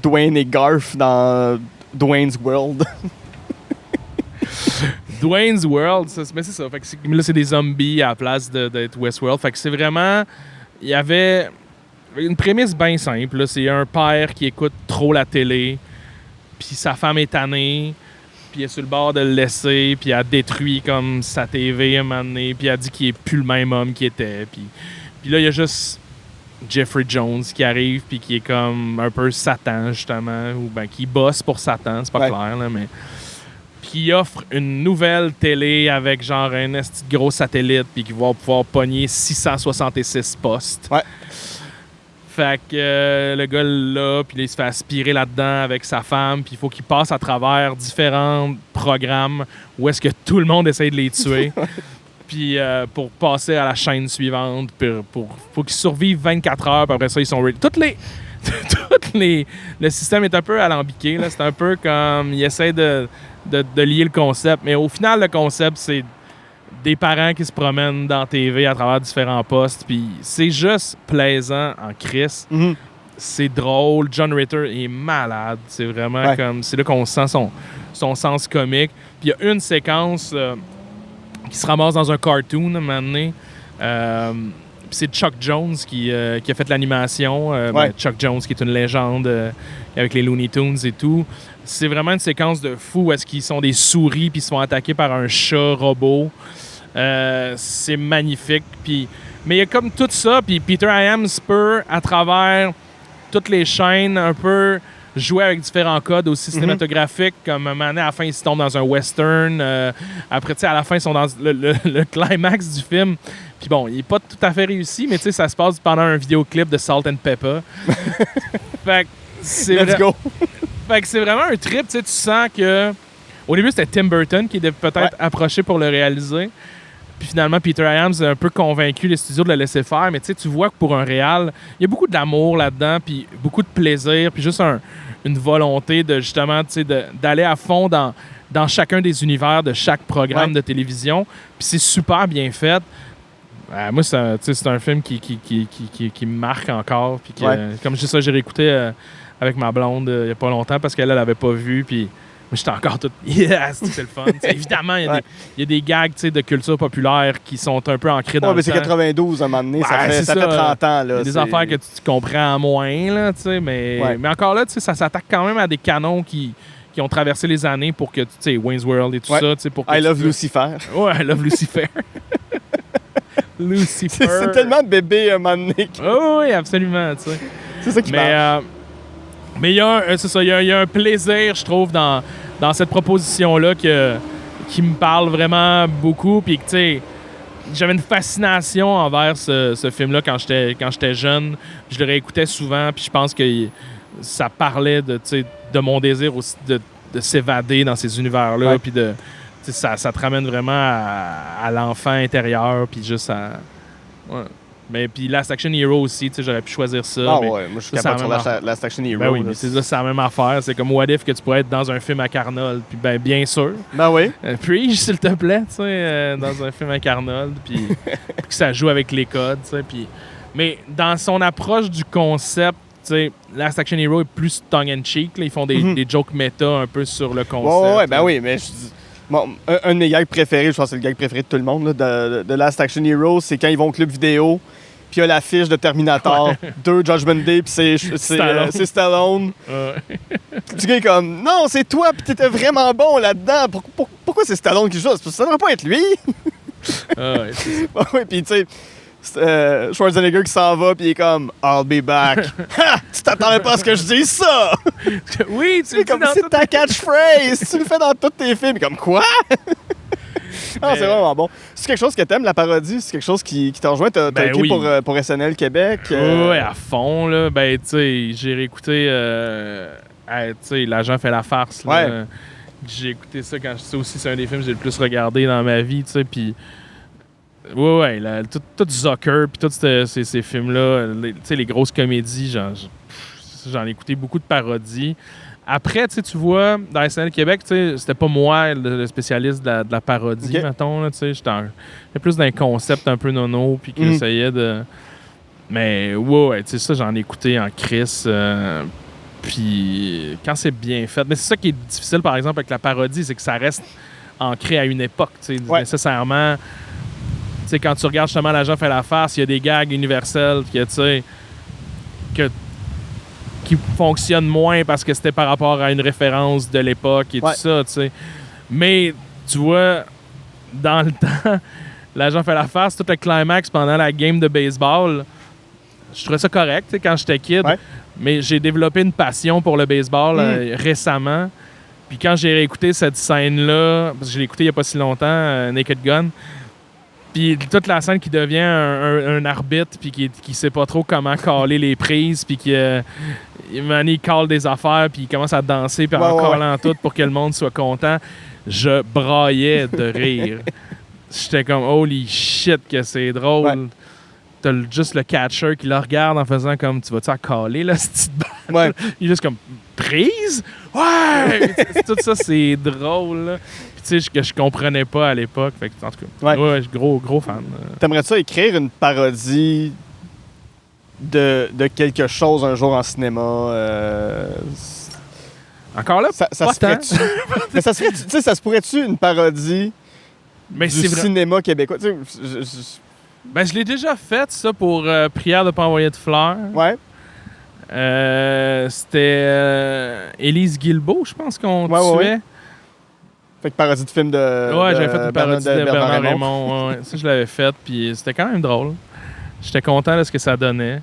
Dwayne et Garth dans Dwayne's World. Dwayne's World, mais c'est ça. Fait que là, c'est des zombies à la place d'être Westworld. Fait que c'est vraiment... Il y avait une prémisse bien simple. Là. C'est un père qui écoute trop la télé, puis sa femme est tannée, puis elle est sur le bord de le laisser, puis elle détruit comme sa TV à un moment donné, puis elle dit qu'il est plus le même homme qu'il était. Puis là, il y a juste Jeffrey Jones qui arrive, puis qui est comme un peu Satan, justement, ou ben qui bosse pour Satan, c'est pas clair, là, mais... Puis il offre une nouvelle télé avec genre un esti de gros satellite, puis qui va pouvoir pogner 666 postes. Ouais. Fait que le gars là, puis il se fait aspirer là-dedans avec sa femme, puis il faut qu'il passe à travers différents programmes où est-ce que tout le monde essaye de les tuer. Puis pour passer à la chaîne suivante, faut qu'ils survivent 24 heures, puis après ça, ils sont ready. Le système est un peu alambiqué, là. C'est un peu comme ils essaient de lier le concept, mais au final, le concept, c'est des parents qui se promènent dans la TV à travers différents postes, puis c'est juste plaisant en crise. Mm-hmm. C'est drôle. John Ritter est malade. C'est vraiment comme... C'est là qu'on sent son sens comique. Puis il y a une séquence qui se ramasse dans un cartoon, à un moment donné. Puis c'est Chuck Jones qui a fait l'animation. Chuck Jones, qui est une légende avec les Looney Tunes et tout. C'est vraiment une séquence de fou où est-ce qu'ils sont des souris puis ils se font attaquer par un chat robot. C'est magnifique. Mais il y a comme tout ça. Puis Peter Hyams peut, à travers toutes les chaînes, un peu jouer avec différents codes aussi cinématographiques. Comme un moment donné, à la fin, ils se tombent dans un western. Après, tu sais, à la fin, ils sont dans le climax du film. Puis bon, il n'est pas tout à fait réussi, mais tu sais, ça se passe pendant un vidéoclip de Salt and Pepper. Fait que c'est Let's go! Fait que c'est vraiment un trip, tu sais, tu sens que... Au début, c'était Tim Burton qui était peut-être approché pour le réaliser. Puis finalement, Peter Hyams a un peu convaincu les studios de le laisser faire. Mais tu sais, tu vois que pour un réal, il y a beaucoup d'amour là-dedans, puis beaucoup de plaisir, puis juste une volonté de justement, tu sais, d'aller à fond dans chacun des univers de chaque programme de télévision. Puis c'est super bien fait. Moi, c'est un film qui me marque encore. Puis comme je dis ça, j'ai réécouté avec ma blonde il n'y a pas longtemps parce qu'elle l'avait pas vu. Puis moi, j'étais encore tout yes, c'est le fun. Évidemment, il y a des gags de culture populaire qui sont un peu ancrés dans le temps. C'est 92 à un moment donné, ça fait 30 ans. Là, des affaires que tu comprends moins, là, mais encore là, ça s'attaque quand même à des canons qui ont traversé les années pour que, tu sais, Wayne's World et tout ça. Pour que I Love Lucifer. Ouais, I Love Lucifer. Lucifer. C'est tellement bébé un moment donné. Oui, absolument, tu sais. C'est ça qui marche. Mais il y a un plaisir, je trouve, dans cette proposition-là qui me parle vraiment beaucoup. Puis, tu sais, j'avais une fascination envers ce film-là quand j'étais jeune. Je le réécoutais souvent, puis je pense que ça parlait de mon désir aussi de s'évader dans ces univers-là. Puis ça te ramène vraiment à l'enfant intérieur, puis juste à... Ouais. Mais puis Last Action Hero aussi, j'aurais pu choisir ça. Ah ouais, moi je suis capable sur Last Action Hero. Ben oui, mais c'est la même affaire. C'est comme What If que tu pourrais être dans un film à Arnold, puis ben bien sûr. Ben oui. Puis s'il te plaît, dans un film à Arnold, puis que ça joue avec les codes, puis... Mais dans son approche du concept, Last Action Hero est plus tongue-in-cheek. Ils font des jokes méta un peu sur le concept. Ouais, ben oui, mais un de mes gags préférés, je pense que c'est le gag préféré de tout le monde, là, de Last Action Hero, c'est quand ils vont au club vidéo, puis il y a l'affiche de Terminator 2 Judgment Day, puis c'est Stallone. Tu dis comme, non, c'est toi, puis t'étais vraiment bon là-dedans. Pourquoi c'est Stallone qui joue? Ça devrait pas être lui. Ouais, puis tu sais... Schwarzenegger qui s'en va puis il est comme I'll be back. Ha! Tu t'attendais pas à ce que je dise ça? Oui, c'est comme c'est ta catchphrase. Tu le fais dans tous tes films. Comme quoi? Ah, c'est vraiment bon. C'est quelque chose que t'aimes, la parodie? C'est quelque chose qui t'a rejoint? T'as écrit pour SNL Québec? Oui, à fond, là. Ben, tu sais, j'ai réécouté tu sais, L'Agent fait la farce. Là. J'ai écouté ça quand ça aussi, c'est un des films que j'ai le plus regardé dans ma vie, tu sais, puis... Ouais, tout Zucker, puis tous ces films-là, les grosses comédies, j'en ai écouté beaucoup de parodies. Après, tu vois, dans SNL Québec, c'était pas moi le spécialiste de la parodie, mettons. J'étais plus dans un concept un peu nono, puis qui essayait de... Mais ouais, ça, j'en ai écouté en crisse. Puis quand c'est bien fait... Mais c'est ça qui est difficile, par exemple, avec la parodie, c'est que ça reste ancré à une époque, nécessairement... T'sais, quand tu regardes justement L'Agent fait la farce, il y a des gags universels qui fonctionnent moins parce que c'était par rapport à une référence de l'époque et tout ça. T'sais. Mais tu vois, dans le temps, L'Agent fait la farce, tout le climax pendant la game de baseball, je trouvais ça correct quand j'étais kid. Mais j'ai développé une passion pour le baseball récemment. Puis quand j'ai réécouté cette scène-là, parce que je l'ai écouté il n'y a pas si longtemps, Naked Gun, puis toute la scène qui devient un arbitre, puis qui sait pas trop comment caler les prises, puis il cale des affaires, puis il commence à danser, puis en calant tout pour que le monde soit content. Je braillais de rire. J'étais comme, holy shit, que c'est drôle. T'as juste le catcher qui le regarde en faisant comme, tu vas-tu à caler, là, cette petite balle? Il est juste comme, prise? Ouais! Tout ça, c'est drôle, là. Puis tu sais, que je comprenais pas à l'époque. Fait que, en tout cas, je suis gros fan. T'aimerais ça écrire une parodie de quelque chose un jour en cinéma? Encore là, ça se ferait-tu? Mais ça se pourrait-tu une parodie du cinéma québécois? Je l'ai déjà fait, ça, pour Prière de pas envoyer de fleurs. Ouais. C'était Élise Guilbeault, je pense qu'on tuait. Fait que parodie de film de... Ouais, j'avais fait une parodie de Bernard Raymond. Ça, je l'avais fait, puis c'était quand même drôle. J'étais content de ce que ça donnait.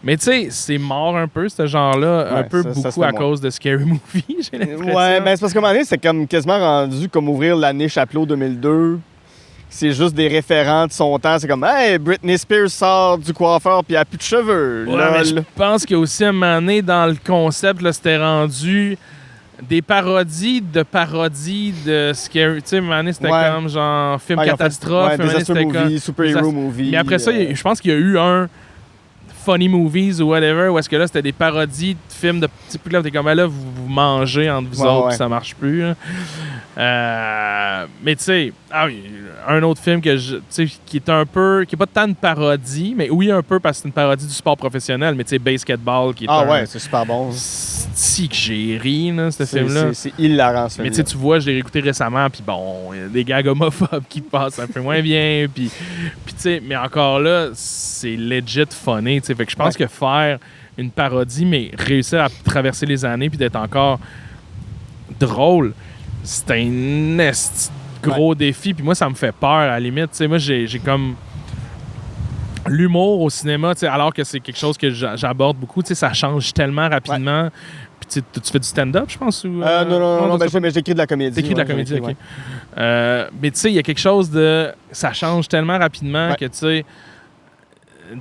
Mais tu sais, c'est mort un peu, ce genre-là, beaucoup à cause de Scary Movie, j'ai l'impression. Ouais, mais c'est parce qu'à un moment donné, c'est comme quasiment rendu comme ouvrir l'année Chapelot 2002. C'est juste des référents de son temps. C'est comme, hey, Britney Spears sort du coiffeur puis elle a plus de cheveux. Ouais, mais je pense qu'il y a aussi un moment donné, dans le concept, là, c'était rendu... des parodies de scary. Tu sais, une année, c'était Ouais. comme genre film Ouais, ils ont fait- catastrophe. ouais, une année, disaster c'était comme. movie, superhero movie. Mais après ça, je pense qu'il y a eu un Funny Movies ou whatever, où est-ce que là, c'était des parodies de films de petits plus là, t'es comme, ben là, vous mangez entre vous Ouais, autres, ouais. puis ça marche plus. Là. Mais tu sais, un autre film que tu sais, qui est un peu, qui est pas tant une parodie, mais oui, un peu, parce que c'est une parodie du sport professionnel, mais tu sais, Basketball, qui est ouais, c'est super bon. Si que j'ai ri, là, ce film-là. C'est hilarant, ce Mais tu film. sais, tu vois, je l'ai réécouté récemment, puis bon, il y a des gags homophobes qui passent un peu moins bien, puis tu sais, mais encore là, c'est legit funny, tu sais, fait que je pense que faire une parodie, mais réussir à traverser les années puis d'être encore drôle, c'est un gros défi, puis moi, ça me fait peur, à la limite, tu sais, moi, j'ai comme l'humour au cinéma, tu sais, alors que c'est quelque chose que j'aborde beaucoup, tu sais, ça change tellement rapidement. Puis tu fais du stand-up, je pense? Ou, non, mais j'écris de la comédie. T'écris de la comédie, OK. Mais tu sais, il y a quelque chose de... Ça change tellement rapidement que, tu sais...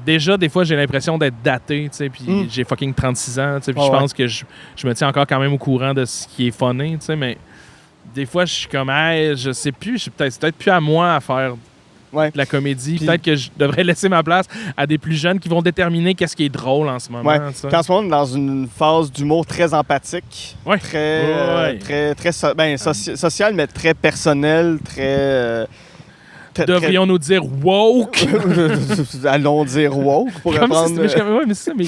Déjà, des fois, j'ai l'impression d'être daté, tu sais, puis j'ai fucking 36 ans, tu sais, puis je pense que je me tiens encore quand même au courant de ce qui est funny, tu sais, mais des fois, je suis comme, hey, je sais plus, c'est peut-être plus à moi à faire de la comédie. Puis, peut-être que je devrais laisser ma place à des plus jeunes qui vont déterminer qu'est-ce qui est drôle en ce moment. Ouais. Puis en ce moment, on est dans une phase d'humour très empathique, très social, mais très personnel, très... Devrions-nous dire woke? Allons dire woke pour comme reprendre... mais c'est ça, mais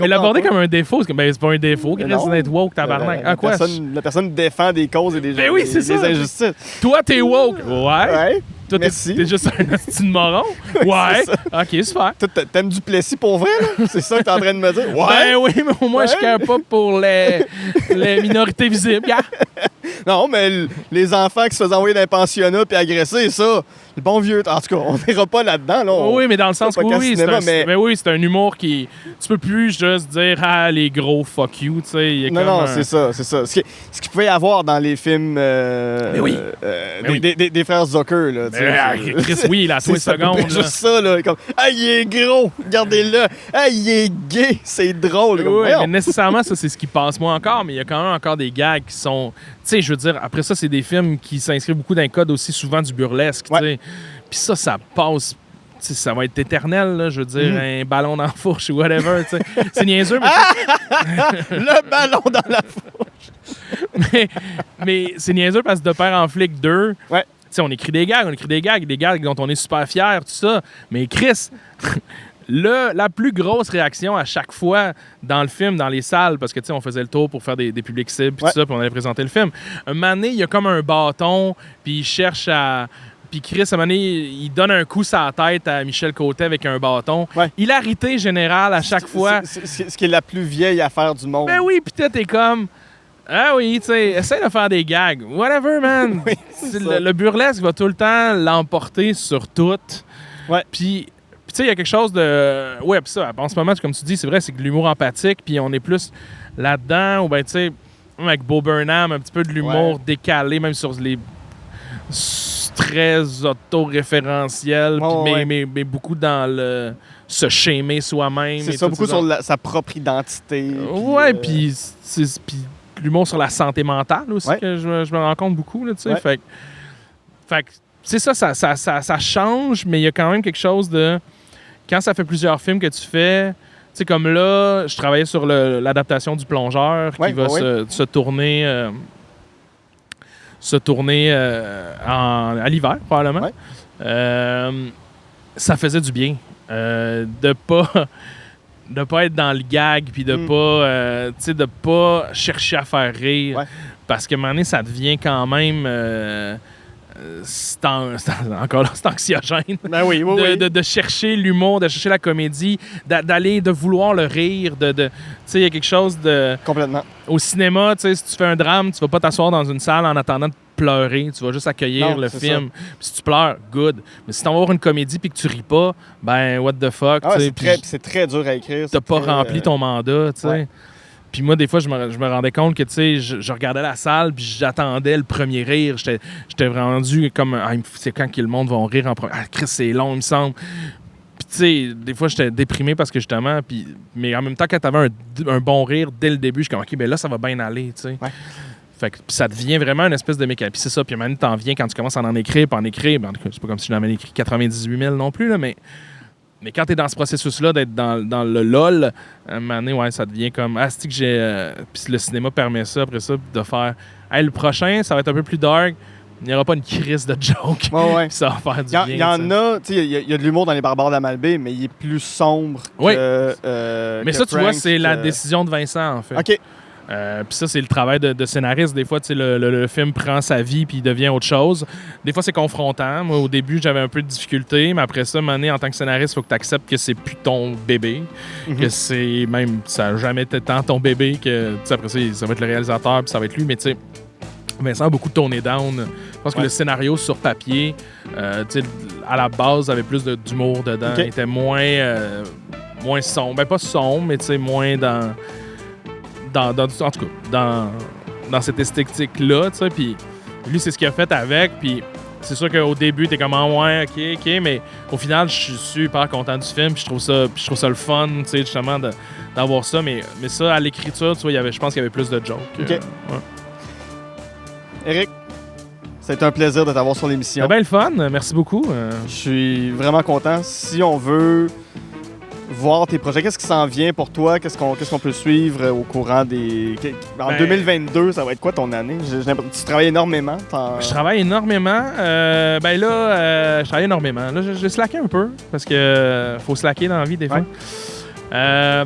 l'aborder comme un défaut, c'est pas un défaut, c'est d'être woke, tabarnak. La personne défend des causes et des injustices. Toi, t'es woke. Ouais. Toi, merci. T'es juste un petit moron. Ouais. OK, super. T'aimes du Plessis pour vrai, là? C'est ça que t'es en train de me dire? Ouais. Ben oui, mais au moins, je ne pas pour les minorités visibles. Yeah. Non, mais les enfants qui se faisaient envoyer dans les pensionnats puis agresser, ça, le bon vieux... En tout cas, on n'ira pas là-dedans. Là, oui, mais dans le sens où c'est un humour qui... Tu peux plus juste dire « Ah, les gros fuck you », tu sais. C'est ça. Ce qu'il pouvait y avoir dans les films des frères Zucker, là. Chris, oui, la 3 secondes. C'est juste ça, là. Comme « Ah, il est gros! Regardez-le! Ah, il est gay! C'est drôle! » Oui, mais nécessairement, ça, c'est ce qui passe moi encore, mais il y a quand même encore des gags qui sont... Tu sais, je veux dire, après ça, c'est des films qui s'inscrivent beaucoup dans le code aussi souvent du burlesque, tu sais. Puis ça passe... T'sais, ça va être éternel, là, je veux dire, un ballon dans la fourche ou whatever. T'sais. C'est niaiseux, mais... Le ballon dans la fourche! mais c'est niaiseux parce que de Père en flic 2, on écrit des gags dont on est super fiers, tout ça. Mais Chris... La plus grosse réaction à chaque fois dans le film, dans les salles, parce que on faisait le tour pour faire des publics cibles, puis tout ça, puis on allait présenter le film. Un moment donné, il y a comme un bâton, puis il cherche à... Puis Chris, à un moment donné, il donne un coup sur la tête à Michel Côté avec un bâton. Hilarité générale à chaque fois. C'est ce qui est la plus vieille affaire du monde. Ben oui, puis t'es comme... Ah oui, tu sais, essaye de faire des gags. Whatever, man. Le burlesque va tout le temps l'emporter sur tout. Puis... tu sais, il y a quelque chose de... Ouais, puis ça, en ce moment, comme tu dis, c'est vrai, c'est que l'humour empathique, puis on est plus là-dedans, ou bien, tu sais, avec Bo Burnham, un petit peu de l'humour décalé, même sur les... très auto-référentiel, mais beaucoup dans le... se shamer soi-même. C'est ça, beaucoup sur sa propre identité. Ouais, puis l'humour sur la santé mentale aussi, que je me rends compte beaucoup, là, tu sais. Fait que c'est ça change, mais il y a quand même quelque chose de... Quand ça fait plusieurs films que tu fais, tu sais, comme là, je travaillais sur l'adaptation du Plongeur qui va se tourner à l'hiver, probablement. Ça faisait du bien de pas être dans le gag puis de pas chercher à faire rire. Parce qu'à un moment donné, ça devient quand même... encore là, c'est anxiogène. Ben oui. De chercher l'humour, de chercher la comédie, de vouloir le rire, tu sais, il y a quelque chose de... Complètement. Au cinéma, tu sais, si tu fais un drame, tu vas pas t'asseoir dans une salle en attendant de pleurer, tu vas juste accueillir le film. Puis si tu pleures, good. Mais si tu vas voir une comédie puis que tu ris pas, ben what the fuck, tu sais. C'est très dur à écrire. T'as pas rempli ton mandat, tu sais. Puis moi, des fois, je me rendais compte que, tu sais, je regardais la salle, puis j'attendais le premier rire. J'étais rendu comme... c'est quand que le monde va rire en premier? Ah, Chris, c'est long, il me semble. Puis, tu sais, des fois, j'étais déprimé parce que justement, mais en même temps, quand t'avais un bon rire dès le début, je suis comme, OK, ben là, ça va bien aller, tu sais. Ouais. Fait que ça devient vraiment une espèce de mécanique. Puis c'est ça, puis maintenant, t'en viens quand tu commences à en écrire, puis en écrire. Ben, c'est pas comme si j'en avais écrit 98 000 non plus, là, mais quand t'es dans ce processus-là, d'être dans le LOL, à un moment donné, ouais, ça devient comme, c'est que j'ai... puis le cinéma permet ça, après ça, de faire, hey, le prochain, ça va être un peu plus dark. Il n'y aura pas une crise de joke. Ouais. Ça va faire du bien. Il y en a, tu sais, il y a de l'humour dans Les Barbares d'Amalbé, mais il est plus sombre que. Mais que ça, tu vois, Frank, c'est la décision de Vincent, en fait. OK. Puis ça, c'est le travail de scénariste. Des fois, tu sais, le film prend sa vie puis il devient autre chose. Des fois, c'est confrontant. Moi, au début, j'avais un peu de difficulté, mais après ça, Mané, en tant que scénariste, il faut que tu acceptes que c'est plus ton bébé. Que c'est même, ça n'a jamais été tant ton bébé que, tu sais, après ça, ça va être le réalisateur puis ça va être lui. Mais tu sais, Vincent a beaucoup tourné down. Je pense que le scénario sur papier, tu sais, à la base, avait plus d'humour dedans. Il était moins sombre. Ben, pas sombre, mais tu sais, moins dans en tout cas, dans cette esthétique-là, tu sais, puis lui, c'est ce qu'il a fait avec, puis c'est sûr qu'au début, t'es comme, ouais, OK, mais au final, je suis super content du film, puis je trouve ça le fun, tu sais, justement, d'avoir ça, mais ça, à l'écriture, tu vois, je pense qu'il y avait plus de jokes. OK. Éric, c'est un plaisir de t'avoir sur l'émission. C'est bien le fun, merci beaucoup. Je suis vraiment content. Si on veut voir tes projets, qu'est-ce qui s'en vient pour toi? Qu'est-ce qu'on peut suivre au courant des... En 2022, ça va être quoi ton année? Tu travailles énormément? Je travaille énormément. Je travaille énormément. Là, j'ai slacké un peu, parce que faut slacker dans la vie des fois. Là,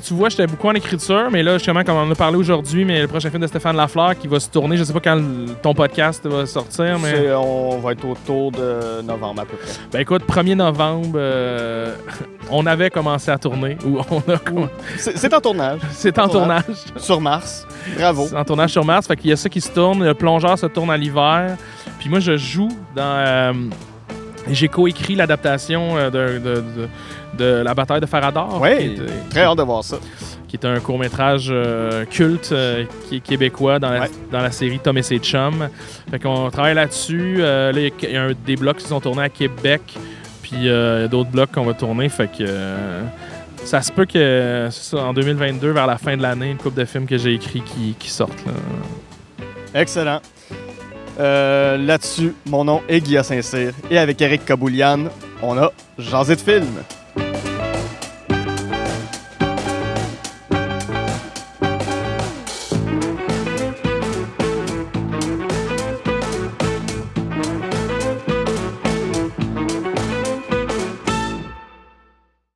tu vois, j'étais beaucoup en écriture, mais là, justement, comme on en a parlé aujourd'hui, mais le prochain film de Stéphane Lafleur qui va se tourner, je sais pas quand ton podcast va sortir, mais... On va être autour de novembre à peu près. Ben écoute, 1er novembre, on avait commencé à tourner. C'est en tournage. C'est en tournage. Sur Mars. Bravo. C'est en tournage sur Mars, fait qu'il y a ça qui se tourne. Le plongeur se tourne à l'hiver. Puis moi, je joue dans... j'ai coécrit l'adaptation de La bataille de Farador. Oui, très hâte de voir ça. Qui est un court-métrage culte qui est québécois dans la série Tom et ses chums. Fait qu'on travaille là-dessus. Là, il y a des blocs qui sont tournés à Québec, puis il y a d'autres blocs qu'on va tourner. Fait que ça se peut que, c'est ça, en 2022, vers la fin de l'année, une couple de films que j'ai écrits qui sortent. Là. Excellent. Là-dessus, mon nom est Guillaume Saint-Cyr et avec Éric Kaboulian, on a jasé de film.